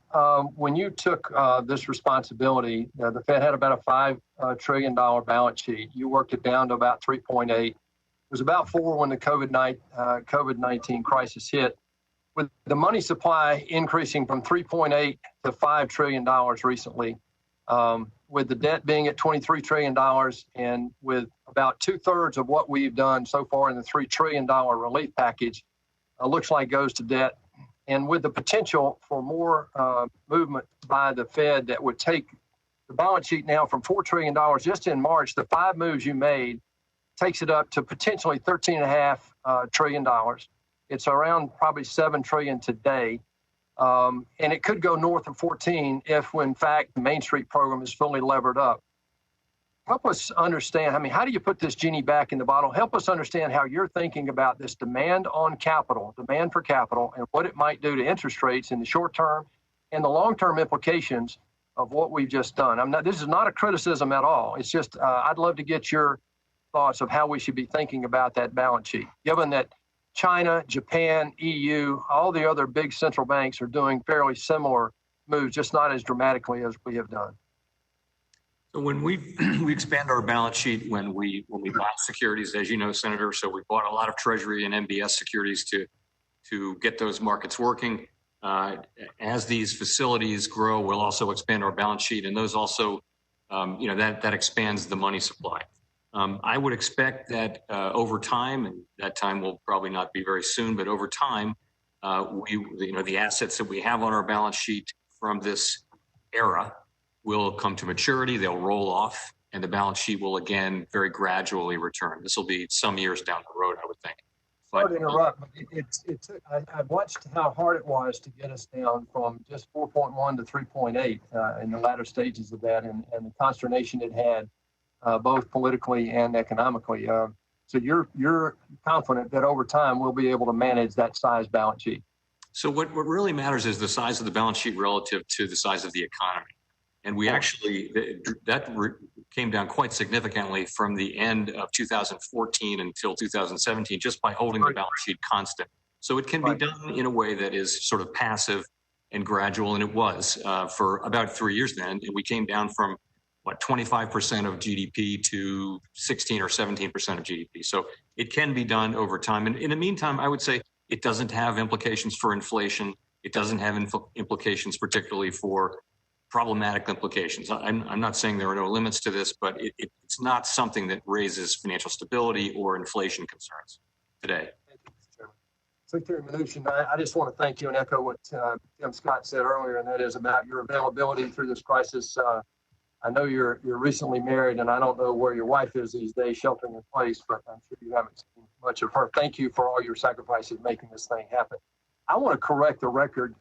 when you took this responsibility, the Fed had about a $5 trillion balance sheet. You worked it down to about 3.8. It was about 4 when the COVID-19 crisis hit. With the money supply increasing from 3.8 to $5 trillion recently, with the debt being at $23 trillion, and with about 2/3 of what we've done so far in the $3 trillion relief package, looks like goes to debt. And with the potential for more movement by the Fed that would take the balance sheet now from $4 trillion just in March, the 5 moves you made takes it up to potentially $13.5 trillion. It's around probably $7 trillion today. And it could go north of 14 if, in fact, the Main Street program is fully levered up. Help us understand, how do you put this genie back in the bottle? Help us understand how you're thinking about this demand for capital, and what it might do to interest rates in the short term and the long-term implications of what we've just done. This is not a criticism at all. It's just, I'd love to get your thoughts of how we should be thinking about that balance sheet, given that China, Japan, EU, all the other big central banks are doing fairly similar moves, just not as dramatically as we have done. So when we expand our balance sheet, when we buy securities, as you know, Senator, so we bought a lot of Treasury and MBS securities to get those markets working. As these facilities grow, we'll also expand our balance sheet, and those also, that expands the money supply. I would expect that over time, and that time will probably not be very soon, but over time, the assets that we have on our balance sheet from this era will come to maturity, they'll roll off, and the balance sheet will again very gradually return. This will be some years down the road, I would think. Sorry to interrupt, but I watched how hard it was to get us down from just 4.1 to 3.8 in the latter stages of that, and the consternation it had, both politically and economically. So you're confident that over time we'll be able to manage that size balance sheet? So what really matters is the size of the balance sheet relative to the size of the economy. And we actually, came down quite significantly from the end of 2014 until 2017, just by holding the balance sheet constant. So it can be done in a way that is sort of passive and gradual, and it was for about 3 years then. And we came down from, 25% of GDP to 16 or 17% of GDP. So it can be done over time. And in the meantime, I would say it doesn't have implications for inflation. It doesn't have implications particularly for problematic implications. I'm not saying there are no limits to this, but it's not something that raises financial stability or inflation concerns today. Thank you, Mr. Chairman. Secretary Mnuchin, I just want to thank you and echo what Tim Scott said earlier, and that is about your availability through this crisis. I know you're recently married, and I don't know where your wife is these days, sheltering in place, but I'm sure you haven't seen much of her. Thank you for all your sacrifices making this thing happen. I want to correct the record.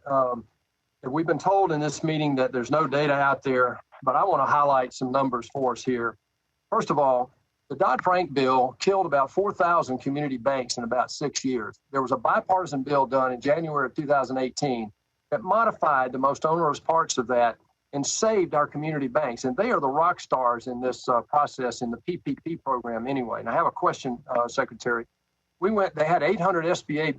We've been told in this meeting that there's no data out there, but I want to highlight some numbers for us here. First of all, the Dodd-Frank bill killed about 4,000 community banks in about 6 years. There was a bipartisan bill done in January of 2018 that modified the most onerous parts of that and saved our community banks. And they are the rock stars in this process in the PPP program anyway. And I have a question, Secretary. They had 800 SBA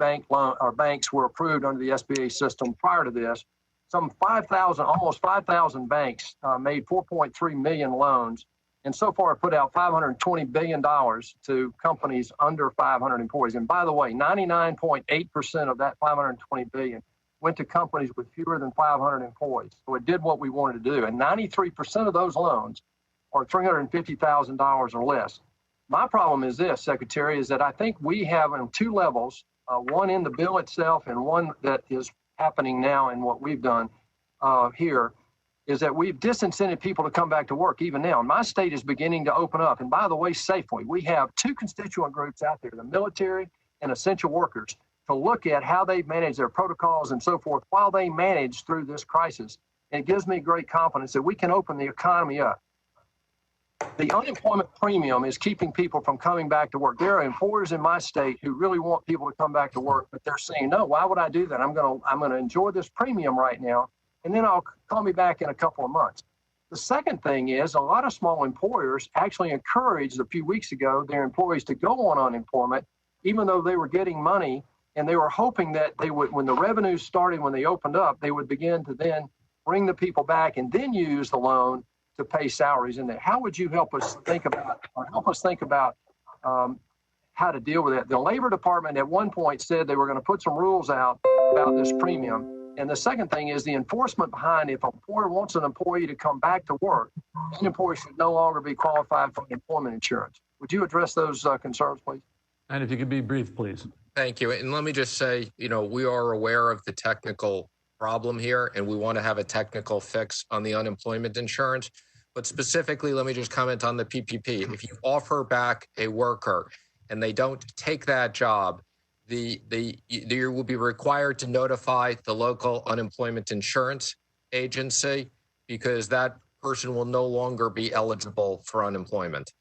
banks were approved under the SBA system prior to this. Some 5,000, almost 5,000 banks made 4.3 million loans, and so far put out $520 billion to companies under 500 employees. And by the way, 99.8% of that $520 billion went to companies with fewer than 500 employees. So it did what we wanted to do. And 93% of those loans are $350,000 or less. My problem is this, Secretary, is that I think we have on two levels, one in the bill itself and one that is happening now in what we've done here, is that we've disincented people to come back to work even now. And my state is beginning to open up. And by the way, safely. We have two constituent groups out there, the military and essential workers, to look at how they've managed their protocols and so forth while they manage through this crisis. And it gives me great confidence that we can open the economy up. The unemployment premium is keeping people from coming back to work. There are employers in my state who really want people to come back to work, but they're saying, no, why would I do that? I'm going to enjoy this premium right now, and then I'll call me back in a couple of months. The second thing is a lot of small employers actually encouraged a few weeks ago their employees to go on unemployment, even though they were getting money, and they were hoping that they would, when the revenues started, when they opened up, they would begin to then bring the people back and then use the loan to pay salaries in there. How would you help us think about how to deal with that? The Labor Department at one point said they were going to put some rules out about this premium. And the second thing is the enforcement behind if an employer wants an employee to come back to work, an employee should no longer be qualified for employment insurance. Would you address those concerns, please? And if you could be brief, please. Thank you. And let me just say, we are aware of the technical problem here, and we want to have a technical fix on the unemployment insurance. But specifically, let me just comment on the PPP. If you offer back a worker and they don't take that job, you will be required to notify the local unemployment insurance agency because that person will no longer be eligible for unemployment.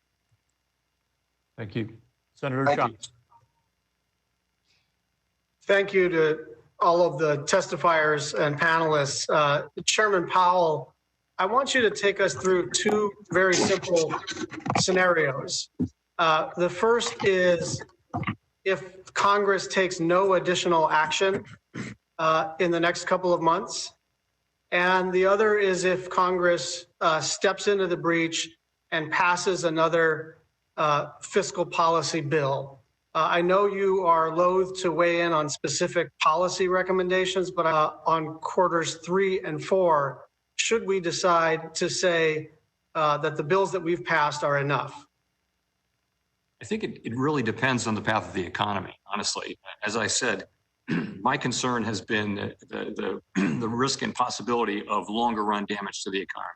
Thank you. Senator Scott. Thank you to all of the testifiers and panelists. Chairman Powell, I want you to take us through two very simple scenarios. The first is if Congress takes no additional action in the next couple of months. And the other is if Congress steps into the breach and passes another fiscal policy bill. I know you are loath to weigh in on specific policy recommendations, but on quarters 3 and 4, should we decide to say that the bills that we've passed are enough? I think it really depends on the path of the economy, honestly. As I said, my concern has been the risk and possibility of longer run damage to the economy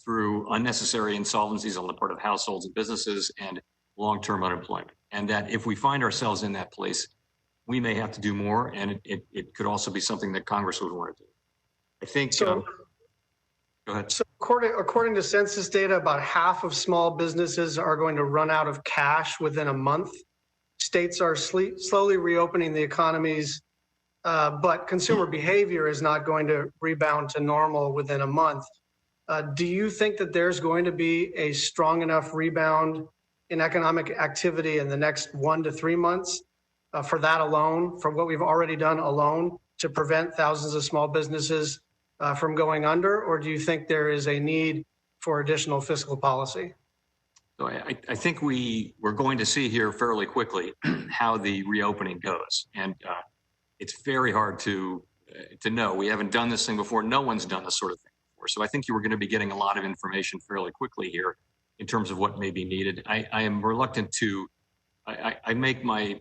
through unnecessary insolvencies on the part of households and businesses and long-term unemployment. And that if we find ourselves in that place, we may have to do more, and it could also be something that Congress would want to do. I think, so. Go ahead. So according to census data, about half of small businesses are going to run out of cash within a month. States are slowly reopening the economies, but consumer behavior is not going to rebound to normal within a month. Do you think that there's going to be a strong enough rebound in economic activity in the next 1 to 3 months for that alone, for what we've already done alone, to prevent thousands of small businesses from going under, or do you think there is a need for additional fiscal policy? So I think we're going to see here fairly quickly how the reopening goes, and it's very hard to know. We haven't done this thing before. No one's done this sort of thing before. So I think you were going to be getting a lot of information fairly quickly here in terms of what may be needed. I am reluctant to. I make my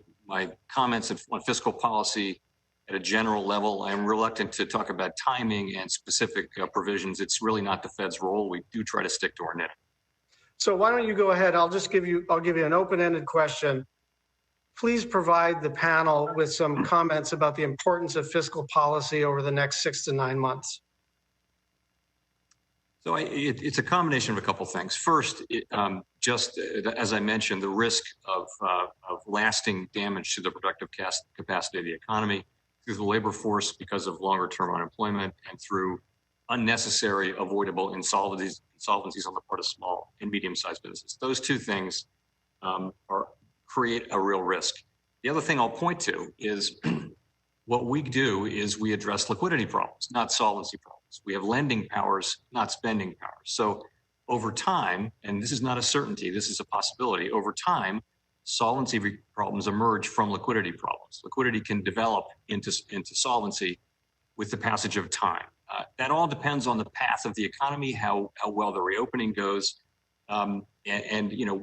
comments on fiscal policy at a general level. I'm reluctant to talk about timing and specific provisions. It's really not the Fed's role. We do try to stick to our knitting. So why don't you go ahead? I'll give you an open-ended question. Please provide the panel with some comments about the importance of fiscal policy over the next 6 to 9 months. So it's a combination of a couple things. First, just as I mentioned, the risk of lasting damage to the productive capacity of the economy through the labor force because of longer-term unemployment and through unnecessary, avoidable insolvencies on the part of small and medium-sized businesses. Those two things create a real risk. The other thing I'll point to is what we do is we address liquidity problems, not solvency problems. We have lending powers, not spending powers. So over time, and this is not a certainty, this is a possibility, over time, solvency problems emerge from liquidity problems. Liquidity can develop into solvency with the passage of time. That all depends on the path of the economy, how well the reopening goes, and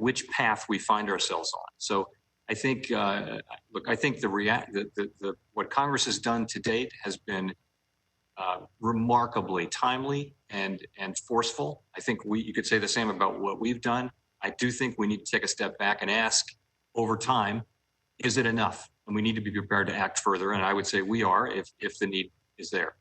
which path we find ourselves on. So I think, I think what Congress has done to date has been remarkably timely and forceful. I think you could say the same about what we've done. I do think we need to take a step back and ask, over time, is it enough? And we need to be prepared to act further. And I would say we are if the need is there.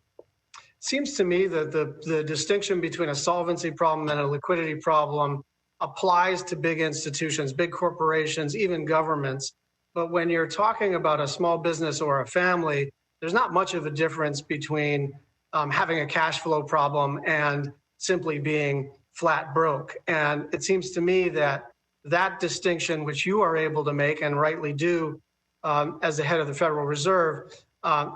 Seems to me that the distinction between a solvency problem and a liquidity problem applies to big institutions, big corporations, even governments. But when you're talking about a small business or a family, there's not much of a difference between having a cash flow problem and simply being flat broke. And it seems to me that distinction, which you are able to make and rightly do as the head of the Federal Reserve,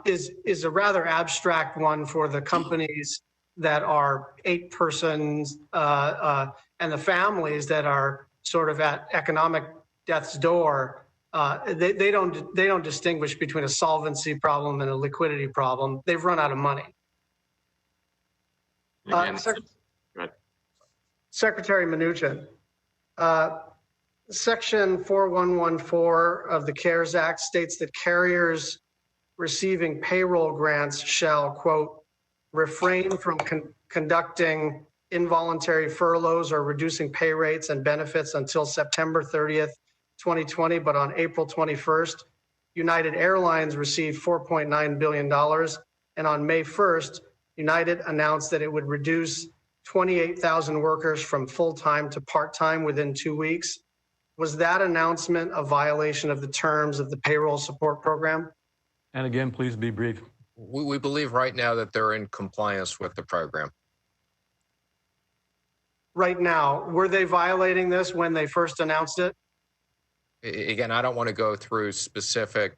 is a rather abstract one for the companies that are 8 persons and the families that are sort of at economic death's door. They don't distinguish between a solvency problem and a liquidity problem. They've run out of money. Secretary Mnuchin, Section 4114 of the CARES Act states that carriers receiving payroll grants shall, quote, refrain from conducting involuntary furloughs or reducing pay rates and benefits until September 30th, 2020. But on April 21st, United Airlines received $4.9 billion. And on May 1st, United announced that it would reduce 28,000 workers from full-time to part-time within 2 weeks. Was that announcement a violation of the terms of the payroll support program? And again, please be brief. We believe right now that they're in compliance with the program. Right now, were they violating this when they first announced it? Again, I don't want to go through specific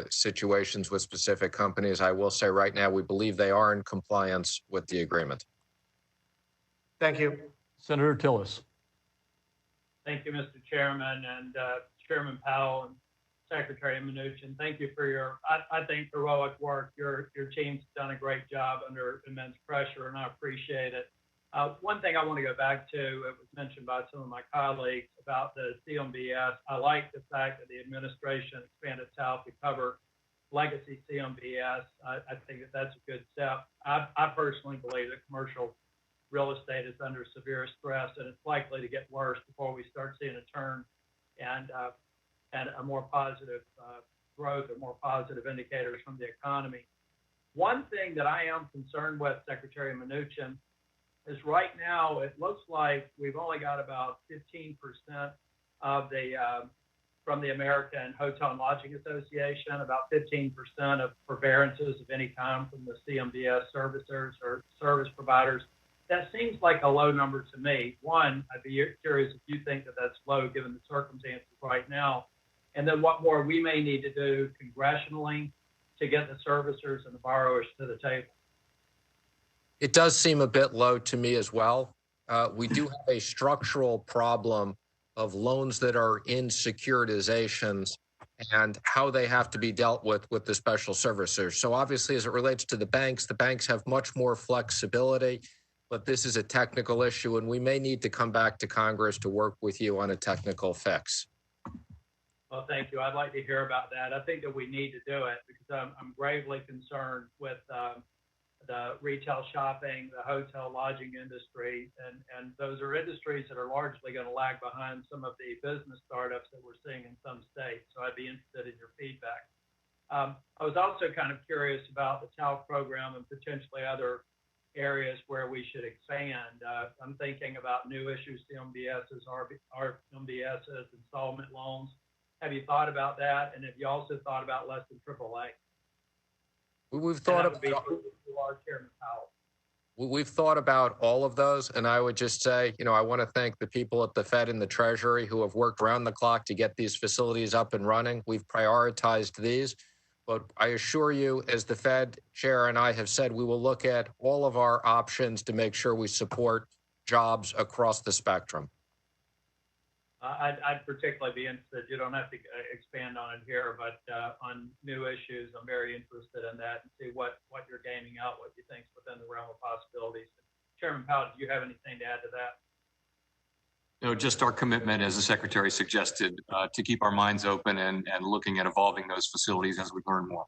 situations with specific companies. I will say right now, we believe they are in compliance with the agreement. Thank you. Senator Tillis. Thank you, Mr. Chairman, and Chairman Powell and Secretary Mnuchin. Thank you for your, I think, heroic work. Your team's done a great job under immense pressure, and I appreciate it. One thing I want to go back to, it was mentioned by some of my colleagues about the CMBS. I like the fact that the administration expanded to help recover legacy CMBS. I think that that's a good step. I personally believe that commercial real estate is under severe stress, and it's likely to get worse before we start seeing a turn and a more positive growth or more positive indicators from the economy. One thing that I am concerned with, Secretary Mnuchin, is right now it looks like we've only got about 15% of the from the American Hotel and Lodging Association, about 15% of forbearances of any kind from the CMBS servicers or service providers. That seems like a low number to me. One, I'd be curious if you think that that's low given the circumstances right now. And then what more we may need to do congressionally to get the servicers and the borrowers to the table. It does seem a bit low to me as well. We do have a structural problem of loans that are in securitizations and how they have to be dealt with the special servicers. So obviously, as it relates to the banks have much more flexibility, but this is a technical issue, and we may need to come back to Congress to work with you on a technical fix. Well, thank you. I'd like to hear about that. I think that we need to do it because I'm gravely concerned with the retail shopping, the hotel lodging industry, and those are industries that are largely going to lag behind some of the business startups that we're seeing in some states. So I'd be interested in your feedback. I was also kind of curious about the TALF program and potentially other areas where we should expand. I'm thinking about new issue CMBSs, RMBSs, installment loans. Have you thought about that? And have you also thought about less than AAA? We've thought about all of those, and I would just say, I want to thank the people at the Fed and the Treasury who have worked around the clock to get these facilities up and running. We've prioritized these, but I assure you, as the Fed chair and I have said, we will look at all of our options to make sure we support jobs across the spectrum. I'd particularly be interested. You don't have to expand on it here, but on new issues, I'm very interested in that and see what you're gaming out, what you think's within the realm of possibilities. Chairman Powell, do you have anything to add to that? No, just our commitment, as the Secretary suggested, to keep our minds open and looking at evolving those facilities as we learn more.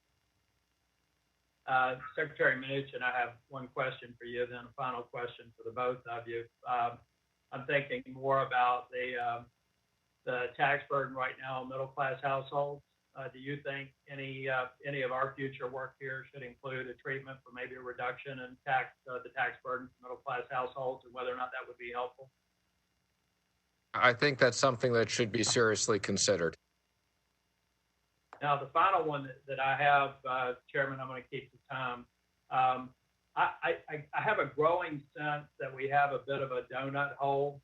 Secretary Mnuchin, I have one question for you, then a final question for the both of you. I'm thinking more about the tax burden right now in middle-class households. Do you think any of our future work here should include a treatment for maybe a reduction in the tax burden for middle-class households, and whether or not that would be helpful? I think that's something that should be seriously considered. Now, the final one that I have, Chairman, I'm going to keep the time. I have a growing sense that we have a bit of a donut hole.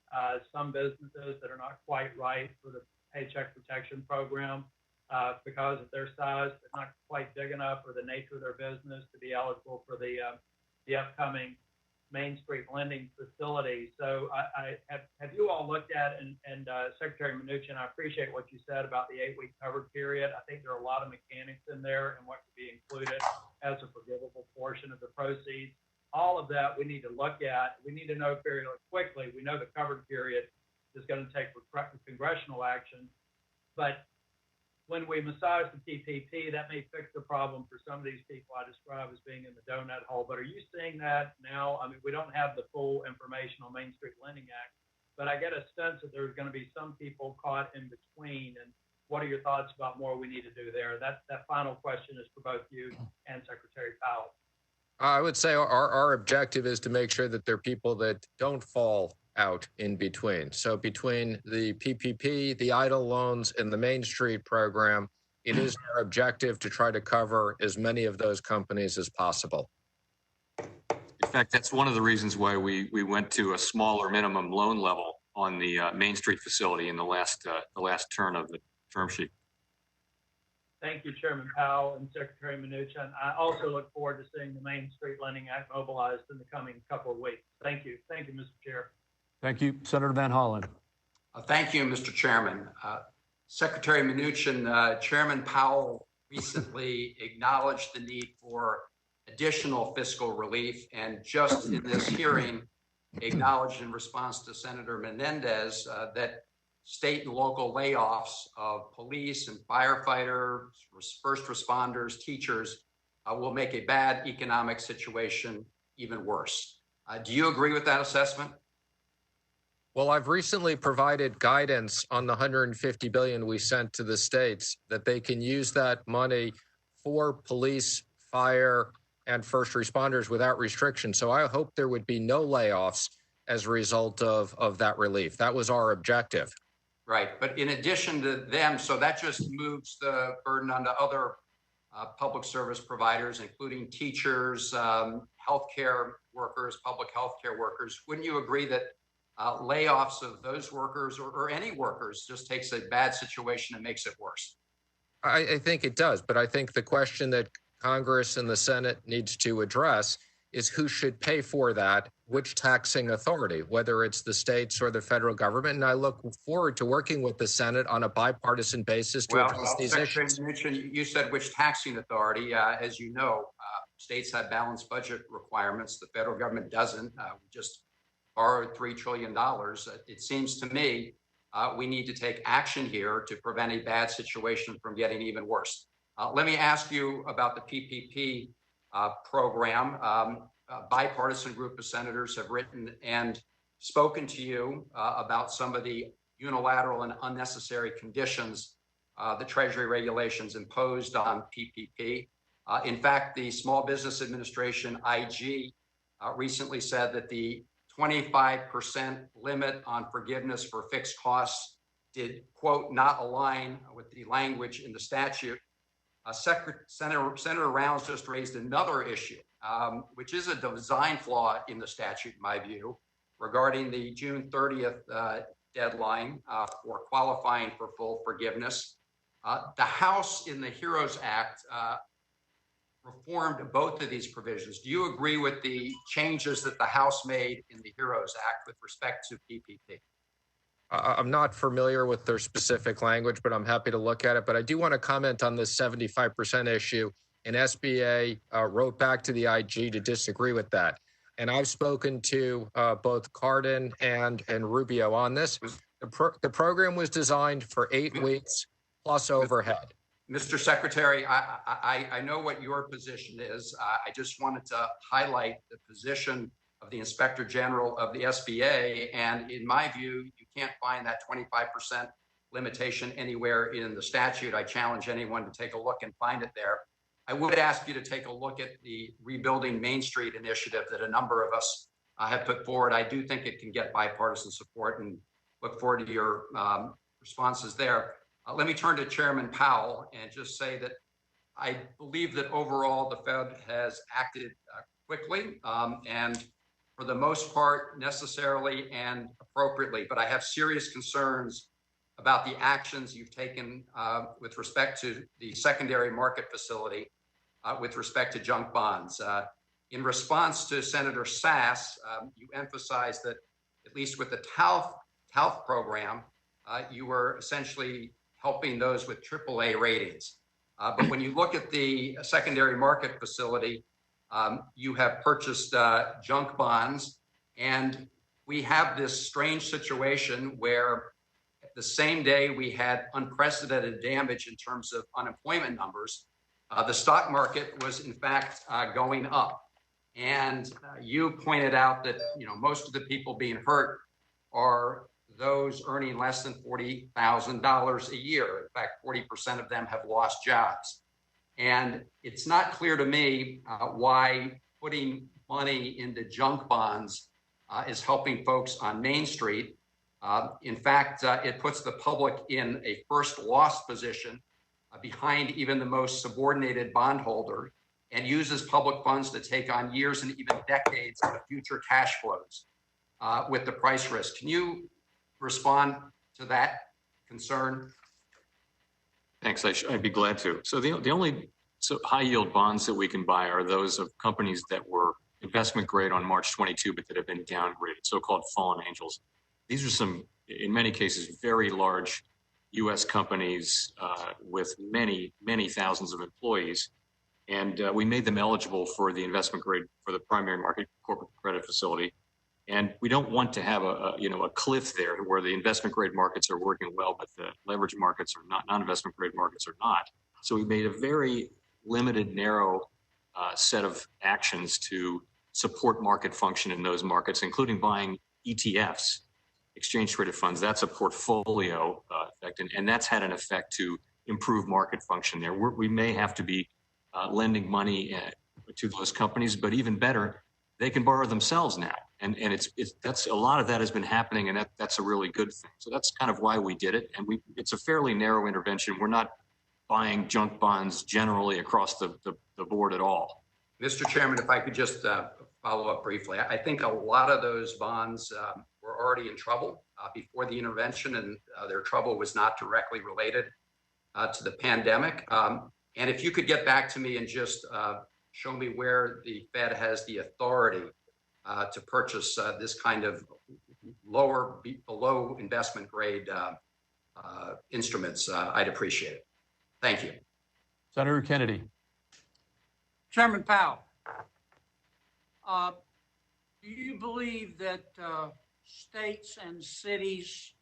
Some businesses that are not quite right for the Paycheck Protection Program because of their size, they're not quite big enough for the nature of their business to be eligible for the upcoming Main Street lending facility. So have you all looked at, and Secretary Mnuchin, I appreciate what you said about the 8-week covered period. I think there are a lot of mechanics in there and what could be included as a forgivable portion of the proceeds. All of that we need to look at. We need to know fairly quickly. We know the covered period is going to take congressional action, but when we massage the PPP, that may fix the problem for some of these people I describe as being in the donut hole. But are you seeing that now? I mean, we don't have the full information on Main Street Lending Act, but I get a sense that there's going to be some people caught in between. And what are your thoughts about more we need to do there? That final question is for both you and Secretary Powell. I would say our objective is to make sure that there are people that don't fall out in between. So between the PPP, the EIDL loans, and the Main Street program, it is our objective to try to cover as many of those companies as possible. In fact, that's one of the reasons why we went to a smaller minimum loan level on the Main Street facility in the last turn of the term sheet. Thank you, Chairman Powell and Secretary Mnuchin. I also look forward to seeing the Main Street Lending Act mobilized in the coming couple of weeks. Thank you. Thank you, Mr. Chair. Thank you. Senator Van Hollen. Thank you, Mr. Chairman. Secretary Mnuchin, Chairman Powell recently acknowledged the need for additional fiscal relief, and just in this hearing acknowledged in response to Senator Menendez that state and local layoffs of police and firefighters, first responders, teachers will make a bad economic situation even worse. Do you agree with that assessment? Well, I've recently provided guidance on the $150 billion we sent to the states that they can use that money for police, fire, and first responders without restriction. So I hope there would be no layoffs as a result of that relief. That was our objective. Right. But in addition to them, so that just moves the burden onto other public service providers, including teachers, healthcare workers, public healthcare workers. Wouldn't you agree that layoffs of those workers or any workers just takes a bad situation and makes it worse? I think it does. But I think the question that Congress and the Senate needs to address is who should pay for that, which taxing authority, whether it's the states or the federal government. And I look forward to working with the Senate on a bipartisan basis to address these issues. Mnuchin, you said which taxing authority. As you know, states have balanced budget requirements. The federal government doesn't. We just borrowed $3 trillion. It seems to me we need to take action here to prevent a bad situation from getting even worse. Let me ask you about the PPP program. A bipartisan group of senators have written and spoken to you about some of the unilateral and unnecessary conditions the Treasury regulations imposed on PPP. In fact, the Small Business Administration, IG, recently said that the 25% limit on forgiveness for fixed costs did, quote, not align with the language in the statute. Senator Rounds just raised another issue, which is a design flaw in the statute, in my view, regarding the June 30th deadline for qualifying for full forgiveness. The House in the HEROES Act reformed both of these provisions. Do you agree with the changes that the House made in the HEROES Act with respect to PPP? I'm not familiar with their specific language, but I'm happy to look at it. But I do want to comment on this 75% issue. And SBA wrote back to the IG to disagree with that. And I've spoken to both Cardin and Rubio on this. The program was designed for 8 weeks plus overhead. Mr. Secretary, I know what your position is. I just wanted to highlight the position of the Inspector General of the SBA. And in my view, you can't find that 25% limitation anywhere in the statute. I challenge anyone to take a look and find it there. I would ask you to take a look at the Rebuilding Main Street initiative that a number of us have put forward. I do think it can get bipartisan support and look forward to your responses there. Let me turn to Chairman Powell and just say that I believe that overall the Fed has acted quickly and for the most part necessarily and appropriately, but I have serious concerns about the actions you've taken with respect to the secondary market facility with respect to junk bonds. In response to Senator Sass, you emphasized that at least with the TALF program, you were essentially helping those with AAA ratings. But when you look at the secondary market facility, you have purchased junk bonds, and we have this strange situation where the same day we had unprecedented damage in terms of unemployment numbers, the stock market was in fact going up. And you pointed out that most of the people being hurt are those earning less than $40,000 a year. In fact, 40% of them have lost jobs. And it's not clear to me why putting money into junk bonds is helping folks on Main Street. In fact, it puts the public in a first loss position behind even the most subordinated bondholder and uses public funds to take on years and even decades of future cash flows with the price risk. Can you respond to that concern? Thanks. I'd be glad to. So the only high yield bonds that we can buy are those of companies that were investment grade on March 22, but that have been downgraded, so-called fallen angels. These are some, in many cases, very large U.S. companies with many, many thousands of employees. And we made them eligible for the investment grade for the primary market corporate credit facility. And we don't want to have a cliff there where the investment grade markets are working well, but the leverage markets are not, non-investment grade markets are not. So we made a very limited, narrow set of actions to support market function in those markets, including buying ETFs, exchange traded funds. That's a portfolio effect, and that's had an effect to improve market function there. We may have to be lending money to those companies, but even better, they can borrow themselves now. And that's a lot of that has been happening, and that's a really good thing. So that's kind of why we did it. And it's a fairly narrow intervention. We're not buying junk bonds generally across the board at all. Mr. Chairman, if I could just follow up briefly. I think a lot of those bonds were already in trouble before the intervention, and their trouble was not directly related to the pandemic. And if you could get back to me and just show me where the Fed has the authority to purchase this kind of below investment grade instruments, I'd appreciate it. Thank you. Senator Kennedy. Chairman Powell, do you believe that states and cities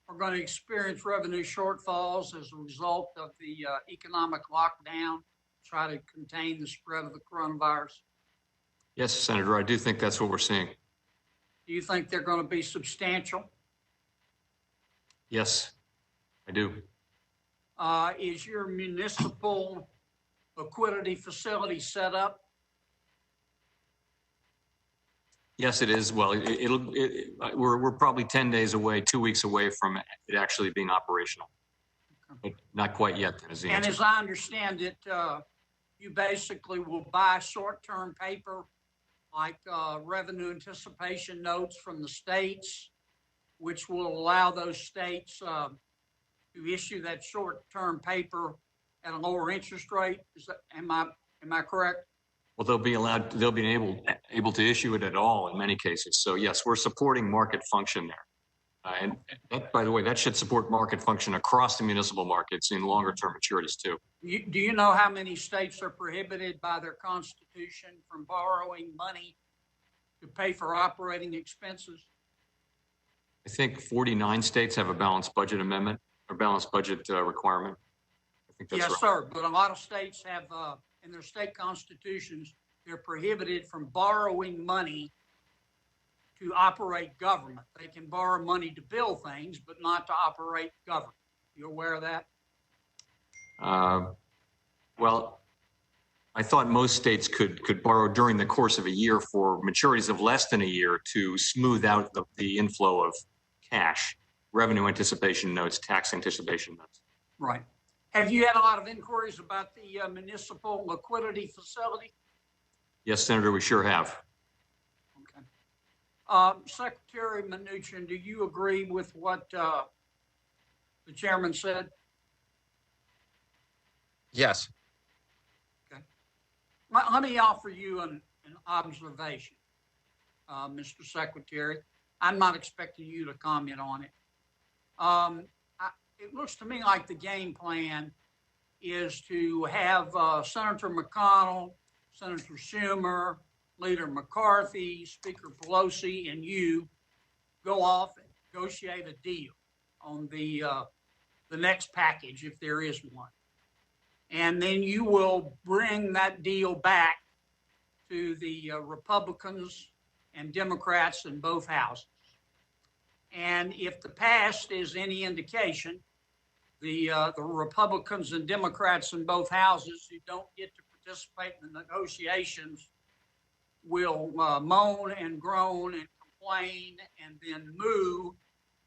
are going to experience revenue shortfalls as a result of the economic lockdown, try to contain the spread of the coronavirus? Yes, Senator, I do think that's what we're seeing. Do you think they're going to be substantial? Yes, I do. Is your municipal liquidity facility set up? Yes, it is. Well, we're probably 10 days away, 2 weeks away from it actually being operational, but not quite yet. And as I understand it, you basically will buy short-term paper like revenue anticipation notes from the states, which will allow those states to issue that short-term paper at a lower interest rate. Am I correct? Well, they'll be able to issue it at all in many cases. So yes, we're supporting market function there. And that, by the way, that should support market function across the municipal markets in longer term maturities too. Do you know how many states are prohibited by their constitution from borrowing money to pay for operating expenses? I think 49 states have a balanced budget amendment or balanced budget requirement. I think that's yes, right. sir. But a lot of states have, in their state constitutions, they're prohibited from borrowing money to operate government. They can borrow money to build things, but not to operate government. You aware of that? Well, I thought most states could borrow during the course of a year for maturities of less than a year to smooth out the inflow of cash, revenue anticipation notes, tax anticipation notes. Right. Have you had a lot of inquiries about the municipal liquidity facility? Yes, Senator, we sure have. Secretary Mnuchin, do you agree with what the chairman said? Yes. Okay. Let me offer you an observation, Mr. Secretary. I'm not expecting you to comment on it. It looks to me like the game plan is to have Senator McConnell, Senator Schumer, Leader McCarthy, Speaker Pelosi, and you go off and negotiate a deal on the next package, if there is one. And then you will bring that deal back to the Republicans and Democrats in both houses. And if the past is any indication, the Republicans and Democrats in both houses who don't get to participate in the negotiations will moan and groan and complain and then moo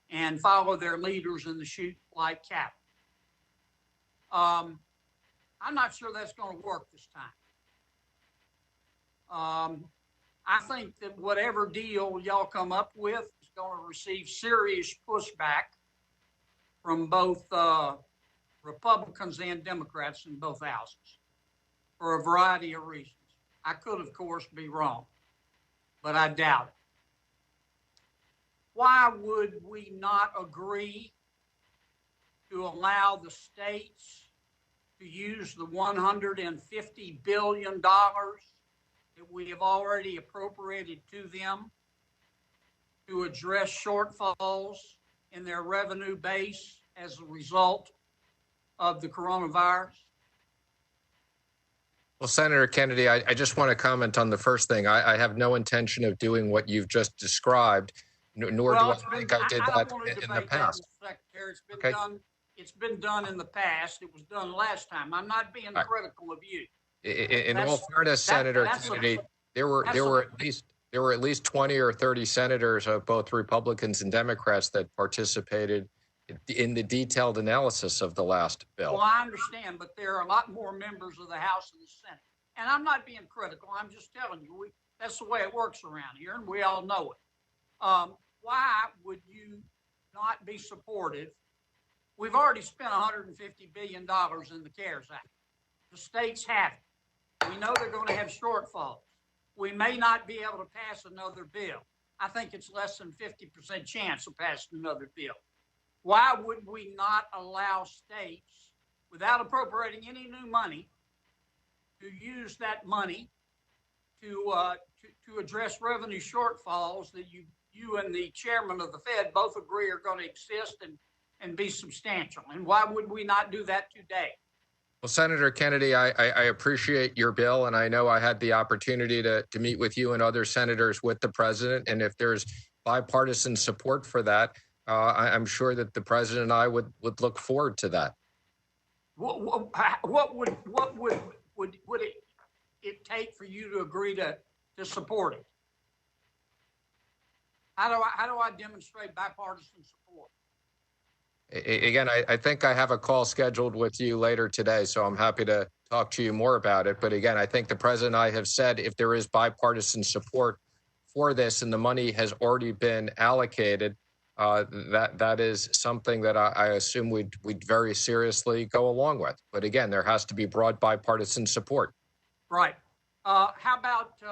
and follow their leaders in the chute like cattle. I'm not sure that's going to work this time. I think that whatever deal y'all come up with is going to receive serious pushback from both Republicans and Democrats in both houses for a variety of reasons. I could, of course, be wrong, but I doubt it. Why would we not agree to allow the states to use the $150 billion that we have already appropriated to them to address shortfalls in their revenue base as a result of the coronavirus? Well, Senator Kennedy, I just want to comment on the first thing. I have no intention of doing what you've just described, nor do I think I did that in the past. Secretary. It's been done in the past. It was done last time. I'm not being critical of you. In all fairness, Senator Kennedy, there were at least 20 or 30 senators of both Republicans and Democrats that participated in the detailed analysis of the last bill. Well, I understand, but there are a lot more members of the House and the Senate. And I'm not being critical. I'm just telling you, that's the way it works around here, and we all know it. Why would you not be supportive? We've already spent $150 billion in the CARES Act. The states have it. We know they're going to have shortfalls. We may not be able to pass another bill. I think it's less than 50% chance of passing another bill. Why would we not allow states, without appropriating any new money, to use that money to address revenue shortfalls that you and the chairman of the Fed both agree are going to exist and be substantial? And why would we not do that today? Well, Senator Kennedy, I appreciate your bill, and I know I had the opportunity to meet with you and other senators with the president. And if there's bipartisan support for that, I'm sure that the president and I would look forward to that. What would it take for you to agree to support it? How do I demonstrate bipartisan support? Again, I think I have a call scheduled with you later today, so I'm happy to talk to you more about it. But again, I think the president and I have said if there is bipartisan support for this and the money has already been allocated, that is something that I assume we'd very seriously go along with. But again, there has to be broad bipartisan support. Right. How about if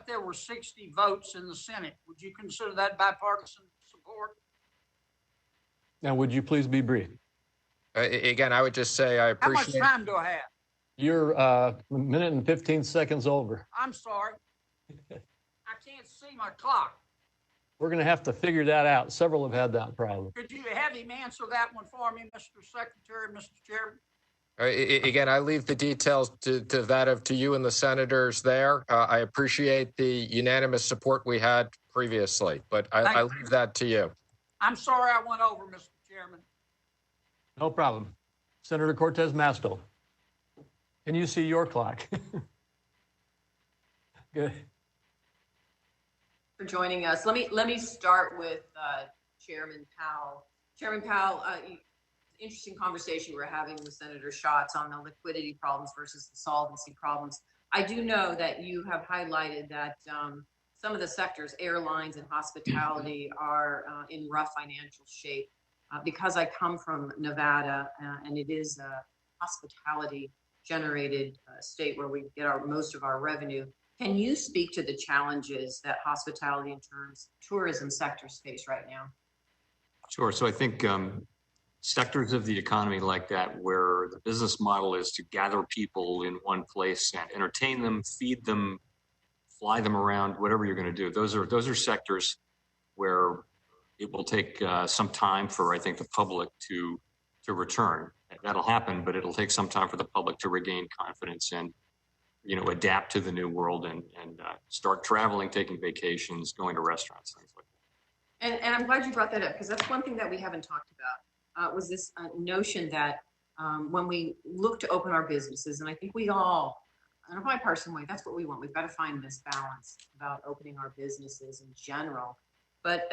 there were 60 votes in the Senate? Would you consider that bipartisan support? Now, would you please be brief? Again, I would just say I appreciate. How much time do I have? You're a minute and 15 seconds over. I'm sorry. I can't see my clock. We're going to have to figure that out. Several have had that problem. Could you have him answer that one for me, Mr. Secretary, Mr. Chairman? Again, I leave the details to you and the senators there. I appreciate the unanimous support we had previously, but I leave that to you. I'm sorry I went over, Mr. Chairman. No problem. Senator Cortez Masto, can you see your clock? Good. For joining us. Let me start with Chairman Powell. Chairman Powell, interesting conversation we're having with Senator Schatz on the liquidity problems versus the solvency problems. I do know that you have highlighted that some of the sectors, airlines and hospitality, are in rough financial shape. Because I come from Nevada and it is a hospitality-generated state where we get most of our revenue, can you speak to the challenges that hospitality and tourism sectors face right now? Sure. So I think sectors of the economy like that, where the business model is to gather people in one place and entertain them, feed them, fly them around, whatever you're going to do. Those are sectors where it will take some time for, I think, the public to return. That'll happen, but it'll take some time for the public to regain confidence and, adapt to the new world and start traveling, taking vacations, going to restaurants, things like that. And I'm glad you brought that up, because that's one thing that we haven't talked about, was this notion that when we look to open our businesses, and I think we all, in a bipartisan way, that's what we want. We've got to find this balance about opening our businesses in general. But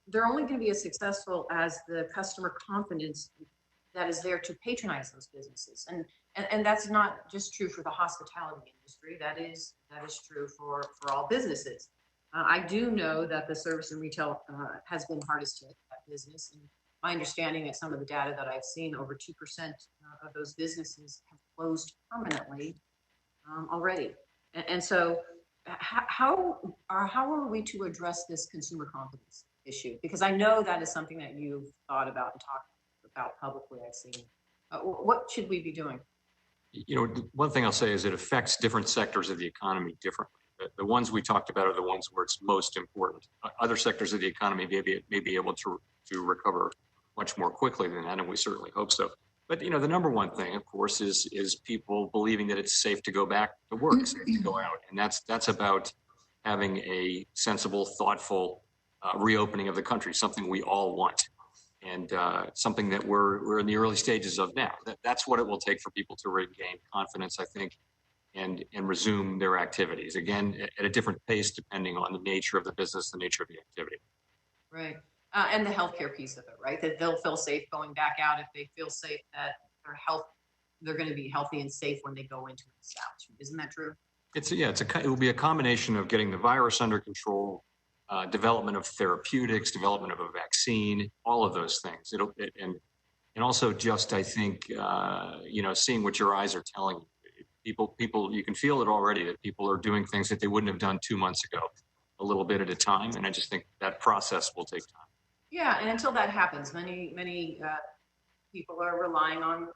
they're only going to be as successful as the customer confidence that is there to patronize those businesses. And that's not just true for the hospitality industry. That is true for all businesses. I do know that the service and retail has been hardest hit, that business. And my understanding that some of the data that I've seen, over 2% of those businesses have closed permanently already. And so how are we to address this consumer confidence issue? Because I know that is something that you've thought about and talked about publicly, I've seen. What should we be doing? One thing I'll say is it affects different sectors of the economy differently. The ones we talked about are the ones where it's most important. Other sectors of the economy may be able to recover much more quickly than that, and we certainly hope so. But the number one thing, of course, is people believing that it's safe to go back to work, safe to go out, and that's about having a sensible, thoughtful reopening of the country, something we all want, and something that we're in the early stages of now. That's what it will take for people to regain confidence, I think, and resume their activities, again, at a different pace depending on the nature of the business, the nature of the activity. Right. And the healthcare piece of it, right? That they'll feel safe going back out if they feel safe that they're going to be healthy and safe when they go into the establishment. Isn't that true? It will be a combination of getting the virus under control, development of therapeutics, development of a vaccine, all of those things. And also just, I think, seeing what your eyes are telling you. People, you can feel it already that people are doing things that they wouldn't have done 2 months ago, a little bit at a time. And I just think that process will take time. Yeah, and until that happens, many people are relying on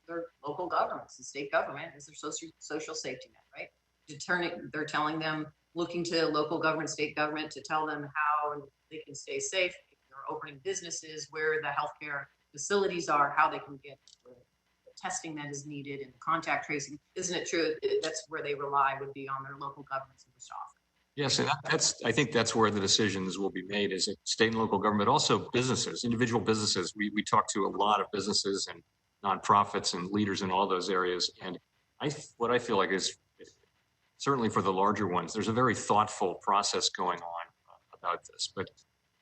their local governments, the state government as their social safety net, right? They're telling them, looking to local government, state government to tell them how they can stay safe. They're opening businesses, where the healthcare facilities are, how they can get the testing that is needed and contact tracing. Isn't it true? That's where they rely, would be on their local governments most often. Yes, and I think that's where the decisions will be made, is at state and local government, also businesses, individual businesses. We talk to a lot of businesses and nonprofits and leaders in all those areas. And what I feel like is, certainly for the larger ones, there's a very thoughtful process going on about this. But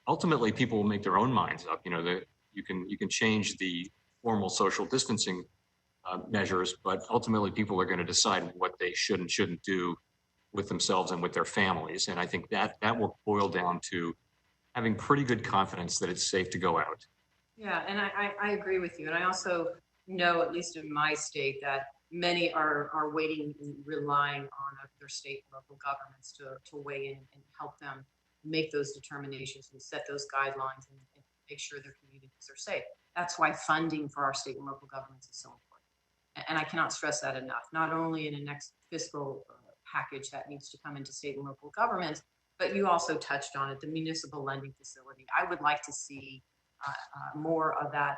ultimately, people will make their own minds up. You can change the formal social distancing measures, but ultimately people are going to decide what they should and shouldn't do with themselves and with their families. And I think that will boil down to having pretty good confidence that it's safe to go out. Yeah, and I agree with you. And I also know, at least in my state, that many are waiting and relying on their state and local governments to weigh in and help them make those determinations and set those guidelines and make sure their communities are safe. That's why funding for our state and local governments is so important. And I cannot stress that enough, not only in the next fiscal package that needs to come into state and local governments, but you also touched on it, the municipal lending facility. I would like to see more of that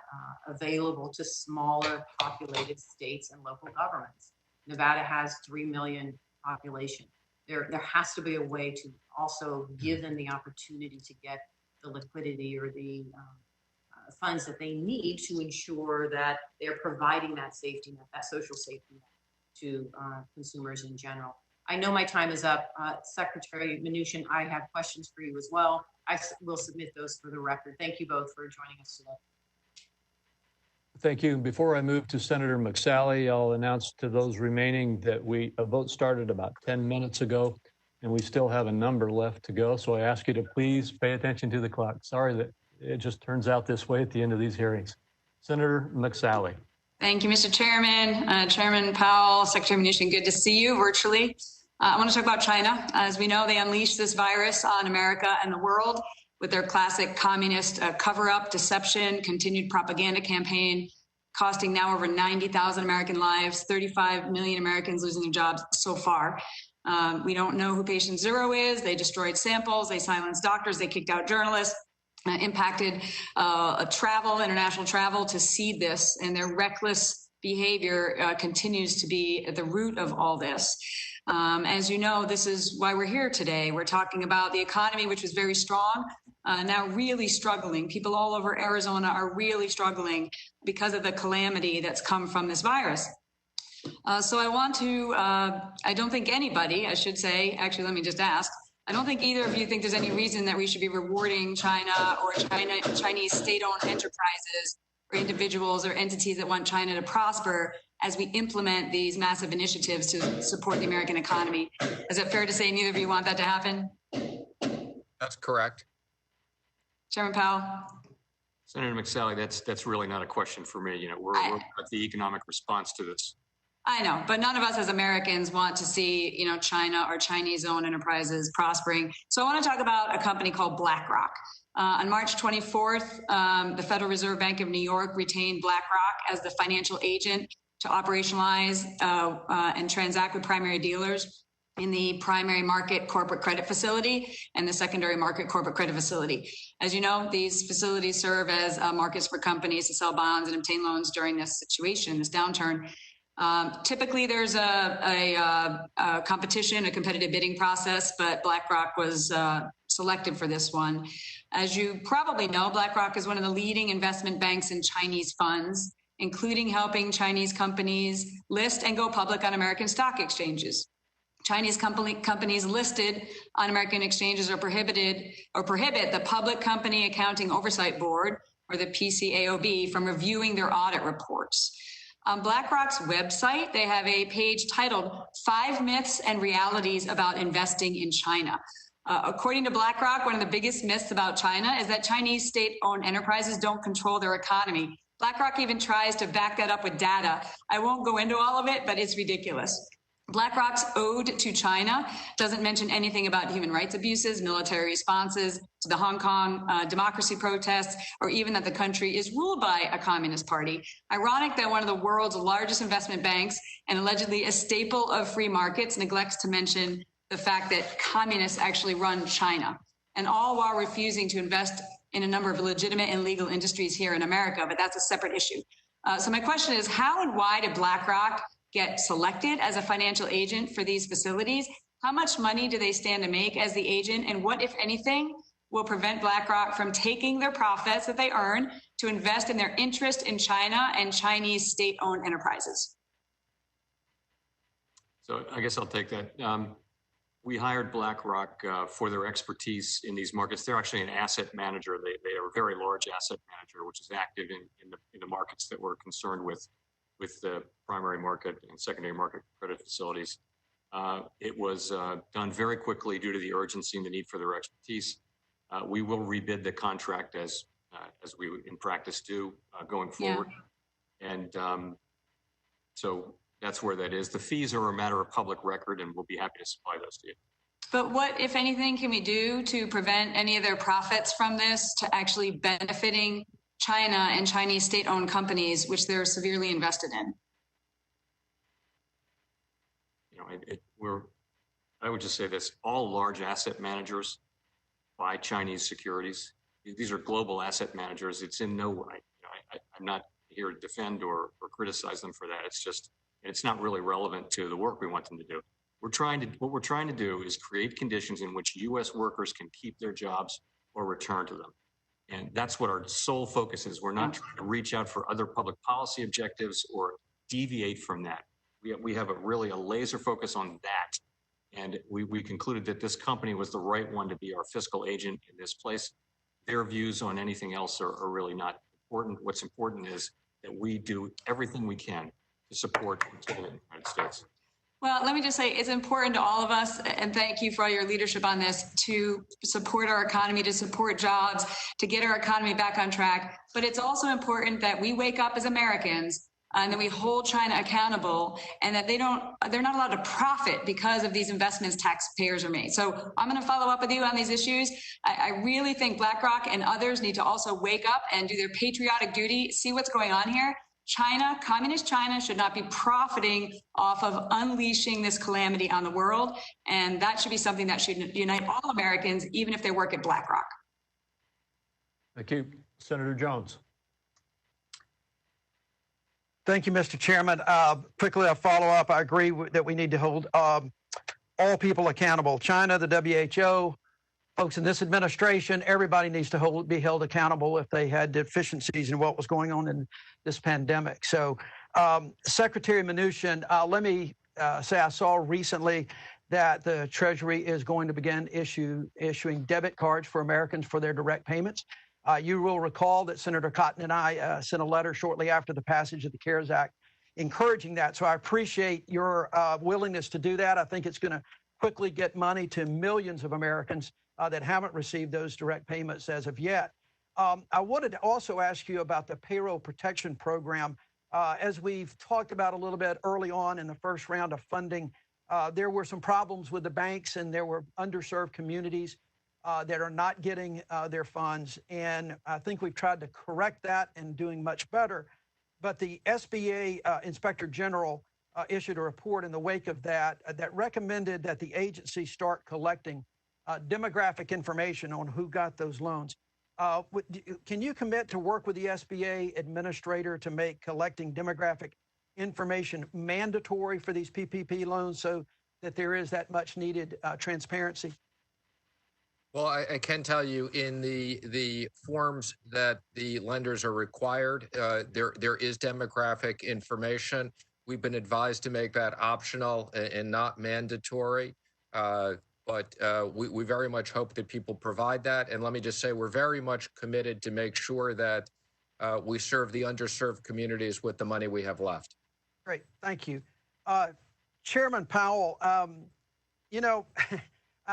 available to smaller populated states and local governments. Nevada has 3 million population. There has to be a way to also give them the opportunity to get the liquidity or the funds that they need to ensure that they're providing that safety net, that social safety net to consumers in general. I know my time is up. Secretary Mnuchin, I have questions for you as well. I will submit those for the record. Thank you both for joining us today. Thank you. Before I move to Senator McSally, I'll announce to those remaining that a vote started about 10 minutes ago, and we still have a number left to go. So I ask you to please pay attention to the clock. Sorry that it just turns out this way at the end of these hearings. Senator McSally. Thank you, Mr. Chairman. Chairman Powell, Secretary Mnuchin, good to see you virtually. I want to talk about China. As we know, they unleashed this virus on America and the world with their classic communist cover-up, deception, continued propaganda campaign, costing now over 90,000 American lives, 35 million Americans losing their jobs so far. We don't know who patient zero is. They destroyed samples. They silenced doctors. They kicked out journalists. Impacted international travel to seed this, and their reckless behavior continues to be at the root of all this. As you know, this is why we're here today. We're talking about the economy, which was very strong, now really struggling. People all over Arizona are really struggling because of the calamity that's come from this virus. So I want to, I don't think anybody, I should say, actually, let me just ask, I don't think either of you think there's any reason that we should be rewarding China or Chinese state-owned enterprises or individuals or entities that want China to prosper as we implement these massive initiatives to support the American economy. Is it fair to say neither of you want that to happen? That's correct. Chairman Powell? Senator McSally, that's really not a question for me. We're at the economic response to this. I know, but none of us as Americans want to see, China or Chinese-owned enterprises prospering. So I want to talk about a company called BlackRock. On March 24th, the Federal Reserve Bank of New York retained BlackRock as the financial agent to operationalize and transact with primary dealers. in the primary market corporate credit facility and the secondary market corporate credit facility. As you know, these facilities serve as markets for companies to sell bonds and obtain loans during this situation, this downturn. Typically, there's a competition, a competitive bidding process, but BlackRock was selected for this one. As you probably know, BlackRock is one of the leading investment banks in Chinese funds, including helping Chinese companies list and go public on American stock exchanges. Chinese companies listed on American exchanges are prohibit the Public Company Accounting Oversight Board, or the PCAOB, from reviewing their audit reports. On BlackRock's website, they have a page titled 5 Myths and Realities About Investing in China. According to BlackRock, one of the biggest myths about China is that Chinese state-owned enterprises don't control their economy. BlackRock even tries to back that up with data. I won't go into all of it, but it's ridiculous. BlackRock's ode to China doesn't mention anything about human rights abuses, military responses to the Hong Kong democracy protests, or even that the country is ruled by a communist party. Ironic that one of the world's largest investment banks and allegedly a staple of free markets neglects to mention the fact that communists actually run China, and all while refusing to invest in a number of legitimate and legal industries here in America, but that's a separate issue. So my question is, how and why did BlackRock get selected as a financial agent for these facilities? How much money do they stand to make as the agent? And what, if anything, will prevent BlackRock from taking their profits that they earn to invest in their interest in China and Chinese state-owned enterprises? So I guess I'll take that. We hired BlackRock for their expertise in these markets. They're actually an asset manager. They are a very large asset manager, which is active in the markets that we're concerned with the primary market and secondary market credit facilities. It was done very quickly due to the urgency and the need for their expertise. We will rebid the contract as we in practice do going forward. Yeah. And so that's where that is. The fees are a matter of public record, and we'll be happy to supply those to you. But what, if anything, can we do to prevent any of their profits from this to actually benefiting China and Chinese state-owned companies, which they're severely invested in? You know, I would just say this: all large asset managers buy Chinese securities. These are global asset managers. It's in no way. I'm not here to defend or criticize them for that. It's just, it's not really relevant to the work we want them to do. What we're trying to do is create conditions in which U.S. workers can keep their jobs or return to them. And that's what our sole focus is. We're not trying to reach out for other public policy objectives or deviate from that. We have a laser focus on that. And we concluded that this company was the right one to be our fiscal agent in this place. Their views on anything else are really not important. What's important is that we do everything we can to support the United States. Well, let me just say it's important to all of us, and thank you for all your leadership on this, to support our economy, to support jobs, to get our economy back on track. But it's also important that we wake up as Americans and that we hold China accountable, and that they're not allowed to profit because of these investments taxpayers are made. So I'm going to follow up with you on these issues. I really think BlackRock and others need to also wake up and do their patriotic duty, see what's going on here. China, communist China, should not be profiting off of unleashing this calamity on the world. And that should be something that should unite all Americans, even if they work at BlackRock. Thank you. Senator Jones. Thank you, Mr. Chairman. Quickly, I'll follow up. I agree that we need to hold all people accountable. China, the WHO, folks in this administration, everybody needs to be held accountable if they had deficiencies in what was going on in this pandemic. So, Secretary Mnuchin, let me say I saw recently that the Treasury is going to begin issuing debit cards for Americans for their direct payments. You will recall that Senator Cotton and I sent a letter shortly after the passage of the CARES Act encouraging that. So I appreciate your willingness to do that. I think it's going to quickly get money to millions of Americans that haven't received those direct payments as of yet. I wanted to also ask you about the payroll protection program. As we've talked about a little bit early on in the first round of funding, there were some problems with the banks, and there were underserved communities that are not getting their funds. And I think we've tried to correct that and doing much better. But the SBA Inspector General issued a report in the wake of that that recommended that the agency start collecting demographic information on who got those loans. Can you commit to work with the SBA administrator to make collecting demographic information mandatory for these PPP loans so that there is that much needed transparency? Well, I can tell you in the forms that the lenders are required, there is demographic information. We've been advised to make that optional and not mandatory. But we very much hope that people provide that. And let me just say, we're very much committed to make sure that we serve the underserved communities with the money we have left. Great, thank you. Chairman Powell, you know,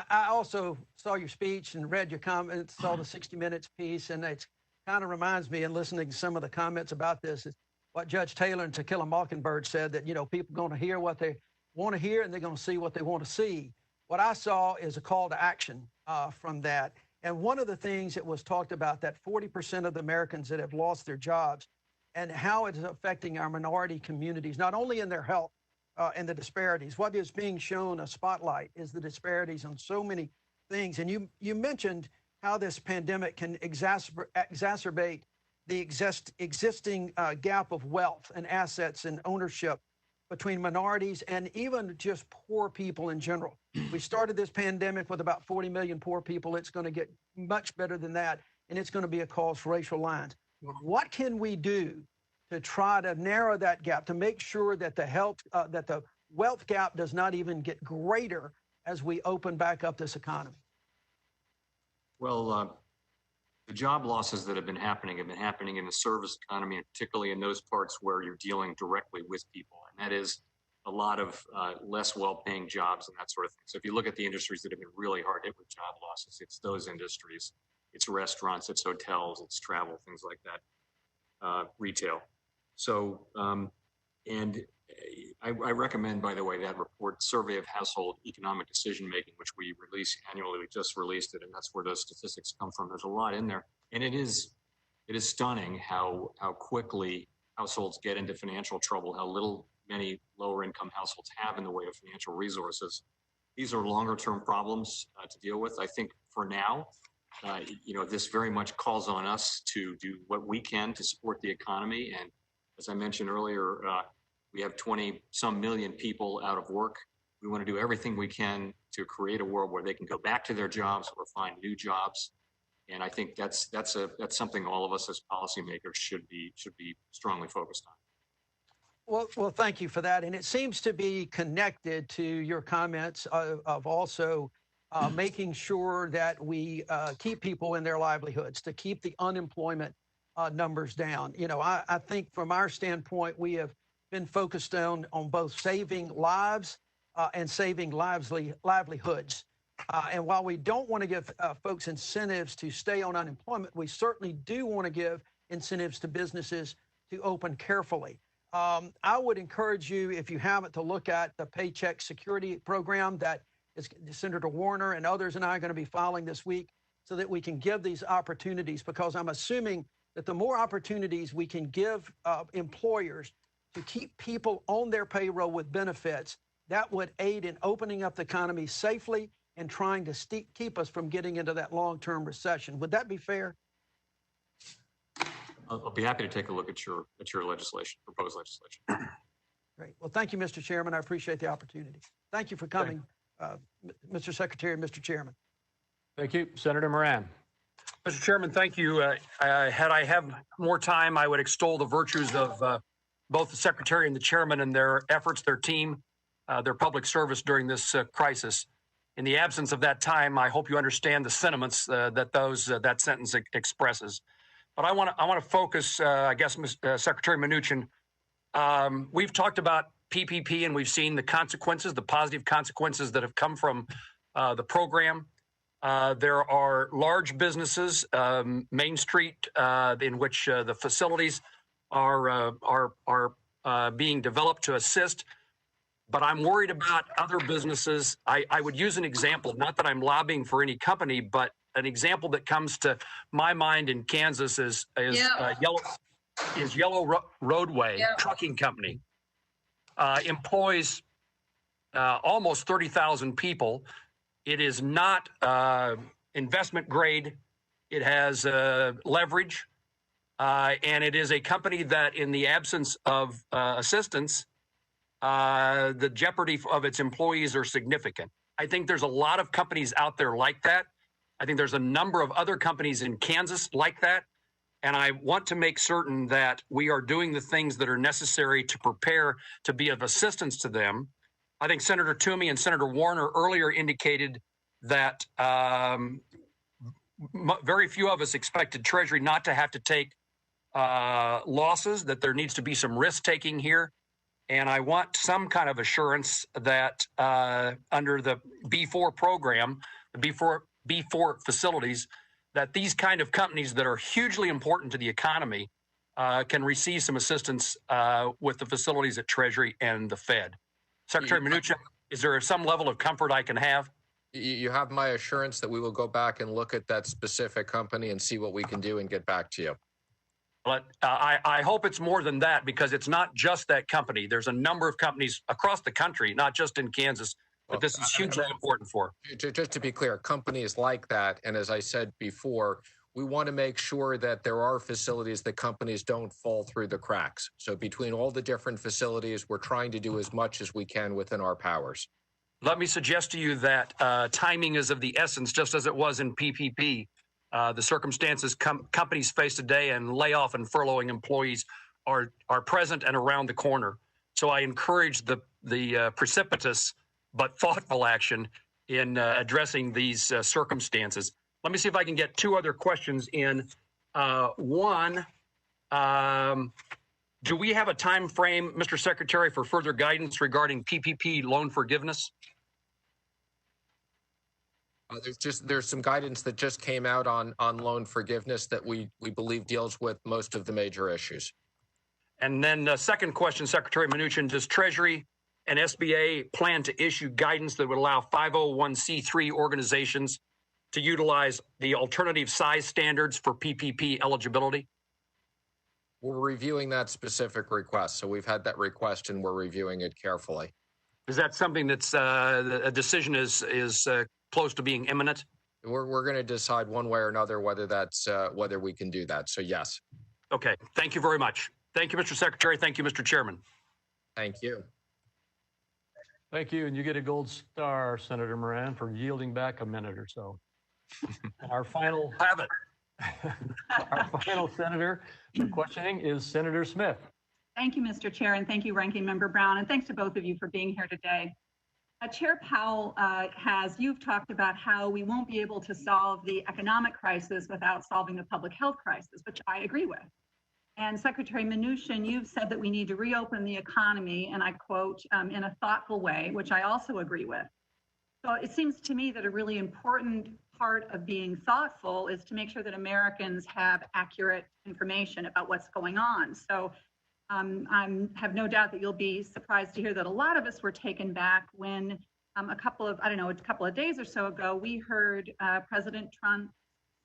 I also saw your speech and read your comments, saw the 60 Minutes piece, and it kind of reminds me, in listening to some of the comments about this, is what Judge Taylor in To Kill a Mockingbird said, that, you know, people are going to hear what they want to hear and they're going to see what they want to see. What I saw is a call to action from that. And one of the things that was talked about, that 40% of the Americans that have lost their jobs and how it is affecting our minority communities, not only in their health and the disparities. What is being shown a spotlight is the disparities on so many things. And you mentioned how this pandemic can exacerbate the existing gap of wealth and assets and ownership between minorities and even just poor people in general. We started this pandemic with about 40 million poor people. It's going to get much better than that, and it's going to be a cause for racial lines. What can we do to try to narrow that gap, to make sure that the wealth gap does not even get greater as we open back up this economy? Well, the job losses that have been happening in the service economy, and particularly in those parts where you're dealing directly with people. And that is a lot of less well-paying jobs and that sort of thing. So if you look at the industries that have been really hard hit with job losses, it's those industries. It's restaurants, it's hotels, it's travel, things like that, retail. So, and I recommend, by the way, that report, Survey of Household Economic Decision Making, which we release annually. We just released it, and that's where those statistics come from. There's a lot in there, and it is stunning how quickly households get into financial trouble, how many lower income households have in the way of financial resources. These are longer term problems to deal with. I think for now, you know, this very much calls on us to do what we can to support the economy. And as I mentioned earlier, we have 20-some million people out of work. We want to do everything we can to create a world where they can go back to their jobs or find new jobs. And I think that's something all of us as policymakers should be strongly focused on. Well, thank you for that. And it seems to be connected to your comments of also making sure that we keep people in their livelihoods, to keep the unemployment numbers down. You know, I think from our standpoint, we have been focused on both saving lives and saving livelihoods. And while we don't want to give folks incentives to stay on unemployment, we certainly do want to give incentives to businesses to open carefully. I would encourage you, if you haven't, to look at the Paycheck Security Program that Senator Warner and others and I are going to be filing this week, so that we can give these opportunities, because I'm assuming that the more opportunities we can give employers to keep people on their payroll with benefits, that would aid in opening up the economy safely and trying to keep us from getting into that long-term recession. Would that be fair? I'll be happy to take a look at your legislation, proposed legislation. Great. Well, thank you, Mr. Chairman. I appreciate the opportunity. Thank you for coming, Mr. Secretary and Mr. Chairman. Thank you. Senator Moran. Mr. Chairman, thank you. Had I have more time, I would extol the virtues of both the Secretary and the Chairman and their efforts, their team, their public service during this crisis. In the absence of that time, I hope you understand the sentiments that sentence expresses. But I want to focus, I guess, Secretary Mnuchin. We've talked about PPP and we've seen the consequences, the positive consequences that have come from the program. There are large businesses, Main Street, in which the facilities are being developed to assist. But I'm worried about other businesses. I would use an example, not that I'm lobbying for any company, but an example that comes to my mind in Kansas is Yellow Roadway Trucking Company. employs almost 30,000 people. It is not investment grade. It has leverage. And it is a company that, in the absence of assistance, the jeopardy of its employees are significant. I think there's a lot of companies out there like that. I think there's a number of other companies in Kansas like that. And I want to make certain that we are doing the things that are necessary to prepare to be of assistance to them. I think Senator Toomey and Senator Warner earlier indicated that very few of us expected Treasury not to have to take losses, that there needs to be some risk taking here. And I want some kind of assurance that under the B4 program, the B4 facilities, that these kind of companies that are hugely important to the economy can receive some assistance with the facilities at Treasury and the Fed. Secretary Mnuchin, is there some level of comfort I can have? You have my assurance that we will go back and look at that specific company and see what we can do and get back to you. But I hope it's more than that, because it's not just that company. There's a number of companies across the country, not just in Kansas, but this is hugely important for. Just to be clear, companies like that, and as I said before, we want to make sure that there are facilities that companies don't fall through the cracks. So between all the different facilities, we're trying to do as much as we can within our powers. Let me suggest to you that timing is of the essence, just as it was in PPP. The circumstances companies face today and layoff and furloughing employees are present and around the corner. So I encourage the precipitous but thoughtful action in addressing these circumstances. Let me see if I can get two other questions in. One, do we have a time frame, Mr. Secretary, for further guidance regarding PPP loan forgiveness? There's some guidance that just came out on loan forgiveness that we believe deals with most of the major issues. And then second question, Secretary Mnuchin, does Treasury and SBA plan to issue guidance that would allow 501c3 organizations to utilize the alternative size standards for PPP eligibility? We're reviewing that specific request. So we've had that request and we're reviewing it carefully. Is that something that's a decision is close to being imminent? We're going to decide one way or another whether that's whether we can do that. So yes. Okay. Thank you very much. Thank you, Mr. Secretary. Thank you, Mr. Chairman. Thank you. Thank you. And you get a gold star, Senator Moran, for yielding back a minute or so. Our final senator for questioning is Senator Smith. Thank you, Mr. Chair, and thank you, Ranking Member Brown, and thanks to both of you for being here today. Chair Powell you've talked about how we won't be able to solve the economic crisis without solving the public health crisis, which I agree with. And Secretary Mnuchin, you've said that we need to reopen the economy, and I quote, in a thoughtful way, which I also agree with. So it seems to me that a really important part of being thoughtful is to make sure that Americans have accurate information about what's going on. So I have no doubt that you'll be surprised to hear that a lot of us were taken back when a couple of days or so ago, we heard President Trump's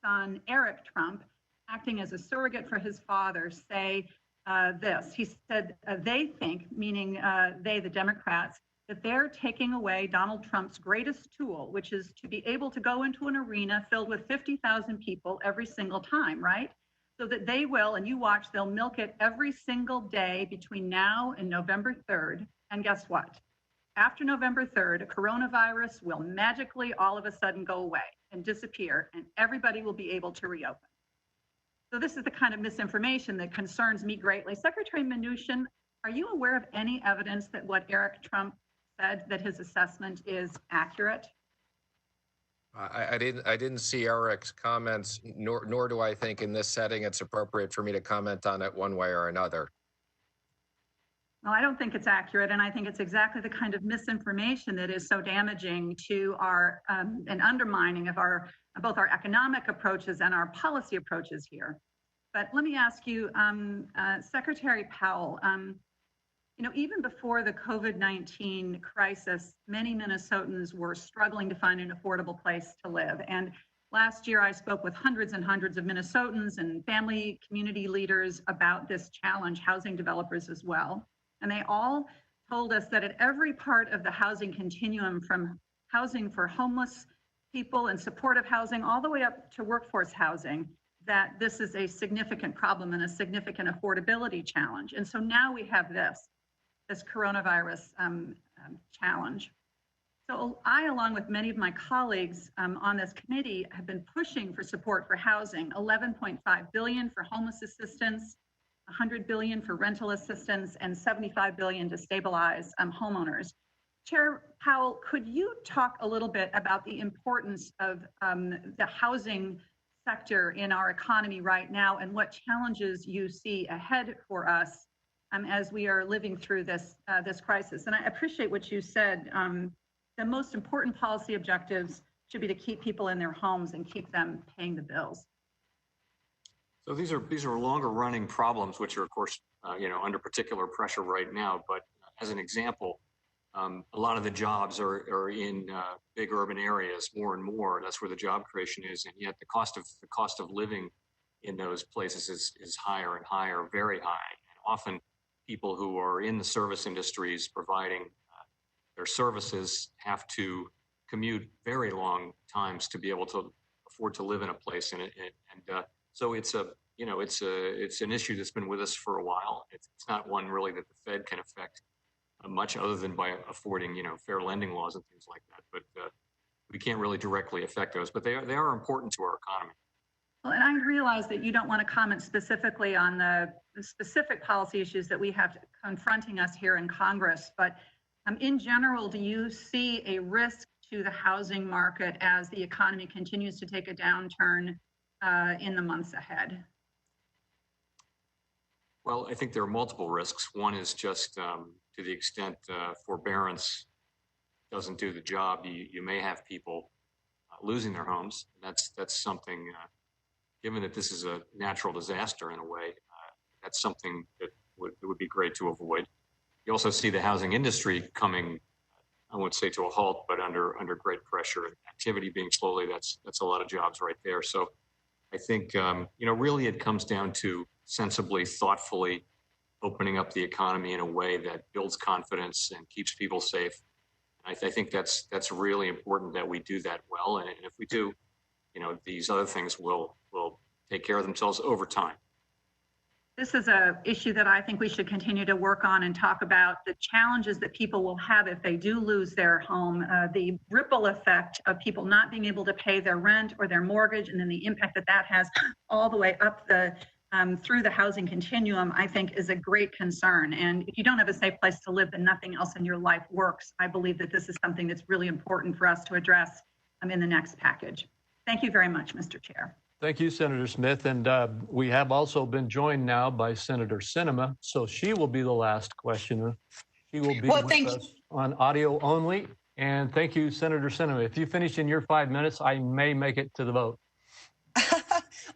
son, Eric Trump, acting as a surrogate for his father, say this. He said they think, meaning they, the Democrats, that they're taking away Donald Trump's greatest tool, which is to be able to go into an arena filled with 50,000 people every single time, right? So that they will, and you watch, they'll milk it every single day between now and November 3rd. And guess what? After November 3rd, coronavirus will magically all of a sudden go away and disappear, and everybody will be able to reopen. So this is the kind of misinformation that concerns me greatly. Secretary Mnuchin, are you aware of any evidence that what Eric Trump said, that his assessment is accurate? I didn't see Eric's comments, nor do I think in this setting it's appropriate for me to comment on it one way or another. No, I don't think it's accurate, and I think it's exactly the kind of misinformation that is so damaging to our and undermining of both our economic approaches and our policy approaches here. But let me ask you, Secretary Powell, even before the COVID-19 crisis, many Minnesotans were struggling to find an affordable place to live. And last year, I spoke with hundreds and hundreds of Minnesotans and family community leaders about this challenge, housing developers as well. And they all told us that at every part of the housing continuum, from housing for homeless people and supportive housing all the way up to workforce housing, that this is a significant problem and a significant affordability challenge. And so now we have this coronavirus challenge. So I, along with many of my colleagues on this committee, have been pushing for support for housing, $11.5 billion for homeless assistance, $100 billion for rental assistance, and $75 billion to stabilize homeowners. Chair Powell, could you talk a little bit about the importance of the housing sector in our economy right now and what challenges you see ahead for us as we are living through this crisis? And I appreciate what you said. The most important policy objectives should be to keep people in their homes and keep them paying the bills. So these are longer running problems, which are of course under particular pressure right now. But as an example, a lot of the jobs are in big urban areas more and more. That's where the job creation is, and yet the cost of living in those places is higher and higher, very high. And often people who are in the service industries providing their services have to commute very long times to be able to afford to live in a place, and so it's an issue that's been with us for a while. It's not one really that the Fed can affect much, other than by affording fair lending laws and things like that. But we can't really directly affect those. But they are important to our economy. Well, and I realize that you don't want to comment specifically on the specific policy issues that we have confronting us here in Congress, but in general, do you see a risk to the housing market as the economy continues to take a downturn in the months ahead? Well, I think there are multiple risks. One is just to the extent forbearance doesn't do the job, you may have people losing their homes. That's something, given that this is a natural disaster in a way, that's something that would be great to avoid. You also see the housing industry coming, I won't say to a halt, but under great pressure. Activity being slowly, that's a lot of jobs right there. So I think, really it comes down to sensibly, thoughtfully opening up the economy in a way that builds confidence and keeps people safe. I think that's really important that we do that well. And if we do, these other things will take care of themselves over time. This is an issue that I think we should continue to work on and talk about the challenges that people will have if they do lose their home, the ripple effect of people not being able to pay their rent or their mortgage, and then the impact that has all the way up through the housing continuum, I think is a great concern. And if you don't have a safe place to live, then nothing else in your life works. I believe that this is something that's really important for us to address in the next package. Thank you very much, Mr. Chair. Thank you, Senator Smith. And we have also been joined now by Senator Sinema. So she will be the last questioner. She will be with us on audio only. And thank you, Senator Sinema. If you finish in your 5 minutes, I may make it to the vote.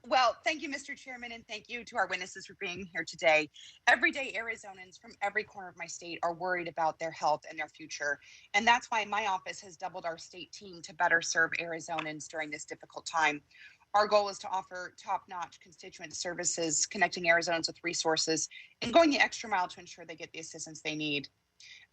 Well, thank you, Mr. Chairman, and thank you to our witnesses for being here today. Everyday Arizonans from every corner of my state are worried about their health and their future. And that's why my office has doubled our state team to better serve Arizonans during this difficult time. Our goal is to offer top-notch constituent services, connecting Arizonans with resources, and going the extra mile to ensure they get the assistance they need.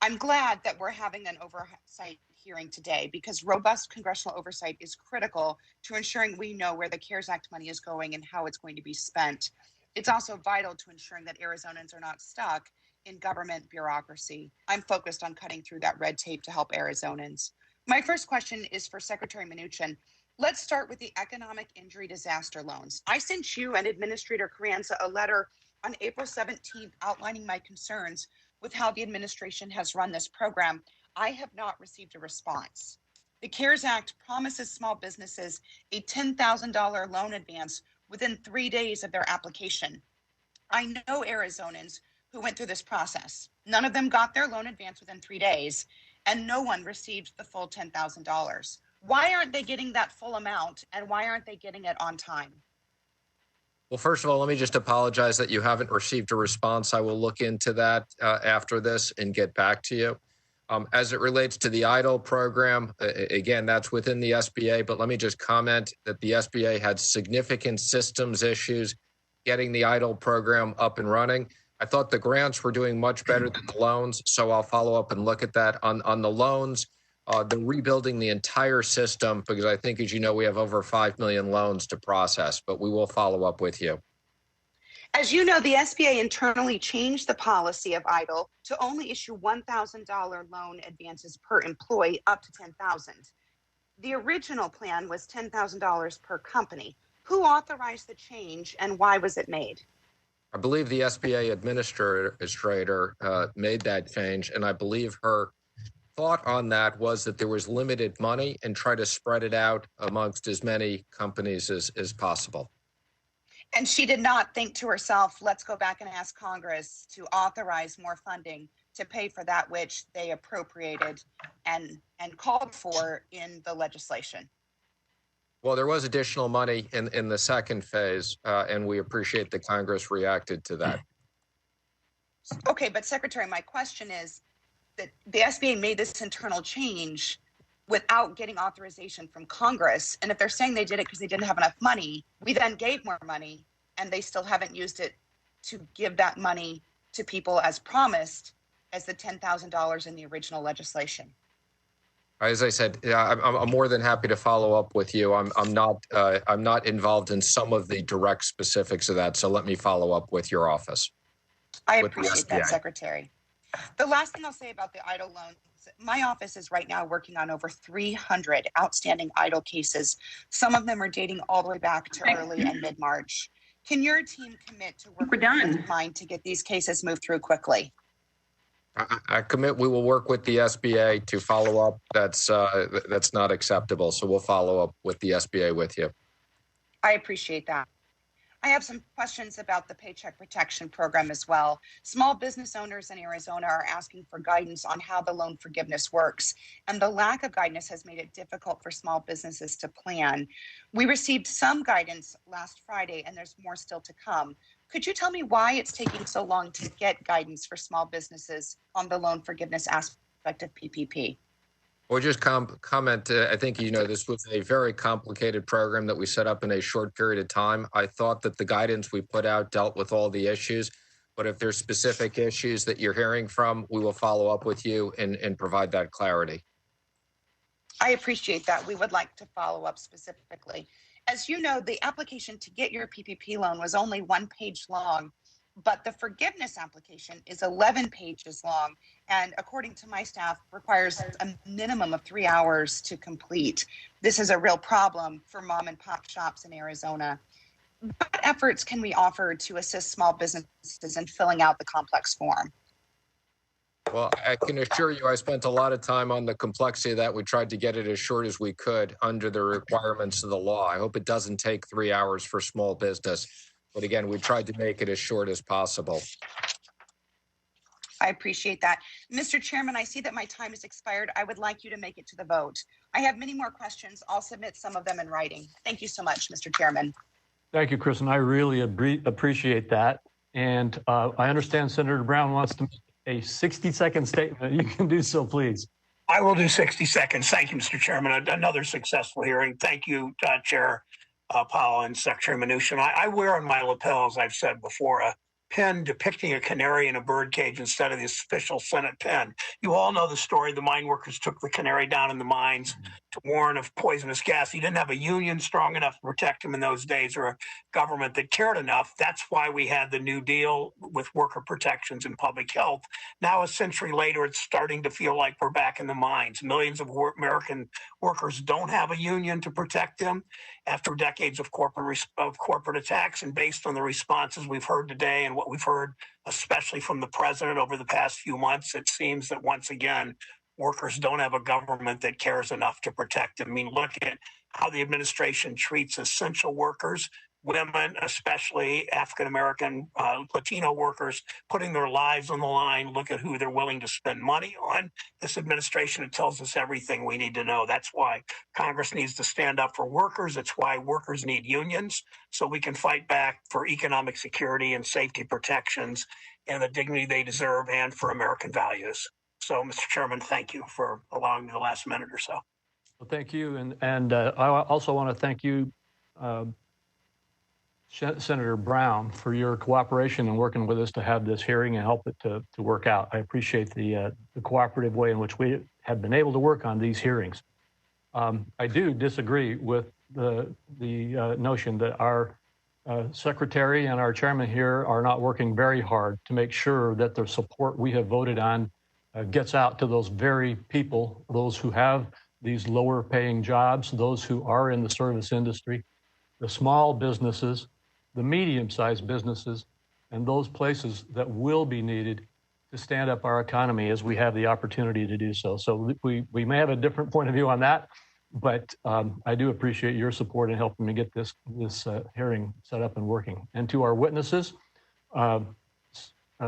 I'm glad that we're having an oversight hearing today because robust congressional oversight is critical to ensuring we know where the CARES Act money is going and how it's going to be spent. It's also vital to ensuring that Arizonans are not stuck in government bureaucracy. I'm focused on cutting through that red tape to help Arizonans. My first question is for Secretary Mnuchin. Let's start with the economic injury disaster loans. I sent you and Administrator Carranza a letter on April 17th outlining my concerns with how the administration has run this program. I have not received a response. The CARES Act promises small businesses a $10,000 loan advance within 3 days of their application. I know Arizonans who went through this process. None of them got their loan advance within 3 days, and no one received the full $10,000. Why aren't they getting that full amount, and why aren't they getting it on time? Well, first of all, let me just apologize that you haven't received a response. I will look into that after this and get back to you. As it relates to the EIDL program, again, that's within the SBA, but let me just comment that the SBA had significant systems issues getting the EIDL program up and running. I thought the grants were doing much better than the loans, so I'll follow up and look at that. On the loans, they're rebuilding the entire system because I think, as you know, we have over 5 million loans to process, but we will follow up with you. As you know, the SBA internally changed the policy of EIDL to only issue $1,000 loan advances per employee up to $10,000. The original plan was $10,000 per company. Who authorized the change and why was it made? I believe the SBA administrator made that change, and I believe her thought on that was that there was limited money and try to spread it out amongst as many companies as possible. And she did not think to herself, let's go back and ask Congress to authorize more funding to pay for that which they appropriated and called for in the legislation. Well, there was additional money in the second phase, and we appreciate that Congress reacted to that. Okay, but Secretary, my question is that the SBA made this internal change without getting authorization from Congress. And if they're saying they did it because they didn't have enough money, we then gave more money and they still haven't used it to give that money to people as promised as the $10,000 in the original legislation. As I said, I'm more than happy to follow up with you. I'm not involved in some of the direct specifics of that, so let me follow up with your office. I appreciate that, Secretary. The last thing I'll say about the EIDL loans, my office is right now working on over 300 outstanding EIDL cases. Some of them are dating all the way back to early and mid-March. Can your team commit to work with mine to get these cases moved through quickly? I commit we will work with the SBA to follow up. That's not acceptable. So we'll follow up with the SBA with you. I appreciate that. I have some questions about the Paycheck Protection Program as well. Small business owners in Arizona are asking for guidance on how the loan forgiveness works, and the lack of guidance has made it difficult for small businesses to plan. We received some guidance last Friday, and there's more still to come. Could you tell me why it's taking so long to get guidance for small businesses on the loan forgiveness aspect of PPP? Well, just comment, I think, you know, this was a very complicated program that we set up in a short period of time. I thought that the guidance we put out dealt with all the issues, but if there's specific issues that you're hearing from, we will follow up with you and provide that clarity. I appreciate that. We would like to follow up specifically. As you know, the application to get your PPP loan was only 1 page long, but the forgiveness application is 11 pages long, and according to my staff, requires a minimum of 3 hours to complete. This is a real problem for mom and pop shops in Arizona. What efforts can we offer to assist small businesses in filling out the complex form? Well, I can assure you I spent a lot of time on the complexity of that. We tried to get it as short as we could under the requirements of the law. I hope it doesn't take 3 hours for small business. But again, we tried to make it as short as possible. I appreciate that. Mr. Chairman, I see that my time has expired. I would like you to make it to the vote. I have many more questions. I'll submit some of them in writing. Thank you so much, Mr. Chairman. Thank you, Kristen. I really appreciate that. And I understand Senator Brown wants to make a 60-second statement. You can do so, please. I will do 60 seconds. Thank you, Mr. Chairman. Another successful hearing. Thank you, Chair Powell and Secretary Mnuchin. I wear on my lapel, as I've said before, a pen depicting a canary in a birdcage instead of the official Senate pen. You all know the story. The mine workers took the canary down in the mines to warn of poisonous gas. You didn't have a union strong enough to protect them in those days, or a government that cared enough. That's why we had the New Deal with worker protections and public health. Now, a century later, it's starting to feel like we're back in the mines. Millions of American workers don't have a union to protect them after decades of corporate attacks. And based on the responses we've heard today and what we've heard, especially from the president over the past few months, it seems that once again, workers don't have a government that cares enough to protect them. I mean, look at how the administration treats essential workers, women, especially African-American, Latino workers, putting their lives on the line. Look at who they're willing to spend money on. This administration, it tells us everything we need to know. That's why Congress needs to stand up for workers. It's why workers need unions, so we can fight back for economic security and safety protections and the dignity they deserve, and for American values. So, Mr. Chairman, thank you for allowing me the last minute or so. Well, thank you. And I also want to thank you, Senator Brown for your cooperation and working with us to have this hearing and help it to work out. I appreciate the cooperative way in which we have been able to work on these hearings. I do disagree with the notion that our secretary and our chairman here are not working very hard to make sure that the support we have voted on gets out to those very people, those who have these lower paying jobs, those who are in the service industry, the small businesses, the medium-sized businesses, and those places that will be needed to stand up our economy as we have the opportunity to do so. So we may have a different point of view on that, but I do appreciate your support in helping me get this hearing set up and working. And to our witnesses,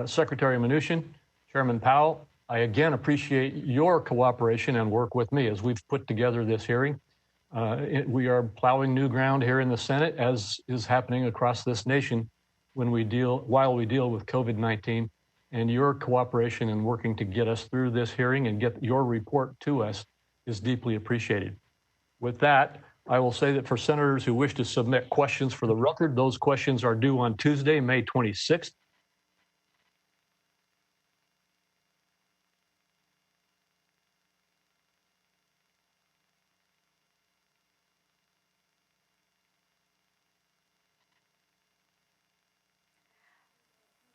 Secretary Mnuchin, Chairman Powell, I again appreciate your cooperation and work with me as we've put together this hearing. We are plowing new ground here in the Senate, as is happening across this nation while we deal with COVID-19, and your cooperation in working to get us through this hearing and get your report to us is deeply appreciated. With that, I will say that for senators who wish to submit questions for the record, those questions are due on Tuesday, May 26th.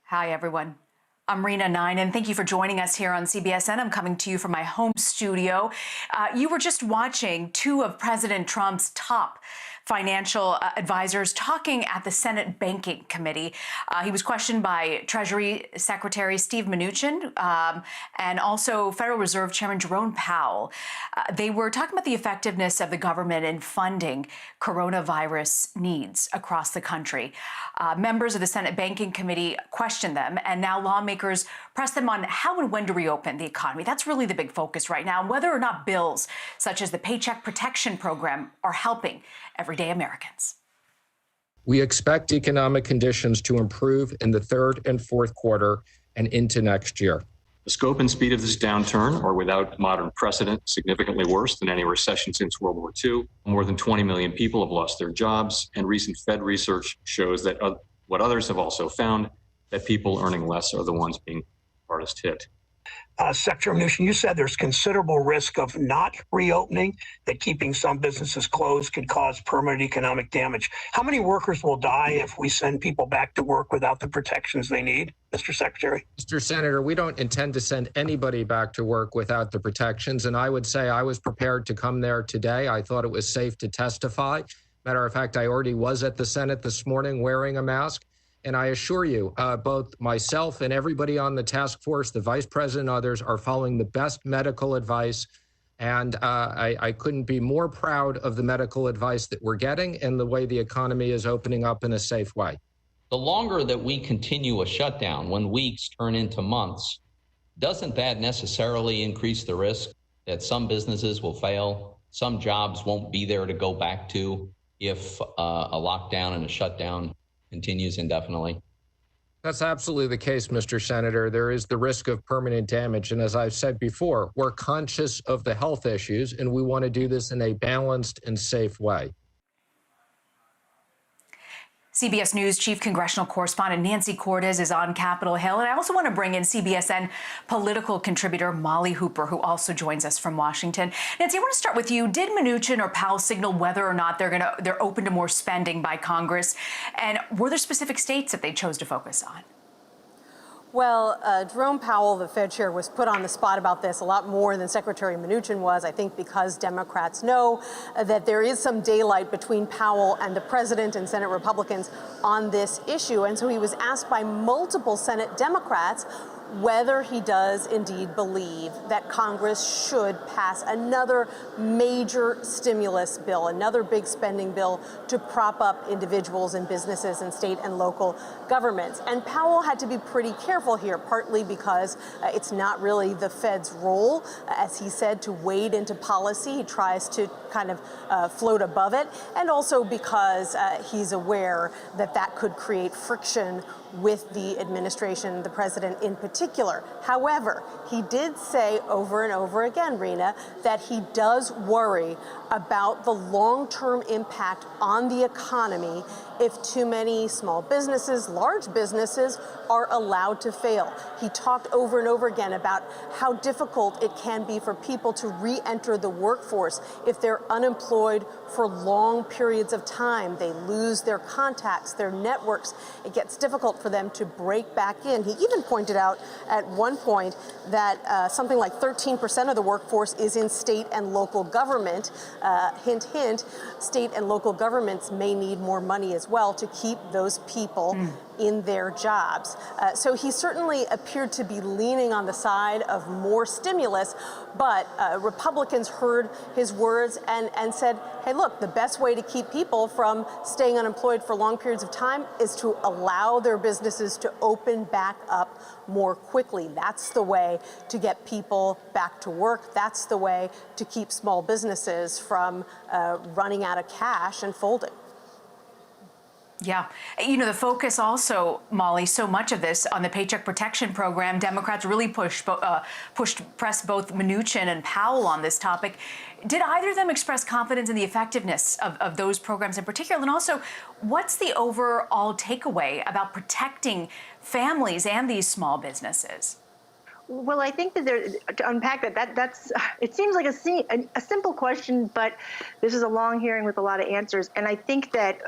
Hi, everyone. I'm Rena 9, and thank you for joining us here on CBSN. I'm coming to you from my home studio. You were just watching two of President Trump's top financial advisors talking at the Senate Banking Committee. He was questioned by Treasury Secretary Steve Mnuchin and also Federal Reserve Chairman Jerome Powell. They were talking about the effectiveness of the government in funding coronavirus needs across the country. Members of the Senate Banking Committee questioned them, and now lawmakers press them on how and when to reopen the economy. That's really the big focus right now, whether or not bills such as the Paycheck Protection Program are helping everyday Americans. We expect economic conditions to improve in the third and fourth quarter and into next year. The scope and speed of this downturn are without modern precedent, significantly worse than any recession since World War II. More than 20 million people have lost their jobs, and recent Fed research shows that what others have also found, that people earning less are the ones being hardest hit. Secretary Mnuchin, you said there's considerable risk of not reopening, that keeping some businesses closed could cause permanent economic damage. How many workers will die if we send people back to work without the protections they need, Mr. Secretary? Mr. Senator, we don't intend to send anybody back to work without the protections. And I would say I was prepared to come there today. I thought it was safe to testify. Matter of fact, I already was at the Senate this morning wearing a mask. And I assure you, both myself and everybody on the task force, the vice president and others are following the best medical advice. And I couldn't be more proud of the medical advice that we're getting and the way the economy is opening up in a safe way. The longer that we continue a shutdown, when weeks turn into months, doesn't that necessarily increase the risk that some businesses will fail, some jobs won't be there to go back to if a lockdown and a shutdown continues indefinitely? That's absolutely the case, Mr. Senator. There is the risk of permanent damage. And as I've said before, we're conscious of the health issues, and we want to do this in a balanced and safe way. CBS News Chief Congressional Correspondent Nancy Cortez is on Capitol Hill. And I also want to bring in CBSN political contributor Molly Hooper, who also joins us from Washington. Nancy, I want to start with you. Did Mnuchin or Powell signal whether or not they're open to more spending by Congress? And were there specific states that they chose to focus on? Well, Jerome Powell, the Fed chair, was put on the spot about this a lot more than Secretary Mnuchin was, I think because Democrats know that there is some daylight between Powell and the president and Senate Republicans on this issue. And so he was asked by multiple Senate Democrats whether he does indeed believe that Congress should pass another major stimulus bill, another big spending bill to prop up individuals and businesses and state and local governments. And Powell had to be pretty careful here, partly because it's not really the Fed's role, as he said, to wade into policy. He tries to kind of float above it, and also because he's aware that that could create friction with the administration, the president in particular. particular. However, he did say over and over again, Rena, that he does worry about the long-term impact on the economy if too many small businesses, large businesses, are allowed to fail. He talked over and over again about how difficult it can be for people to re-enter the workforce if they're unemployed for long periods of time. They lose their contacts, their networks. It gets difficult for them to break back in. He even pointed out at one point that something like 13% of the workforce is in state and local government. Hint, hint, state and local governments may need more money as well to keep those people in their jobs. So he certainly appeared to be leaning on the side of more stimulus, but Republicans heard his words and said, hey, look, the best way to keep people from staying unemployed for long periods of time is to allow their businesses to open back up more quickly. That's the way to get people back to work. That's the way to keep small businesses from running out of cash and folding. Yeah. You know, the focus also, Molly, so much of this on the Paycheck Protection Program, Democrats really pressed both Mnuchin and Powell on this topic. Did either of them express confidence in the effectiveness of those programs in particular? And also, what's the overall takeaway about protecting families and these small businesses? Well, I think that to unpack that's it seems like a simple question, but this is a long hearing with a lot of answers. And I think that,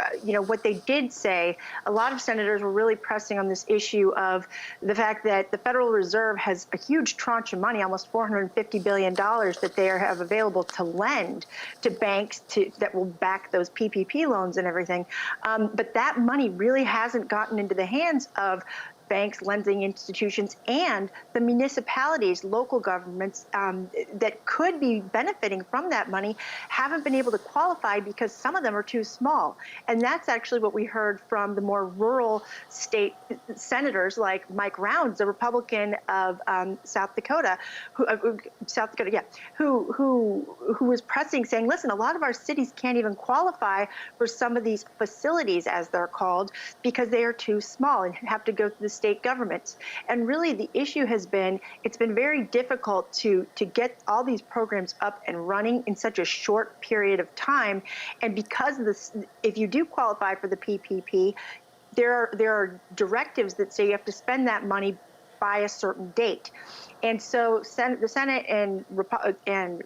what they did say, a lot of senators were really pressing on this issue of the fact that the Federal Reserve has a huge tranche of money, almost $450 billion, that they have available to lend to banks that will back those PPP loans and everything. But that money really hasn't gotten into the hands of banks, lending institutions, and the municipalities, local governments that could be benefiting from that money haven't been able to qualify because some of them are too small. And that's actually what we heard from the more rural state senators like Mike Rounds, a Republican of South Dakota, who was pressing, saying, listen, a lot of our cities can't even qualify for some of these facilities, as they're called, because they are too small and have to go through the state governments. And really the issue has been, it's been very difficult to get all these programs up and running in such a short period of time. And because of this, if you do qualify for the PPP, there are directives that say you have to spend that money by a certain date. And so the Senate and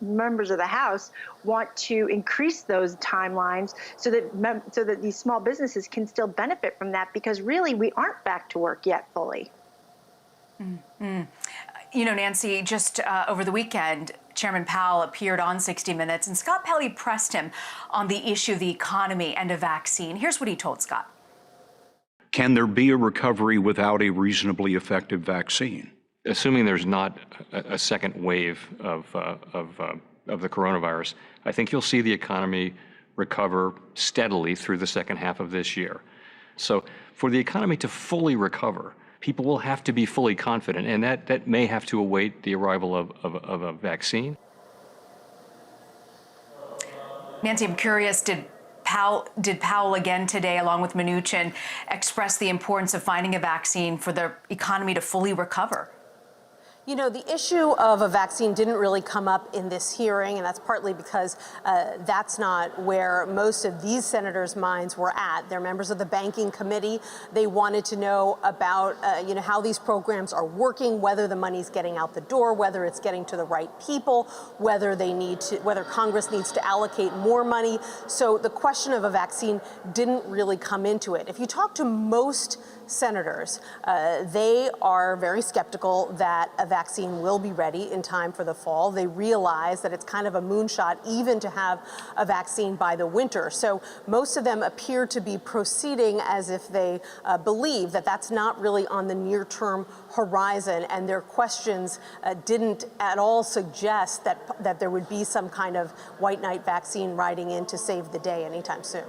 members of the House want to increase those timelines so that these small businesses can still benefit from that, because really we aren't back to work yet fully. Mm-hmm. You know, Nancy, just over the weekend, Chairman Powell appeared on 60 Minutes, and Scott Pelley pressed him on the issue of the economy and a vaccine. Here's what he told Scott. Can there be a recovery without a reasonably effective vaccine? Assuming there's not a second wave of the coronavirus, I think you'll see the economy recover steadily through the second half of this year. So for the economy to fully recover, people will have to be fully confident, and that may have to await the arrival of a vaccine. Nancy, I'm curious, did Powell again today, along with Mnuchin, express the importance of finding a vaccine for the economy to fully recover? You know, the issue of a vaccine didn't really come up in this hearing, and that's partly because that's not where most of these senators' minds were at. They're members of the Banking Committee. They wanted to know about, how these programs are working, whether the money's getting out the door, whether it's getting to the right people, whether Congress needs to allocate more money. So the question of a vaccine didn't really come into it. If you talk to most senators, they are very skeptical that a vaccine will be ready in time for the fall. They realize that it's kind of a moonshot even to have a vaccine by the winter. So most of them appear to be proceeding as if they believe that that's not really on the near-term horizon, and their questions didn't at all suggest that there would be some kind of white knight vaccine riding in to save the day anytime soon.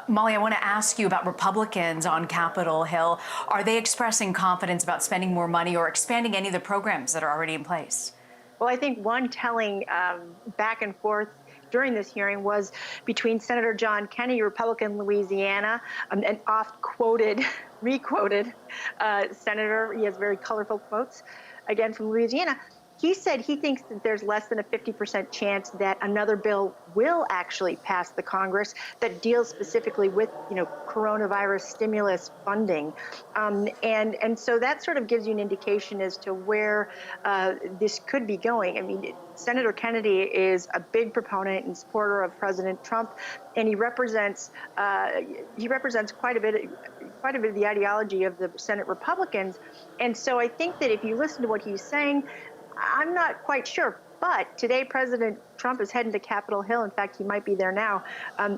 Molly, I want to ask you about Republicans on Capitol Hill. Are they expressing confidence about spending more money or expanding any of the programs that are already in place? Well, I think one telling back and forth during this hearing was between Senator John Kennedy, Republican Louisiana, an oft-quoted re-quoted Senator. He has very colorful quotes, again from Louisiana. He said he thinks that there's less than a 50% chance that another bill will actually pass the Congress that deals specifically with, coronavirus stimulus funding. And so that sort of gives you an indication as to where this could be going. I mean, Senator Kennedy is a big proponent and supporter of President Trump, and he represents quite a bit of the ideology of the Senate Republicans. And so I think that if you listen to what he's saying, I'm not quite sure. But today, President Trump is heading to Capitol Hill. In fact, he might be there now,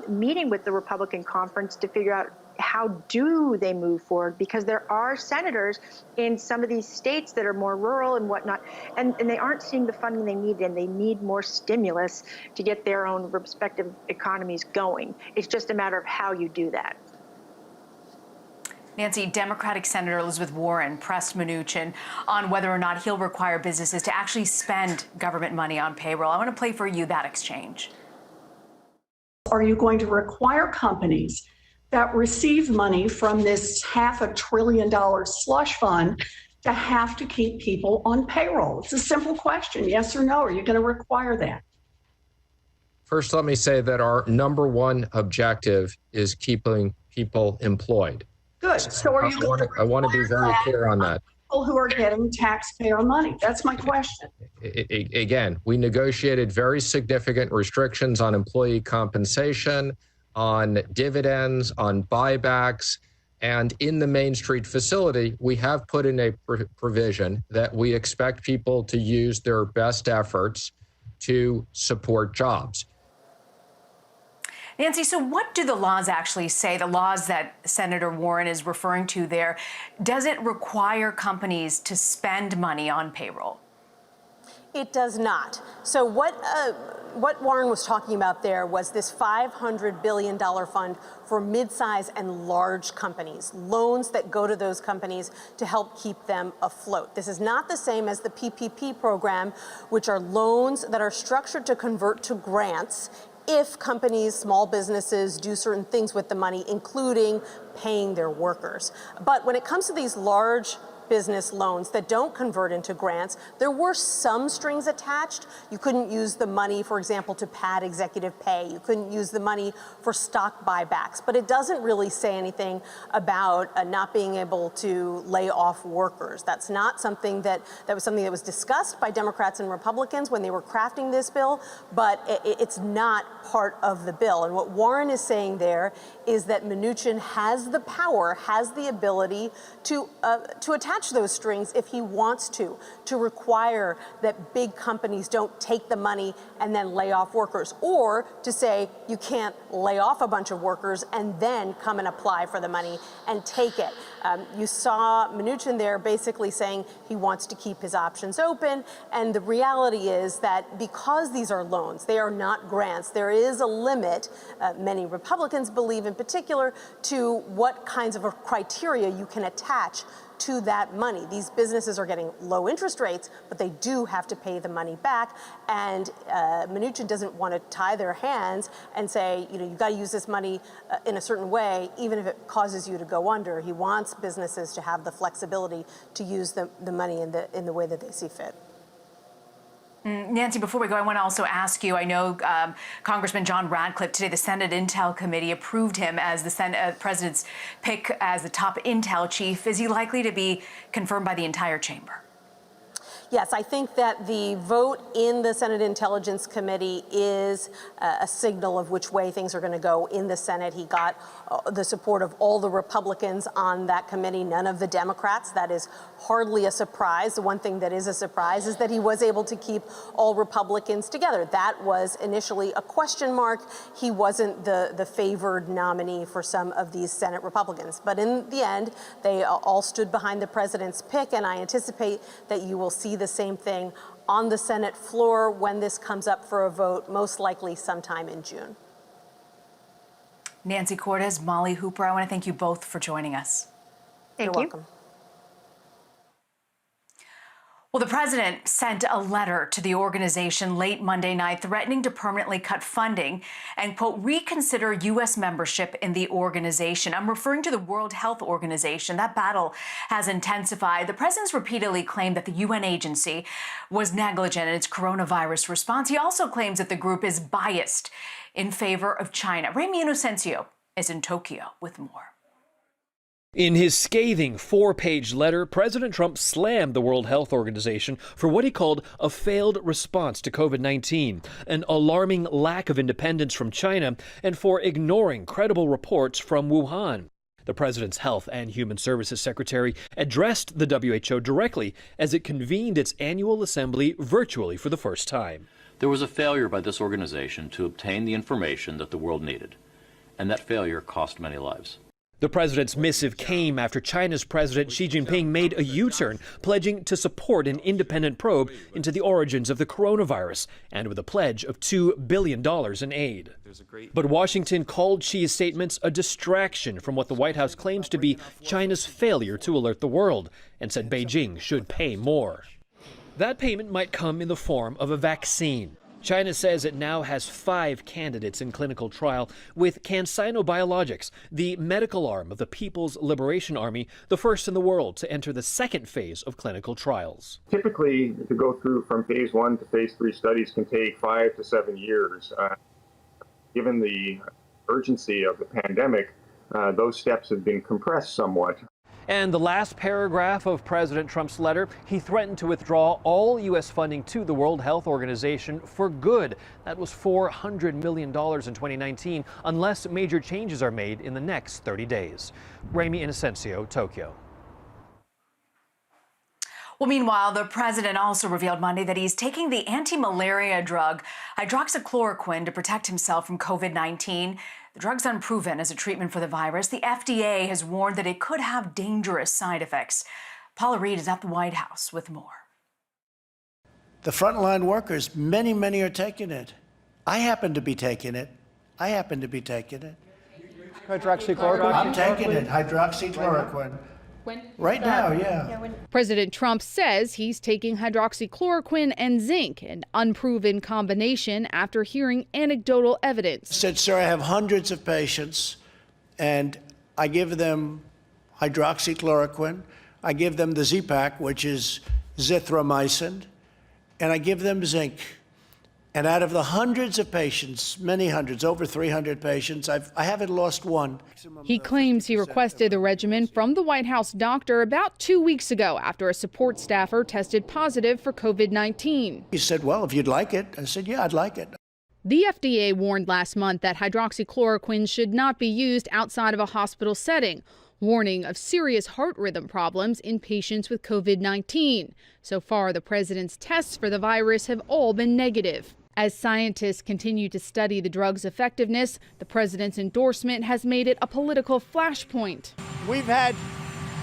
meeting with the Republican conference to figure out how do they move forward, because there are senators in some of these states that are more rural and whatnot, and they aren't seeing the funding they need, and they need more stimulus to get their own respective economies going. It's just a matter of how you do that. Nancy, Democratic Senator Elizabeth Warren pressed Mnuchin on whether or not he'll require businesses to actually spend government money on payroll. I want to play for you that exchange. Are you going to require companies that receive money from this $500 billion slush fund to have to keep people on payroll? It's a simple question, yes or no. Are you going to require that? First, let me say that our number one objective is keeping people employed. Good. So are you going to I want to be very clear on that. People who are getting taxpayer money? That's my question. Again, we negotiated very significant restrictions on employee compensation, on dividends, on buybacks, and in the Main Street facility, we have put in a provision that we expect people to use their best efforts to support jobs. Nancy, so what do the laws actually say, the laws that Senator Warren is referring to there? Does it require companies to spend money on payroll? It does not. So what Warren was talking about there was this $500 billion fund for midsize and large companies, loans that go to those companies to help keep them afloat. This is not the same as the PPP program, which are loans that are structured to convert to grants if companies, small businesses do certain things with the money, including paying their workers. But when it comes to these large business loans that don't convert into grants, there were some strings attached. You couldn't use the money, for example, to pad executive pay. You couldn't use the money for stock buybacks. But it doesn't really say anything about not being able to lay off workers. That's not something that was discussed by Democrats and Republicans when they were crafting this bill, but it's not part of the bill. And what Warren is saying there is that Mnuchin has the power, has the ability to attach those strings if he wants to require that big companies don't take the money and then lay off workers, or to say you can't lay off a bunch of workers and then come and apply for the money and take it. You saw Mnuchin there basically saying he wants to keep his options open, and the reality is that because these are loans, they are not grants, there is a limit, many Republicans believe in particular, to what kinds of criteria you can attach to that money. These businesses are getting low interest rates, but they do have to pay the money back. And Mnuchin doesn't want to tie their hands and say, you've got to use this money in a certain way, even if it causes you to go under. He wants businesses to have the flexibility to use the money in the way that they see fit. Nancy, before we go, I want to also ask you, I know Congressman John Radcliffe, today the Senate Intel Committee approved him as the president's pick as the top intel chief. Is he likely to be confirmed by the entire chamber? Yes, I think that the vote in the Senate Intelligence Committee is a signal of which way things are going to go in the Senate. He got the support of all the Republicans on that committee, none of the Democrats. That is hardly a surprise. The one thing that is a surprise is that he was able to keep all Republicans together. That was initially a question mark. He wasn't the favored nominee for some of these Senate Republicans. But in the end, they all stood behind the president's pick, and I anticipate that you will see the same thing on the Senate floor when this comes up for a vote, most likely sometime in June. Nancy Cortez, Molly Hooper, I want to thank you both for joining us. You're welcome. Well, the president sent a letter to the organization late Monday night threatening to permanently cut funding and, quote, reconsider U.S. membership in the organization. I'm referring to the World Health Organization. That battle has intensified. The president's repeatedly claimed that the UN agency was negligent in its coronavirus response. He also claims that the group is biased in favor of China. Remy Inocencio is in Tokyo with more. In his scathing 4-page letter, President Trump slammed the World Health Organization for what he called a failed response to COVID-19, an alarming lack of independence from China, and for ignoring credible reports from Wuhan. The president's Health and Human Services Secretary addressed the WHO directly as it convened its annual assembly virtually for the first time. There was a failure by this organization to obtain the information that the world needed, and that failure cost many lives. The president's missive came after China's President Xi Jinping made a U-turn, pledging to support an independent probe into the origins of the coronavirus, and with a pledge of $2 billion in aid. But Washington called Xi's statements a distraction from what the White House claims to be China's failure to alert the world, and said Beijing should pay more. That payment might come in the form of a vaccine. China says it now has 5 candidates in clinical trial with CanSino Biologics, the medical arm of the People's Liberation Army, the first in the world to enter the second phase of clinical trials. Typically, to go through from phase 1 to phase 3 studies can take 5 to 7 years. Given the urgency of the pandemic, those steps have been compressed somewhat. And the last paragraph of President Trump's letter, he threatened to withdraw all U.S. funding to the World Health Organization for good. That was $400 million in 2019, unless major changes are made in the next 30 days. Remy Inocencio, Tokyo. Well, meanwhile, the president also revealed Monday that he's taking the anti-malaria drug hydroxychloroquine to protect himself from COVID-19. The drug's unproven as a treatment for the virus. The FDA has warned that it could have dangerous side effects. Paula Reed is at the White House with more. The frontline workers, many are taking it. I happen to be taking it. Hydroxychloroquine? I'm taking it, hydroxychloroquine. Right now, yeah. President Trump says he's taking hydroxychloroquine and zinc, an unproven combination, after hearing anecdotal evidence. I said, sir, I have hundreds of patients, and I give them hydroxychloroquine. I give them the Z-Pak, which is zithromycin, and I give them zinc. And out of the hundreds of patients, many hundreds, over 300 patients, I haven't lost one. He claims he requested the regimen from the White House doctor about 2 weeks ago after a support staffer tested positive for COVID-19. He said, well, if you'd like it. I said, yeah, I'd like it. The FDA warned last month that hydroxychloroquine should not be used outside of a hospital setting, warning of serious heart rhythm problems in patients with COVID-19. So far, the president's tests for the virus have all been negative. As scientists continue to study the drug's effectiveness, the president's endorsement has made it a political flashpoint. We've had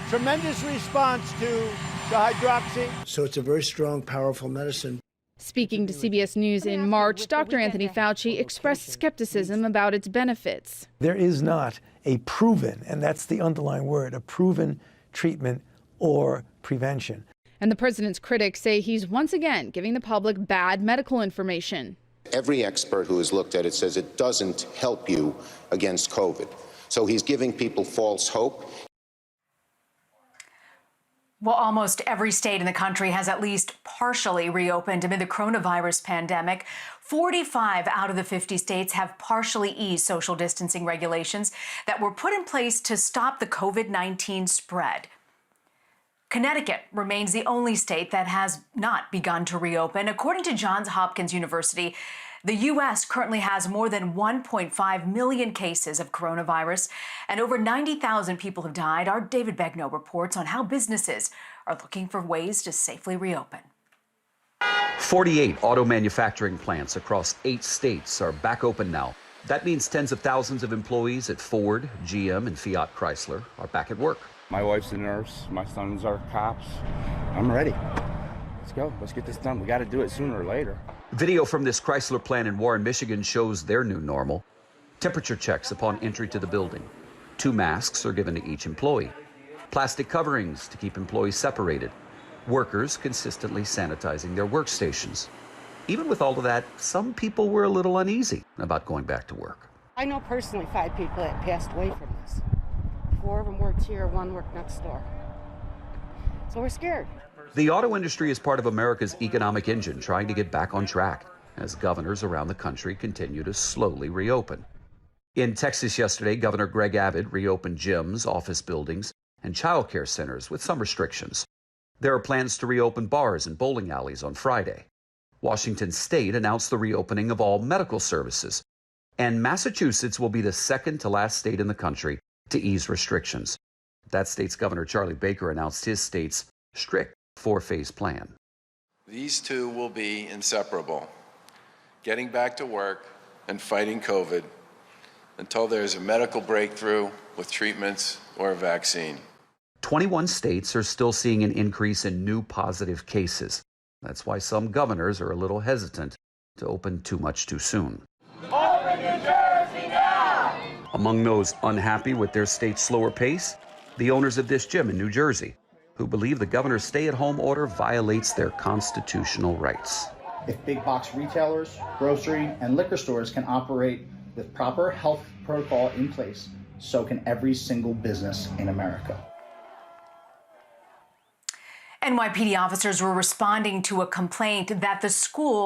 tremendous response to the hydroxy. So it's a very strong, powerful medicine. Speaking to CBS News in March, Dr. Anthony Fauci expressed skepticism about its benefits. There is not a proven, and that's the underlying word, a proven treatment or prevention. And the president's critics say he's once again giving the public bad medical information. Every expert who has looked at it says it doesn't help you against COVID. So he's giving people false hope. Well, almost every state in the country has at least partially reopened amid the coronavirus pandemic. 45 out of the 50 states have partially eased social distancing regulations that were put in place to stop the COVID-19 spread. Connecticut remains the only state that has not begun to reopen. According to Johns Hopkins University, the U.S. currently has more than 1.5 million cases of coronavirus, and over 90,000 people have died. Our David Begnaud reports on how businesses are looking for ways to safely reopen. 48 auto manufacturing plants across 8 states are back open now. That means tens of thousands of employees at Ford, GM, and Fiat Chrysler are back at work. My wife's a nurse, my sons are cops. I'm ready. Let's go. Let's get this done. We got to do it sooner or later. Video from this Chrysler plant in Warren, Michigan shows their new normal. Temperature checks upon entry to the building. 2 masks are given to each employee. Plastic coverings to keep employees separated. workers consistently sanitizing their workstations. Even with all of that, some people were a little uneasy about going back to work. I know personally 5 people that passed away from this. 4 of them worked here, 1 worked next door. So we're scared. The auto industry is part of America's economic engine trying to get back on track as governors around the country continue to slowly reopen. In Texas yesterday, Governor Greg Abbott reopened gyms, office buildings, and child care centers with some restrictions. There are plans to reopen bars and bowling alleys on Friday. Washington State announced the reopening of all medical services. And Massachusetts will be the second to last state in the country to ease restrictions. That state's Governor Charlie Baker announced his state's strict 4-phase plan. These two will be inseparable, getting back to work and fighting COVID until there's a medical breakthrough with treatments or a vaccine. 21 states are still seeing an increase in new positive cases. That's why some governors are a little hesitant to open too much too soon. Open New Jersey now! Among those unhappy with their state's slower pace, the owners of this gym in New Jersey, who believe the governor's stay-at-home order violates their constitutional rights. If big box retailers, grocery, and liquor stores can operate with proper health protocol in place, so can every single business in America. NYPD officers were responding to a complaint that the school